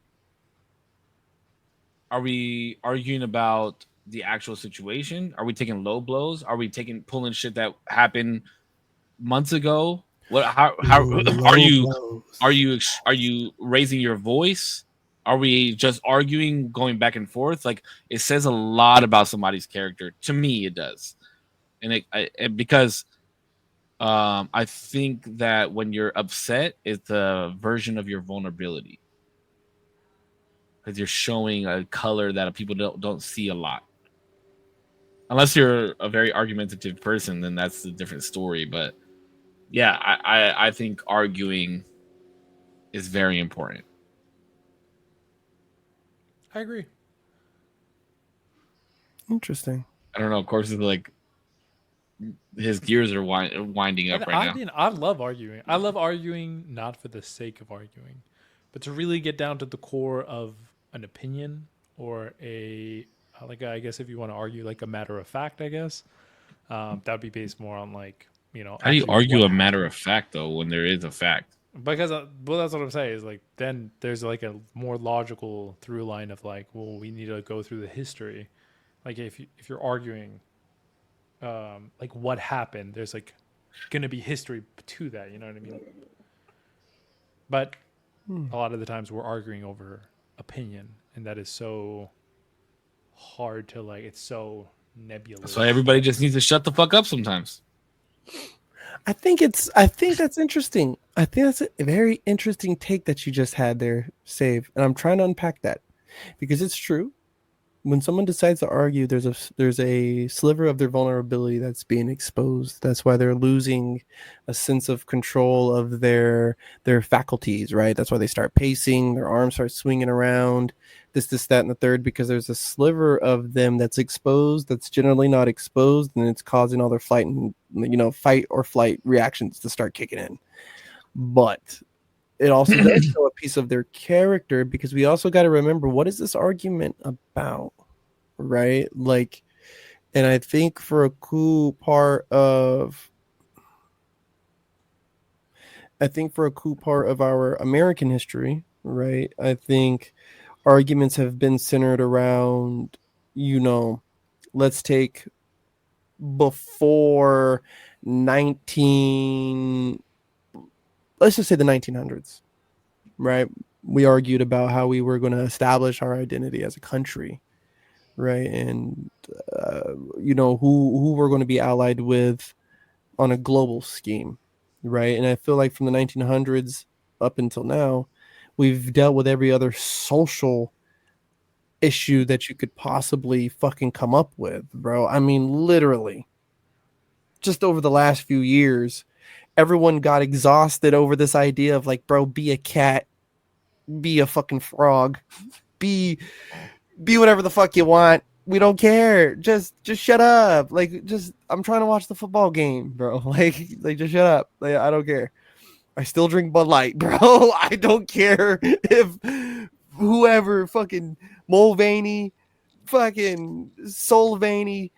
B: Are we arguing about the actual situation? Are we taking low blows? Are we pulling shit that happened months ago? What? How are
A: Low
B: you?
A: blows.
B: Are you raising your voice? Are we just arguing, going back and forth? Like it says a lot about somebody's character. To me, it does, because I think that when you're upset, it's a version of your vulnerability because you're showing a color that people don't see a lot. Unless you're a very argumentative person, then that's a different story. But yeah, I think arguing is very important.
C: I agree.
A: Interesting.
B: I don't know. Of course, it's like his gears are winding
C: And
B: up right now.
C: I love arguing. I love arguing not for the sake of arguing, but to really get down to the core of an opinion or a like I guess if you want to argue like a matter of fact, I guess that would be based more on like
B: How do you
C: actually what
B: argue a matter
C: happened.
B: of fact though when there is a fact?
C: Because well, that's what I'm saying is like then there's like a more logical through line of like well we need to go through the history, like if you're arguing like what happened, there's like gonna be history to that, you know what I mean? But a lot of the times we're arguing over opinion, and that is so hard to like. It's so
B: That's why
C: nebulous.
B: everybody just needs to shut the fuck up sometimes.
A: I think that's interesting. I think that's a very interesting take that you just had there, Save. And I'm trying to unpack that because it's true. When someone decides to argue, there's a sliver of their vulnerability that's being exposed. That's why they're losing a sense of control of their faculties, right? That's why they start pacing, their arms start swinging around, this, that, and the third, because there's a sliver of them that's exposed, that's generally not exposed, and it's causing all their fight or flight reactions to start kicking in. But it also does show a piece of their character because we also got to remember what is this argument about, right? Like, and I think for a cool part of our American history, right? I think arguments have been centered around, let's take before 19 let's just say the 1900s, right? We argued about how we were going to establish our identity as a country, right? And who we're going to be allied with on a global scheme, right? And I feel like from the 1900s up until now, we've dealt with every other social issue that you could possibly fucking come up with, bro. I mean, literally, just over the last few years, everyone got exhausted over this idea of like, bro, be a cat, be a fucking frog, be whatever the fuck you want. We don't care. Just shut up. Like, just I'm trying to watch the football game, bro. Like just shut up. Like, I don't care. I still drink Bud Light, bro. I don't care if whoever fucking Mulvaney, fucking Solvaney,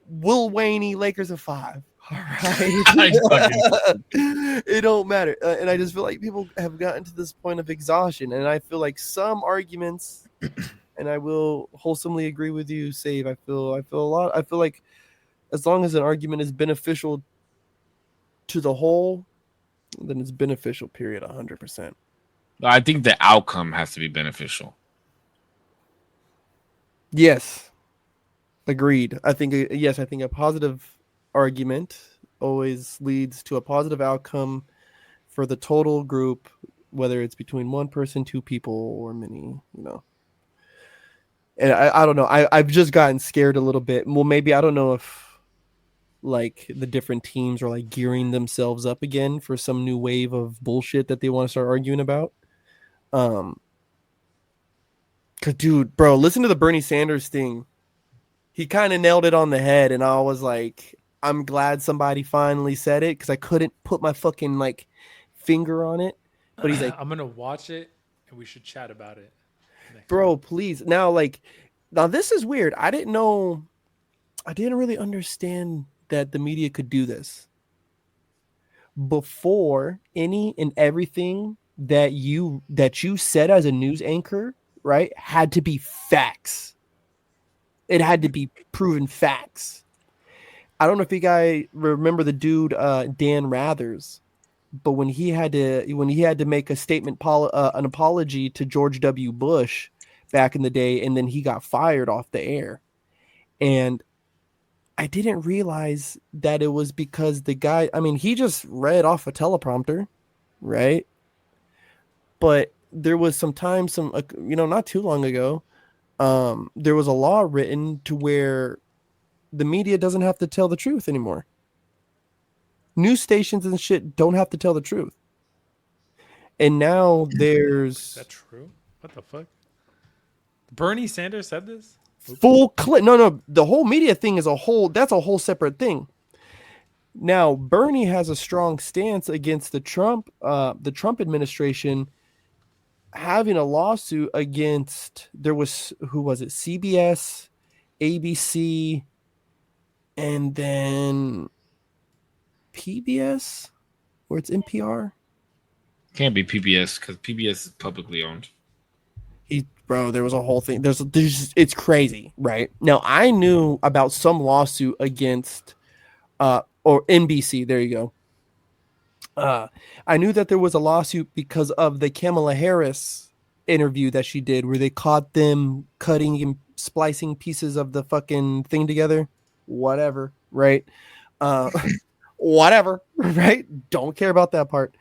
A: Will Waney, Lakers of 5. All right. It don't matter. And I just feel like people have gotten to this point of exhaustion. And I feel like some arguments, and I will wholesomely agree with you, Save. I feel like as long as an argument is beneficial to the whole, then it's beneficial, period, 100%.
B: I think the outcome has to be beneficial.
A: Yes. Agreed. I think a positive argument always leads to a positive outcome for the total group, whether it's between one person, two people, or many, And I don't know. I've just gotten scared a little bit. Well, maybe I don't know if like the different teams are like gearing themselves up again for some new wave of bullshit that they want to start arguing about. Cause dude, bro, listen to the Bernie Sanders thing. He kind of nailed it on the head, and I was like, I'm glad somebody finally said it because I couldn't put my fucking like finger on it. But he's like,
C: I'm gonna watch it and we should chat about it.
A: Bro, please. Now this is weird. I didn't really understand that the media could do this. Before any and everything that you said as a news anchor, right, had to be facts. It had to be proven facts. I don't know if you guys remember the dude Dan Rathers, but when he had to make a statement, an apology to George W. Bush back in the day, and then he got fired off the air, and I didn't realize that it was because the guy, I mean, he just read off a teleprompter, right? But there was not too long ago, there was a law written to where the media doesn't have to tell the truth anymore. News stations and shit don't have to tell the truth. And now there's...
C: Is that true? What the fuck? Bernie Sanders said this?
A: Full clip. No, the whole media thing is that's a whole separate thing. Now, Bernie has a strong stance against the Trump administration having a lawsuit against, who was it? CBS, ABC, and then PBS, or it's NPR.
B: Can't be PBS because PBS is publicly owned.
A: Bro, there was a whole thing. It's crazy, right? Now, I knew about some lawsuit against, or NBC. There you go. I knew that there was a lawsuit because of the Kamala Harris interview that she did, where they caught them cutting and splicing pieces of the fucking thing together. Whatever, right? Whatever, right? Don't care about that part.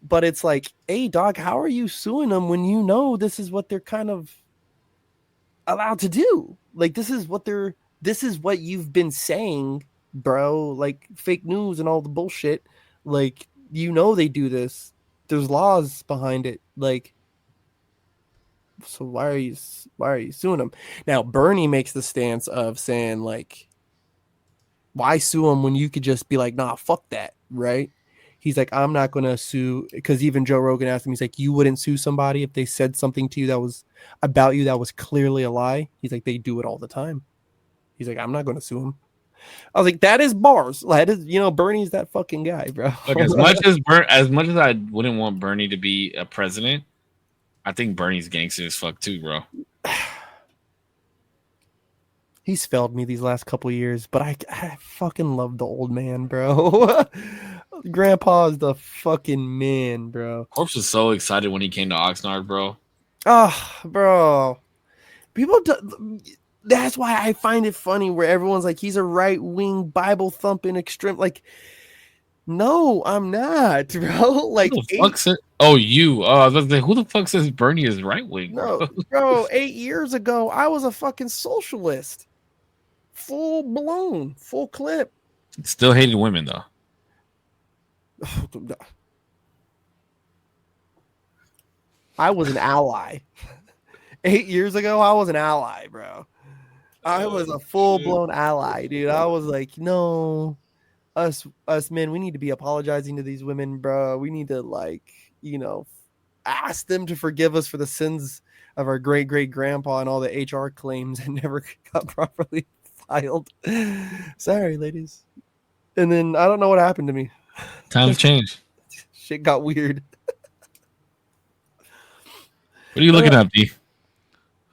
A: But it's like, hey, dog, how are you suing them when you know this is what they're kind of allowed to do? Like, this is what you've been saying, bro. Like, fake news and all the bullshit. Like, they do this. There's laws behind it. Like, so why are you suing them? Now, Bernie makes the stance of saying, like, why sue them when you could just be like, nah, fuck that, right? He's like, I'm not going to sue, because even Joe Rogan asked him, he's like, you wouldn't sue somebody if they said something to you that was about you that was clearly a lie? He's like, they do it all the time. He's like, I'm not going to sue him. I was like, that is bars. That is, Bernie's that fucking guy, bro.
B: Look, as much as I wouldn't want Bernie to be a president, I think Bernie's gangster as fuck too, bro.
A: He's failed me these last couple years, but I fucking love the old man, bro. Grandpa's the fucking man, bro.
B: Korpsx was so excited when he came to Oxnard, bro.
A: Oh, bro. That's why I find it funny where everyone's like, he's a right-wing, Bible-thumping extreme. Like, no, I'm not, bro. Like,
B: who the fuck said? Oh, you. I was like, who the fuck says Bernie is right-wing?
A: No, bro. 8 years ago, I was a fucking socialist. Full blown, full clip.
B: Still hated women though.
A: I was an ally. 8 years ago, I was an ally, bro. I was a full blown ally, dude. I was like, no, us men, we need to be apologizing to these women, bro. We need to ask them to forgive us for the sins of our great great grandpa and all the HR claims that never got properly filed. Sorry, ladies. And then I don't know what happened to me.
B: Times change.
A: Shit got weird.
B: What are you looking up, D?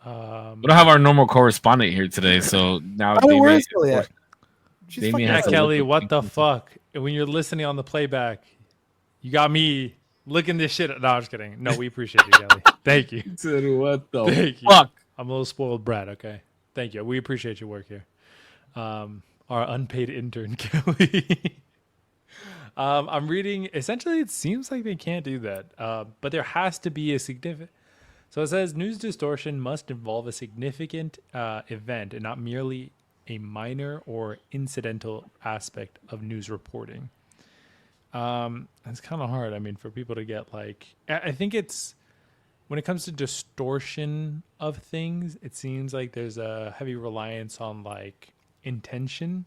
B: We
C: Um,
B: don't have our normal correspondent here today, so now
A: I don't know where
B: Damien,
A: is Kelly at? She's
B: Damien
A: fucking
B: has
C: yeah,
B: to
C: Kelly,
B: look up
C: what the
B: things.
C: fuck? When you're listening on the playback, you got me looking this shit. No, I'm just kidding. No, we appreciate you, Kelly. Thank you.
B: Said, what the
C: Thank you.
B: fuck?
C: I'm a little spoiled brat. Okay, thank you. We appreciate your work here. Our unpaid intern, Kelly. I'm reading. Essentially, it seems like they can't do that, but there has to be a significant. So it says news distortion must involve a significant event and not merely a minor or incidental aspect of news reporting. It's kind of hard. I mean, for people to get like, I think it's when it comes to distortion of things, it seems like there's a heavy reliance on like intention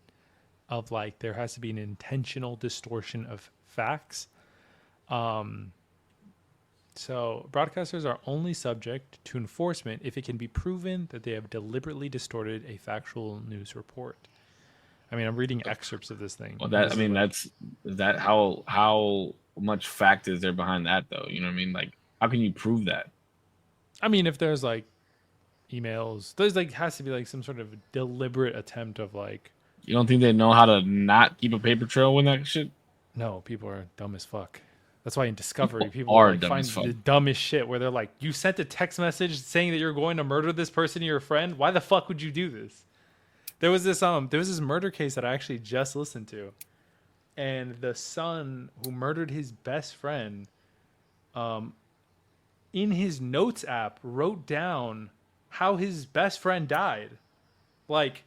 C: of like there has to be an intentional distortion of facts. So broadcasters are only subject to enforcement if it can be proven that they have deliberately distorted a factual news report. I mean, I'm reading excerpts of this thing.
B: Well,
C: This is like-
B: is that how much fact is there behind that though? You know what I mean? Like, how can you prove that?
C: I mean, if there's like emails, there's like has to be like some sort of deliberate attempt of like,
B: You don't think they know how to not keep a paper trail when that shit?
C: no, people are dumb as fuck. That's why in Discovery,
B: People
C: people
B: are
C: like
B: dumb
C: find
B: as fuck.
C: the dumbest shit where they're like, you sent a text message saying that you're going to murder this person, your friend. Why the fuck would you do this? There was this murder case that I actually just listened to. And the son who murdered his best friend, in his notes app, wrote down how his best friend died. Like,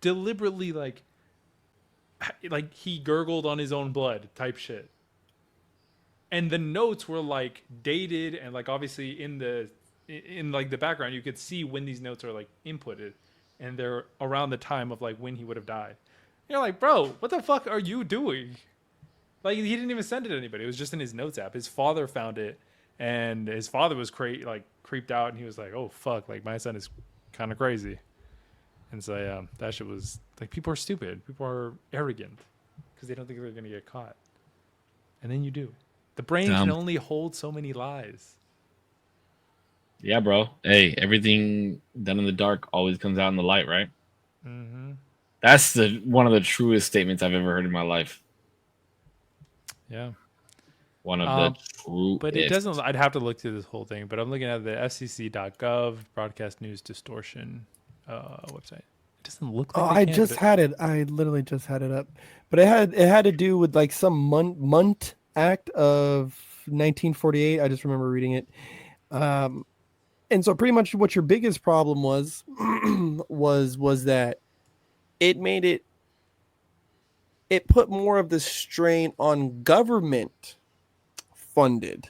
C: deliberately, like he gurgled on his own blood type shit. And the notes were like dated and like obviously in like the background you could see when these notes are like inputted and they're around the time of like when he would have died. You're like, bro, what the fuck are you doing? Like he didn't even send it to anybody. It was just in his notes app. His father found it and his father was creeped out and he was like, oh fuck, like my son is kind of crazy. And so yeah, that shit was like, people are stupid. People are arrogant because they don't think they're gonna get caught. And then you do. The brain can only hold so many lies.
B: Yeah, bro. Hey, everything done in the dark always comes out in the light, right?
C: Mm-hmm.
B: That's one of the truest statements I've ever heard in my life.
C: Yeah.
B: One of the true.
C: But it doesn't. I'd have to look through this whole thing. But I'm looking at the FCC.gov broadcast news distortion website. It doesn't look like.
A: I just had it. I literally just had it up, but it had to do with like some Munt Act of 1948. I just remember reading it. And so pretty much what your biggest problem was was that it put more of the strain on government funded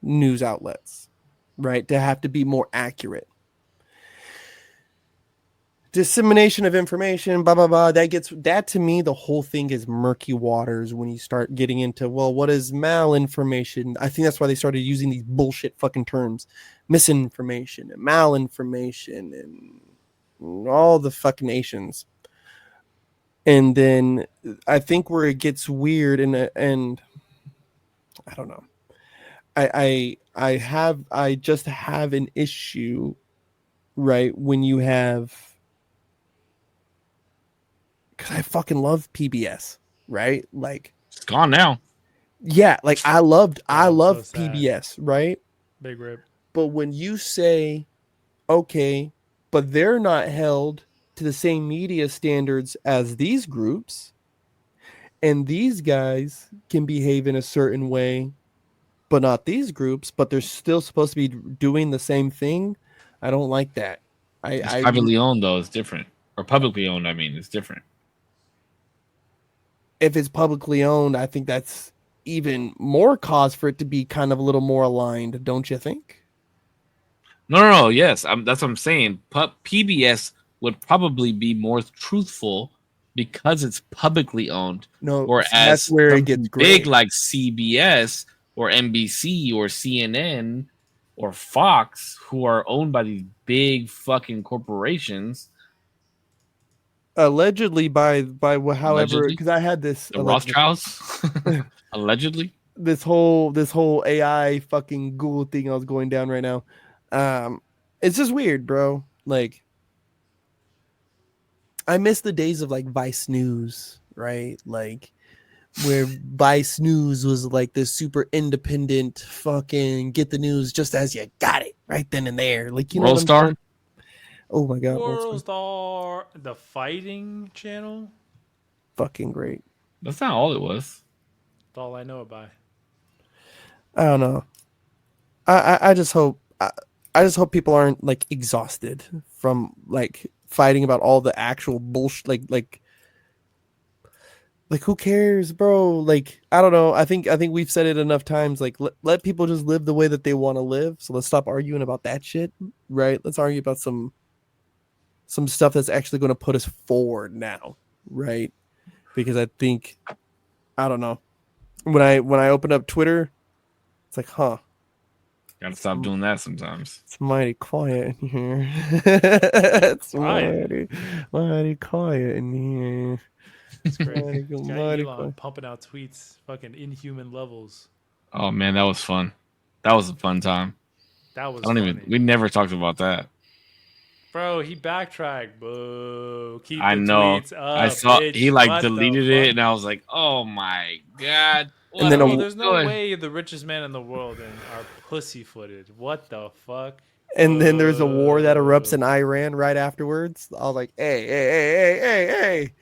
A: news outlets, right? To have to be more accurate. Dissemination of information, blah blah blah. That to me, the whole thing is murky waters when you start getting into, well, what is malinformation? I think that's why they started using these bullshit fucking terms, misinformation and malinformation and all the fucking nations. And then I think where it gets weird and I don't know. I just have an issue, right? When you have, because I fucking love PBS, right? Like
B: It's gone now.
A: Yeah, like I loved
C: so
A: PBS, right?
C: Big rip.
A: But when you say, okay, but they're not held to the same media standards as these groups, and these guys can behave in a certain way, but not these groups, but they're still supposed to be doing the same thing. I don't like that.
B: It's privately owned though. It's different. Or publicly owned. I mean, it's different.
A: if it's publicly owned, I think that's even more cause for it to be kind of a little more aligned, don't you think?
B: No. Yes, that's what I'm saying. PBS would probably be more truthful because it's publicly owned,
A: No, see, that's
B: whereas
A: where it gets
B: something big
A: gray.
B: like CBS or NBC or CNN or Fox, who are owned by these big fucking corporations,
A: Allegedly however,
B: allegedly,
A: because I had this
B: the
A: allegedly
B: Rothschilds, allegedly.
A: this whole AI fucking Google thing I was going down right now. It's just weird, bro. Like I miss the days of like Vice News, right? Like where Vice News was like this super independent fucking get the news just as you got it right then and there. Like you know
B: World
A: what I'm
B: Star.
A: saying? Oh my god,
C: World Star, the fighting channel.
A: fucking great.
B: That's not all it was.
C: That's all I know about.
A: I don't know. I just hope I just hope people aren't like exhausted from like fighting about all the actual bullshit. Like who cares, bro? Like I don't know. I think we've said it enough times. Like let people just live the way that they want to live. So let's stop arguing about that shit, right? Let's argue about some stuff that's actually going to put us forward now, right? Because I think I don't know. When I open up Twitter, it's like, huh,
B: Gotta stop doing that sometimes.
A: it's mighty quiet in here. It's
C: Quiet.
A: mighty quiet in here.
C: It's crazy.
A: Mighty,
C: Guy
A: mighty
C: Elon
A: quiet.
C: pumping out tweets, fucking inhuman levels.
B: Oh man, that was fun. That was a fun time.
C: That was
B: I don't
C: funny.
B: even. We never talked about that.
C: Bro, he backtracked. Boo. Keep
B: I
C: the
B: know.
C: tweets up.
B: I saw
C: bitch.
B: he like
C: What the
B: deleted
C: fuck?
B: it, and I was like, "Oh my god!"
A: And then
B: What are
C: Bro,
B: you
C: there's no
B: doing?
C: way the richest man in the world and are pussyfooted. What the fuck?
A: And then there's a war that erupts
C: Boo.
A: in Iran right afterwards. I was like, hey,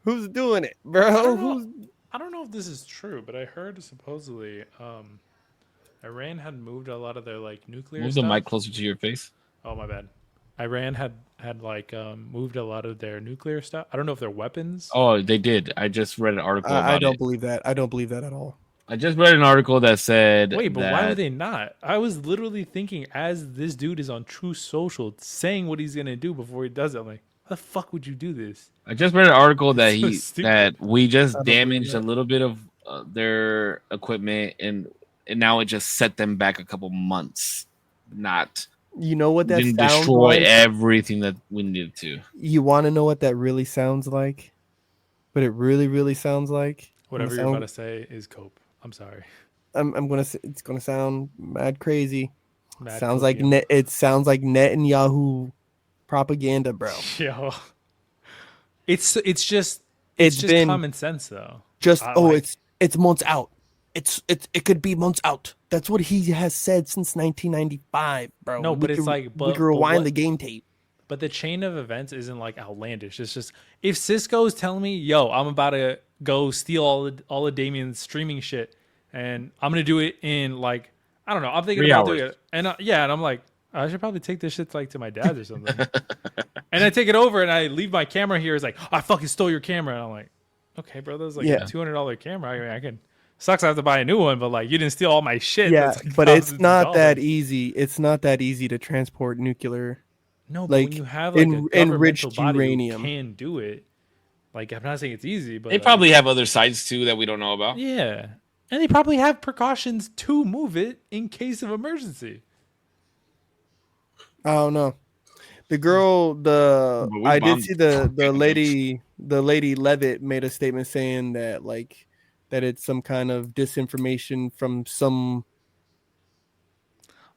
A: who's doing it,
C: I
A: bro?
C: don't know.
A: Who's
C: I don't know if this is true, but I heard supposedly Iran had moved a lot of their like nuclear
B: Move the
C: stuff.
B: mic closer to your face.
C: Oh my bad. Iran had like moved a lot of their nuclear stuff. I don't know if they're weapons.
B: Oh, they did. I just read an article
A: I
B: about
A: don't
B: it.
A: believe that. I don't believe that at all.
B: I just read an article that said
C: Wait, but why would
B: that
C: they not? I was literally thinking as this dude is on True Social saying what he's gonna do before he does it. I'm like, how the fuck would you do this?
B: I just read an article that
C: It's so stupid.
B: that we just
A: I don't believe
B: damaged a
A: that.
B: little bit of their equipment, and now it just set them back a couple months. Not
A: You know what that
B: didn't
A: sounds
B: destroy
A: like?
B: everything that we needed to.
A: You want to know what that really sounds like? What it really, really sounds like?
C: Whatever you're about to say is cope. I'm sorry.
A: I'm gonna say it's gonna sound mad crazy.
C: Mad
A: Sounds like
C: copium.
A: it sounds like Netanyahu propaganda, bro.
C: Yo. It's just
A: It's
C: just
A: been
C: common sense though.
A: just
C: Like,
A: it's months out. It could be months out. That's what he has said since 1995, bro.
C: no, but it's like
A: we
C: but
A: can rewind
C: what,
A: the game tape.
C: but the chain of events isn't like outlandish. It's just if Cisco's telling me, "Yo, I'm about to go steal all of Damien's streaming shit, and I'm gonna do it in like I don't know. I'm thinking
B: 3
C: about
B: hours.
C: doing it, and and I'm like, I should probably take this shit like to my dad's or something. And I take it over and I leave my camera here. It's like I fucking stole your camera, and I'm like, okay, bro, that was like
A: Yeah.
C: a $200 camera. I mean, I can. Sucks I have to buy a new one, but like you didn't steal all my shit.
A: Yeah,
C: That's like
A: but it's
C: thousands of
A: not that
C: dollars.
A: easy. It's not that easy to transport nuclear.
C: No, but
A: Like,
C: when you have like a governmental
A: enriched
C: body
A: uranium.
C: who can do it, like I'm not saying it's easy, but
B: They
C: like,
B: probably have other sites too that we don't know about.
C: yeah, and they probably have precautions to move it in case of emergency.
A: I don't know. The girl,
B: But we
A: I did
B: bombed
A: see the
B: Vietnam.
A: lady Levitt made a statement saying that like that it's some kind of disinformation from some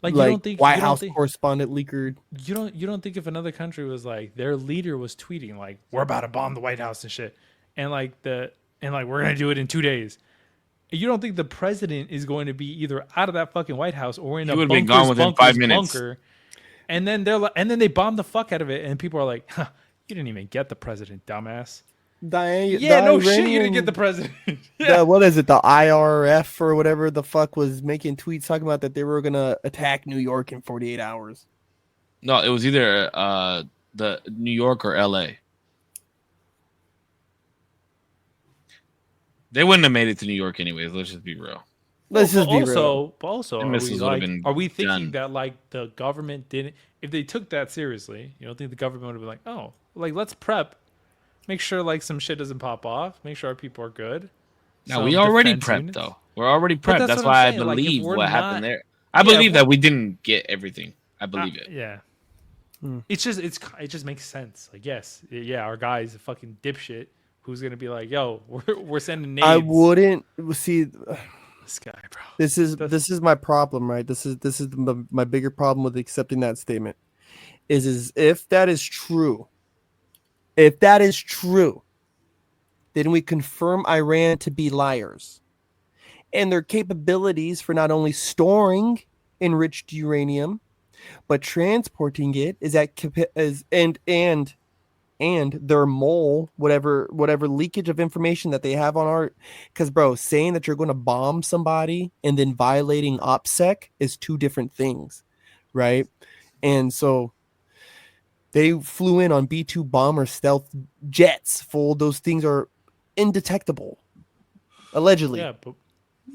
C: Like
A: like White
C: you don't
A: House
C: think
A: correspondent leaker.
C: you don't think if another country was like their leader was tweeting like we're about to bomb the White House and shit, and like we're gonna do it in 2 days. You don't think the president is going to be either out of that fucking White House or in
B: He
C: a
B: would've been gone within 5 minutes.
C: bunker? And then they bomb the fuck out of it, and people are like, huh, "You didn't even get the president, dumbass." Yeah, no shit, you didn't get the president. Yeah.
A: What is it? The IRF or whatever the fuck was making tweets talking about that they were gonna attack New York in 48 hours.
B: No, it was either the New York or LA. They wouldn't have made it to New York anyways. Let's just be real.
A: Let's just be real.
C: But also,
B: The
C: are we
B: missiles would have been
C: are we thinking
B: done.
C: that like the government didn't? If they took that seriously, you don't think the government would have been like, oh, like let's prep, make sure like some shit doesn't pop off, make sure our people are good.
B: Now we
C: Some
B: already
C: defense
B: prepped
C: units.
B: though. We're already
C: But
B: prepped.
C: that's
B: That's
C: what I'm
B: why I
C: saying. Like, if
B: believe
C: we're
B: what
C: not-
B: happened there. I
C: Yeah,
B: believe
C: if
B: that we didn't get everything. I believe it.
C: Yeah.
A: Hmm.
C: It just makes sense. Like, yes, yeah, our guy's a fucking dipshit who's gonna be like, yo, we're sending nades.
A: I wouldn't see.
C: This guy, bro.
A: This is my problem, right? This is my bigger problem with accepting that statement. Is if that is true, then we confirm Iran to be liars, and their capabilities for not only storing enriched uranium, but transporting it and their mole, whatever leakage of information that they have on our, because bro, saying that you're going to bomb somebody and then violating OPSEC is two different things, right? And so they flew in on B-2 bomber stealth jets. Full, those things are indetectable, allegedly,
C: Yeah, but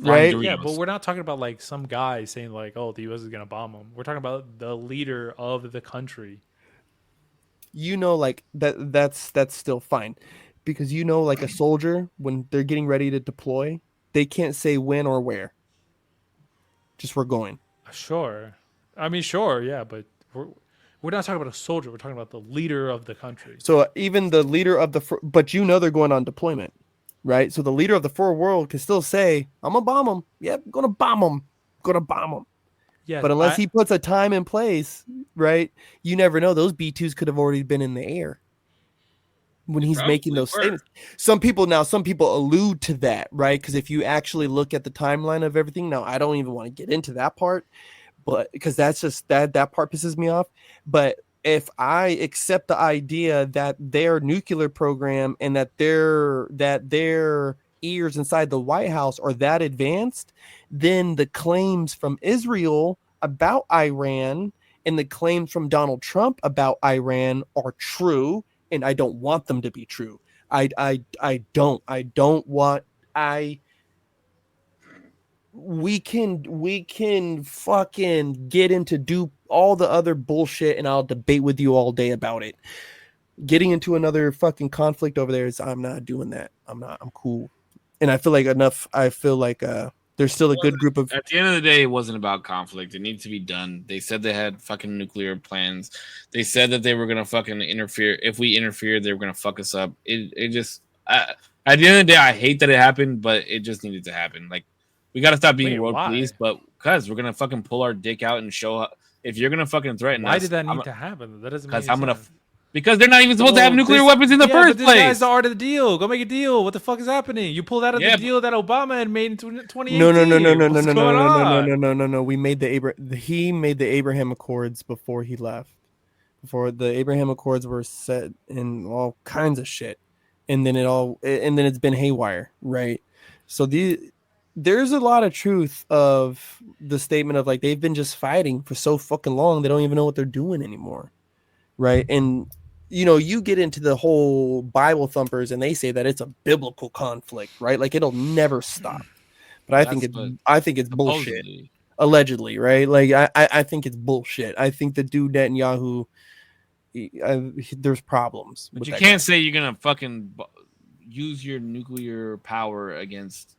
A: right?
B: Flying
C: yeah, but
B: Doritos.
C: we're not talking about like some guy saying like, oh, the U.S. is gonna bomb them. We're talking about the leader of the country.
A: Like that's still fine, because like a soldier, when they're getting ready to deploy, they can't say when or where, just we're going.
C: Sure, I mean, sure, yeah, but we're not talking about a soldier. We're talking about the leader of the country.
A: So even the leader of but they're going on deployment, right? So the leader of the free world can still say, I'm gonna bomb them. Yep, gonna bomb them.
C: Yes,
A: But unless he puts a time in place, right? You never know. Those B-2s could have already been in the air when he's making those statements. Some people allude to that, right? Because if you actually look at the timeline of everything, now I don't even want to get into that part, but because that's just that part pisses me off. But if I accept the idea that their nuclear program and that their ears inside the White House are that advanced, then the claims from Israel about Iran and the claims from Donald Trump about Iran are true, and I don't want them to be true. I don't want we can fucking get into do all the other bullshit, and I'll debate with you all day about it. Getting into another fucking conflict over there is, I'm not doing that. I'm cool. And I feel like there's still a good group of.
B: At the end of the day, it wasn't about conflict. It needs to be done. They said they had fucking nuclear plans. They said that they were gonna fucking interfere. If we interfered, they were gonna fuck us up. It just at the end of the day, I hate that it happened, but it just needed to happen. Like, we gotta stop being world police, but because we're gonna fucking pull our dick out and show up. If you're gonna fucking threaten us,
C: why did that need to happen? That doesn't make sense.
B: Because they're not even supposed to have nuclear weapons in the first
C: place.
B: place.
C: That's the art of the deal. Go make a deal. What the fuck is happening? You pulled out of the deal that Obama had made in 2018.
A: No. We made he made the Abraham Accords before he left. Before the Abraham Accords were set in all kinds of shit, and then it's been haywire, right? So there's a lot of truth of the statement of like they've been just fighting for so fucking long they don't even know what they're doing anymore, right? And you get into the whole Bible thumpers and they say that it's a biblical conflict, right? Like it'll never stop. But I think it's bullshit. Allegedly, right? Like I think it's bullshit. I think the dude Netanyahu, there's problems.
B: But you can't say you're gonna fucking use your nuclear power against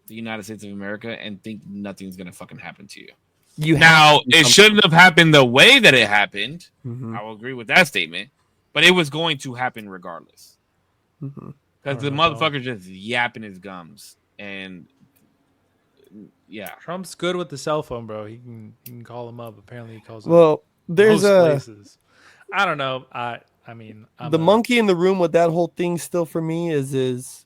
B: the United States of America and think nothing's gonna fucking happen to you. It shouldn't have happened the way that it happened. Mm-hmm. I will agree with that statement, but it was going to happen regardless. Because the motherfucker just yapping his gums, and yeah,
C: Trump's good with the cell phone, bro. He can call him up. Apparently, he calls.
A: Well, there's
C: places. I don't know. I mean,
A: the monkey in the room with that whole thing still for me is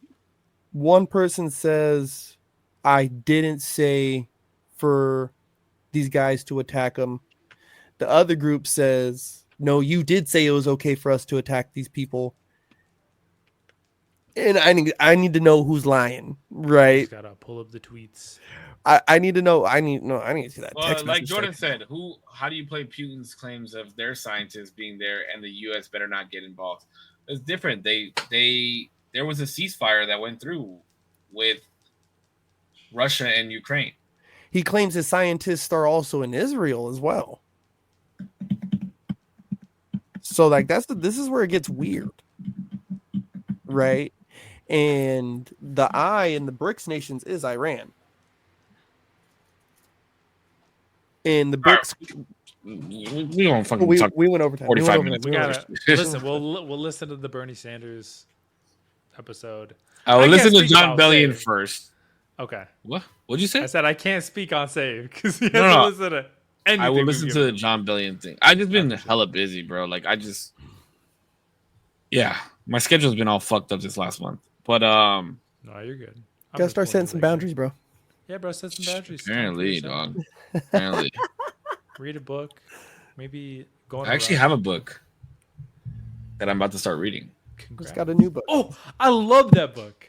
A: one person says I didn't say for these guys to attack them. The other group says, no, you did say it was okay for us to attack these people. And I need to know who's lying, right?
C: Just gotta pull up the tweets.
A: I need to know. I need to see that text
B: like Jordan said, how do you play Putin's claims of their scientists being there and the U.S. better not get involved? It's different. There was a ceasefire that went through with Russia and Ukraine.
A: He claims his scientists are also in Israel as well. So like this is where it gets weird, right? And the I in the BRICS nations is Iran. And the BRICS,
B: We don't fucking talk
A: we went over time.
B: 45 minutes.
C: We gotta listen. We'll listen to the Bernie Sanders episode.
B: I will
C: I can't
B: listen to
C: speak
B: John
C: about
B: Bellion
C: Save.
B: first.
C: Okay.
B: What? What'd you say?
C: I said I can't speak on Save because he has
B: No,
C: to
B: no.
C: listen to anything.
B: I will
C: we
B: listen
C: give
B: to the
C: him.
B: John Bellion thing. I just been hella busy, bro. Like yeah, my schedule's been all fucked up this last month. But
C: No, you're good.
A: gotta start setting some boundaries, bro.
C: Yeah, bro, set some boundaries.
B: apparently, dog. Apparently,
C: Read a book. Maybe go on.
B: I actually have a book that I'm about to start reading.
A: Just got a new book.
C: Oh, I love that book.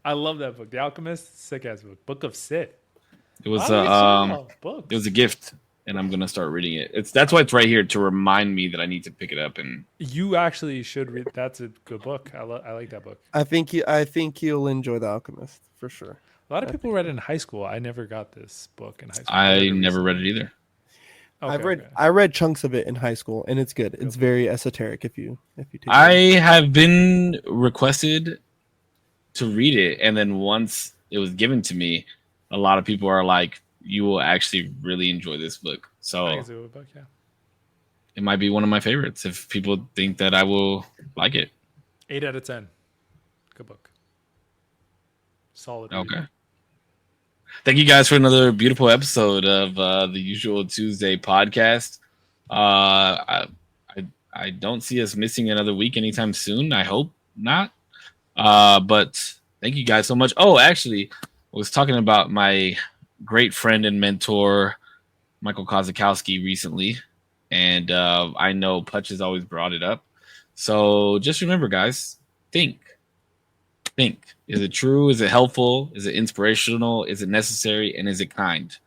C: I love that book. The Alchemist, sick ass book. Book of Sit.
B: It was
C: books.
B: it was a gift, and I'm gonna start reading it. That's why it's right here to remind me that I need to pick it up. And
C: You actually should read. That's a good book. I like that book.
A: I think you'll enjoy The Alchemist for sure.
C: A lot of people read it in high school. I never got this book in high school.
B: I never read it either.
C: Okay,
A: I read chunks of it in high school, and it's good. It's very esoteric if you take it.
B: I have been requested to read it, and then once it was given to me, a lot of people are like, "You will actually really enjoy this book." So
C: I think it's a good book, yeah.
B: it might be one of my favorites if people think that I will like it.
C: 8 out of 10. Good book. Solid. read.
B: Okay. Thank you guys for another beautiful episode of the Usual Tuesday podcast. I don't see us missing another week anytime soon. I hope not. But thank you guys so much. Oh, actually, I was talking about my great friend and mentor, Michael Kozakowski, recently. And I know Putch has always brought it up. So just remember, guys, think. Is it true? Is it helpful? Is it inspirational? Is it necessary? And is it kind?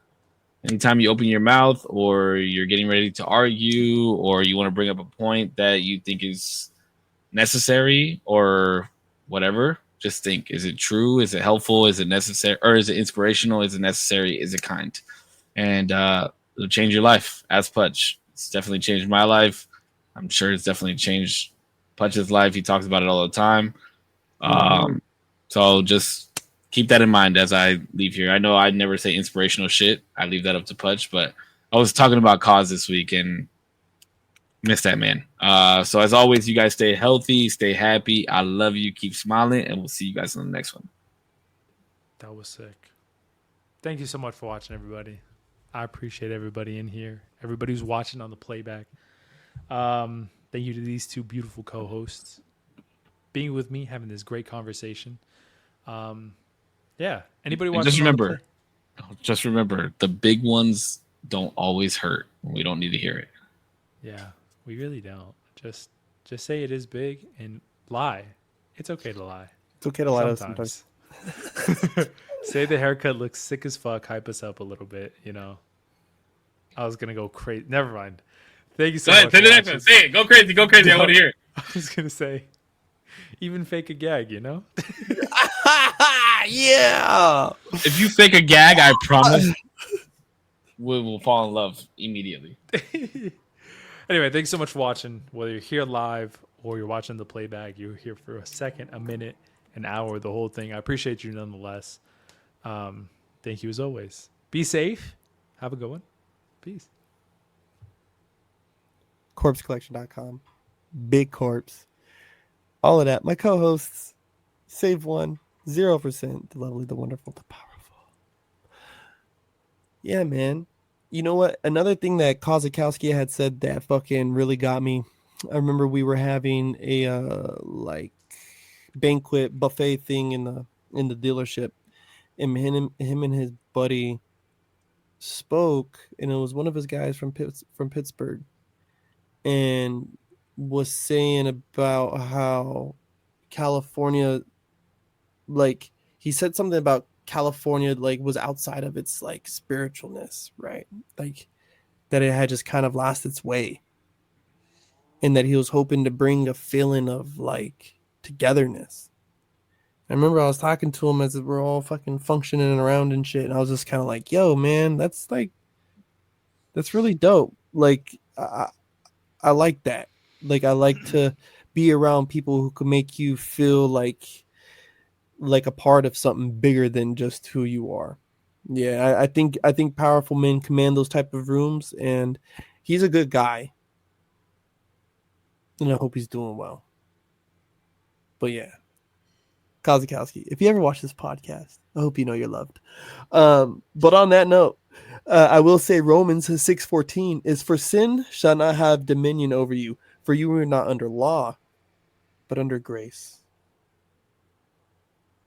B: Anytime you open your mouth or you're getting ready to argue or you want to bring up a point that you think is necessary or whatever, just think. Is it true? Is it helpful? Is it necessary? Or is it inspirational? Is it necessary? Is it kind? And it'll change your life. As Putch. It's definitely changed my life. I'm sure it's definitely changed Putch's life. He talks about it all the time. So just keep that in mind as I leave here. I know I never say inspirational shit. I leave that up to Putch, but I was talking about cause this week and missed that, man. So as always, you guys stay healthy, stay happy. I love you. Keep smiling, and we'll see you guys on the next one.
C: That was sick. Thank you so much for watching, everybody. I appreciate everybody in here. Everybody who's watching on the playback. Thank you to these two beautiful co-hosts being with me, having this great conversation. Yeah. Anybody
B: And
C: watching?
B: just remember, the big ones don't always hurt. We don't need to hear it.
C: Yeah, we really don't. Just say it is big and lie. It's okay to lie.
A: It's okay to lie to us sometimes.
C: Say the haircut looks sick as fuck. Hype us up a little bit. You know. I was gonna go crazy. Never mind. Thank you so much.
B: Say the next one. Say it. Go crazy. Go crazy. I want to hear it.
C: I was gonna say, even fake a gag. You know.
A: Yeah.
B: If you fake a gag, I promise we will fall in love immediately.
C: Anyway, thanks so much for watching. Whether you're here live or you're watching the playback, you're here for a second, a minute, an hour, the whole thing. I appreciate you nonetheless. Thank you as always. Be safe. Have a good one. Peace.
A: Korpscollection.com. Big Corpse. All of that. My co-hosts. Save one. 0%. The lovely, the wonderful, the powerful. Yeah, man. You know what? Another thing that Kozakowski had said that fucking really got me. I remember we were having a banquet buffet thing in the dealership, and him and his buddy spoke, and it was one of his guys from Pittsburgh, and was saying about how California, like he said something about California like was outside of its like spiritualness, right? Like that it had just kind of lost its way, and that he was hoping to bring a feeling of like togetherness. I remember I was talking to him as we're all fucking functioning around and shit, and I was just kind of like, "Yo, man, that's really dope. Like, I like that. Like, I like to be around people who can make you feel like a part of something bigger than just who you are." Yeah, I think powerful men command those type of rooms, and he's a good guy, and I hope he's doing well. But yeah, Kozakowski, if you ever watch this podcast, I hope you know you're loved. But on that note, I will say Romans 6:14 is, "For sin shall not have dominion over you, for you are not under law, but under grace."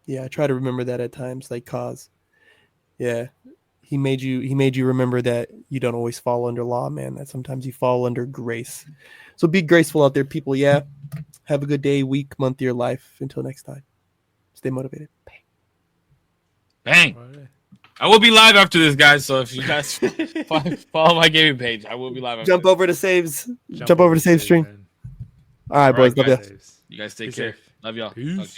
A: Yeah, I try to remember that at times, like Kaz. Yeah, he made you remember that you don't always fall under law, man. That sometimes you fall under grace. So be graceful out there, people. Yeah, have a good day, week, month, year, life. Until next time, stay motivated.
B: Bang.
C: Right.
B: I will be live after this, guys. So if you guys follow my gaming page, I will be live.
A: Jump over to saves. Jump over to save stream.
C: man.
A: All right, boys.
B: All right,
A: Love ya.
C: Saves.
B: You guys take
C: Be
B: care.
C: safe.
B: Love y'all.
C: Peace.
B: Talk to you next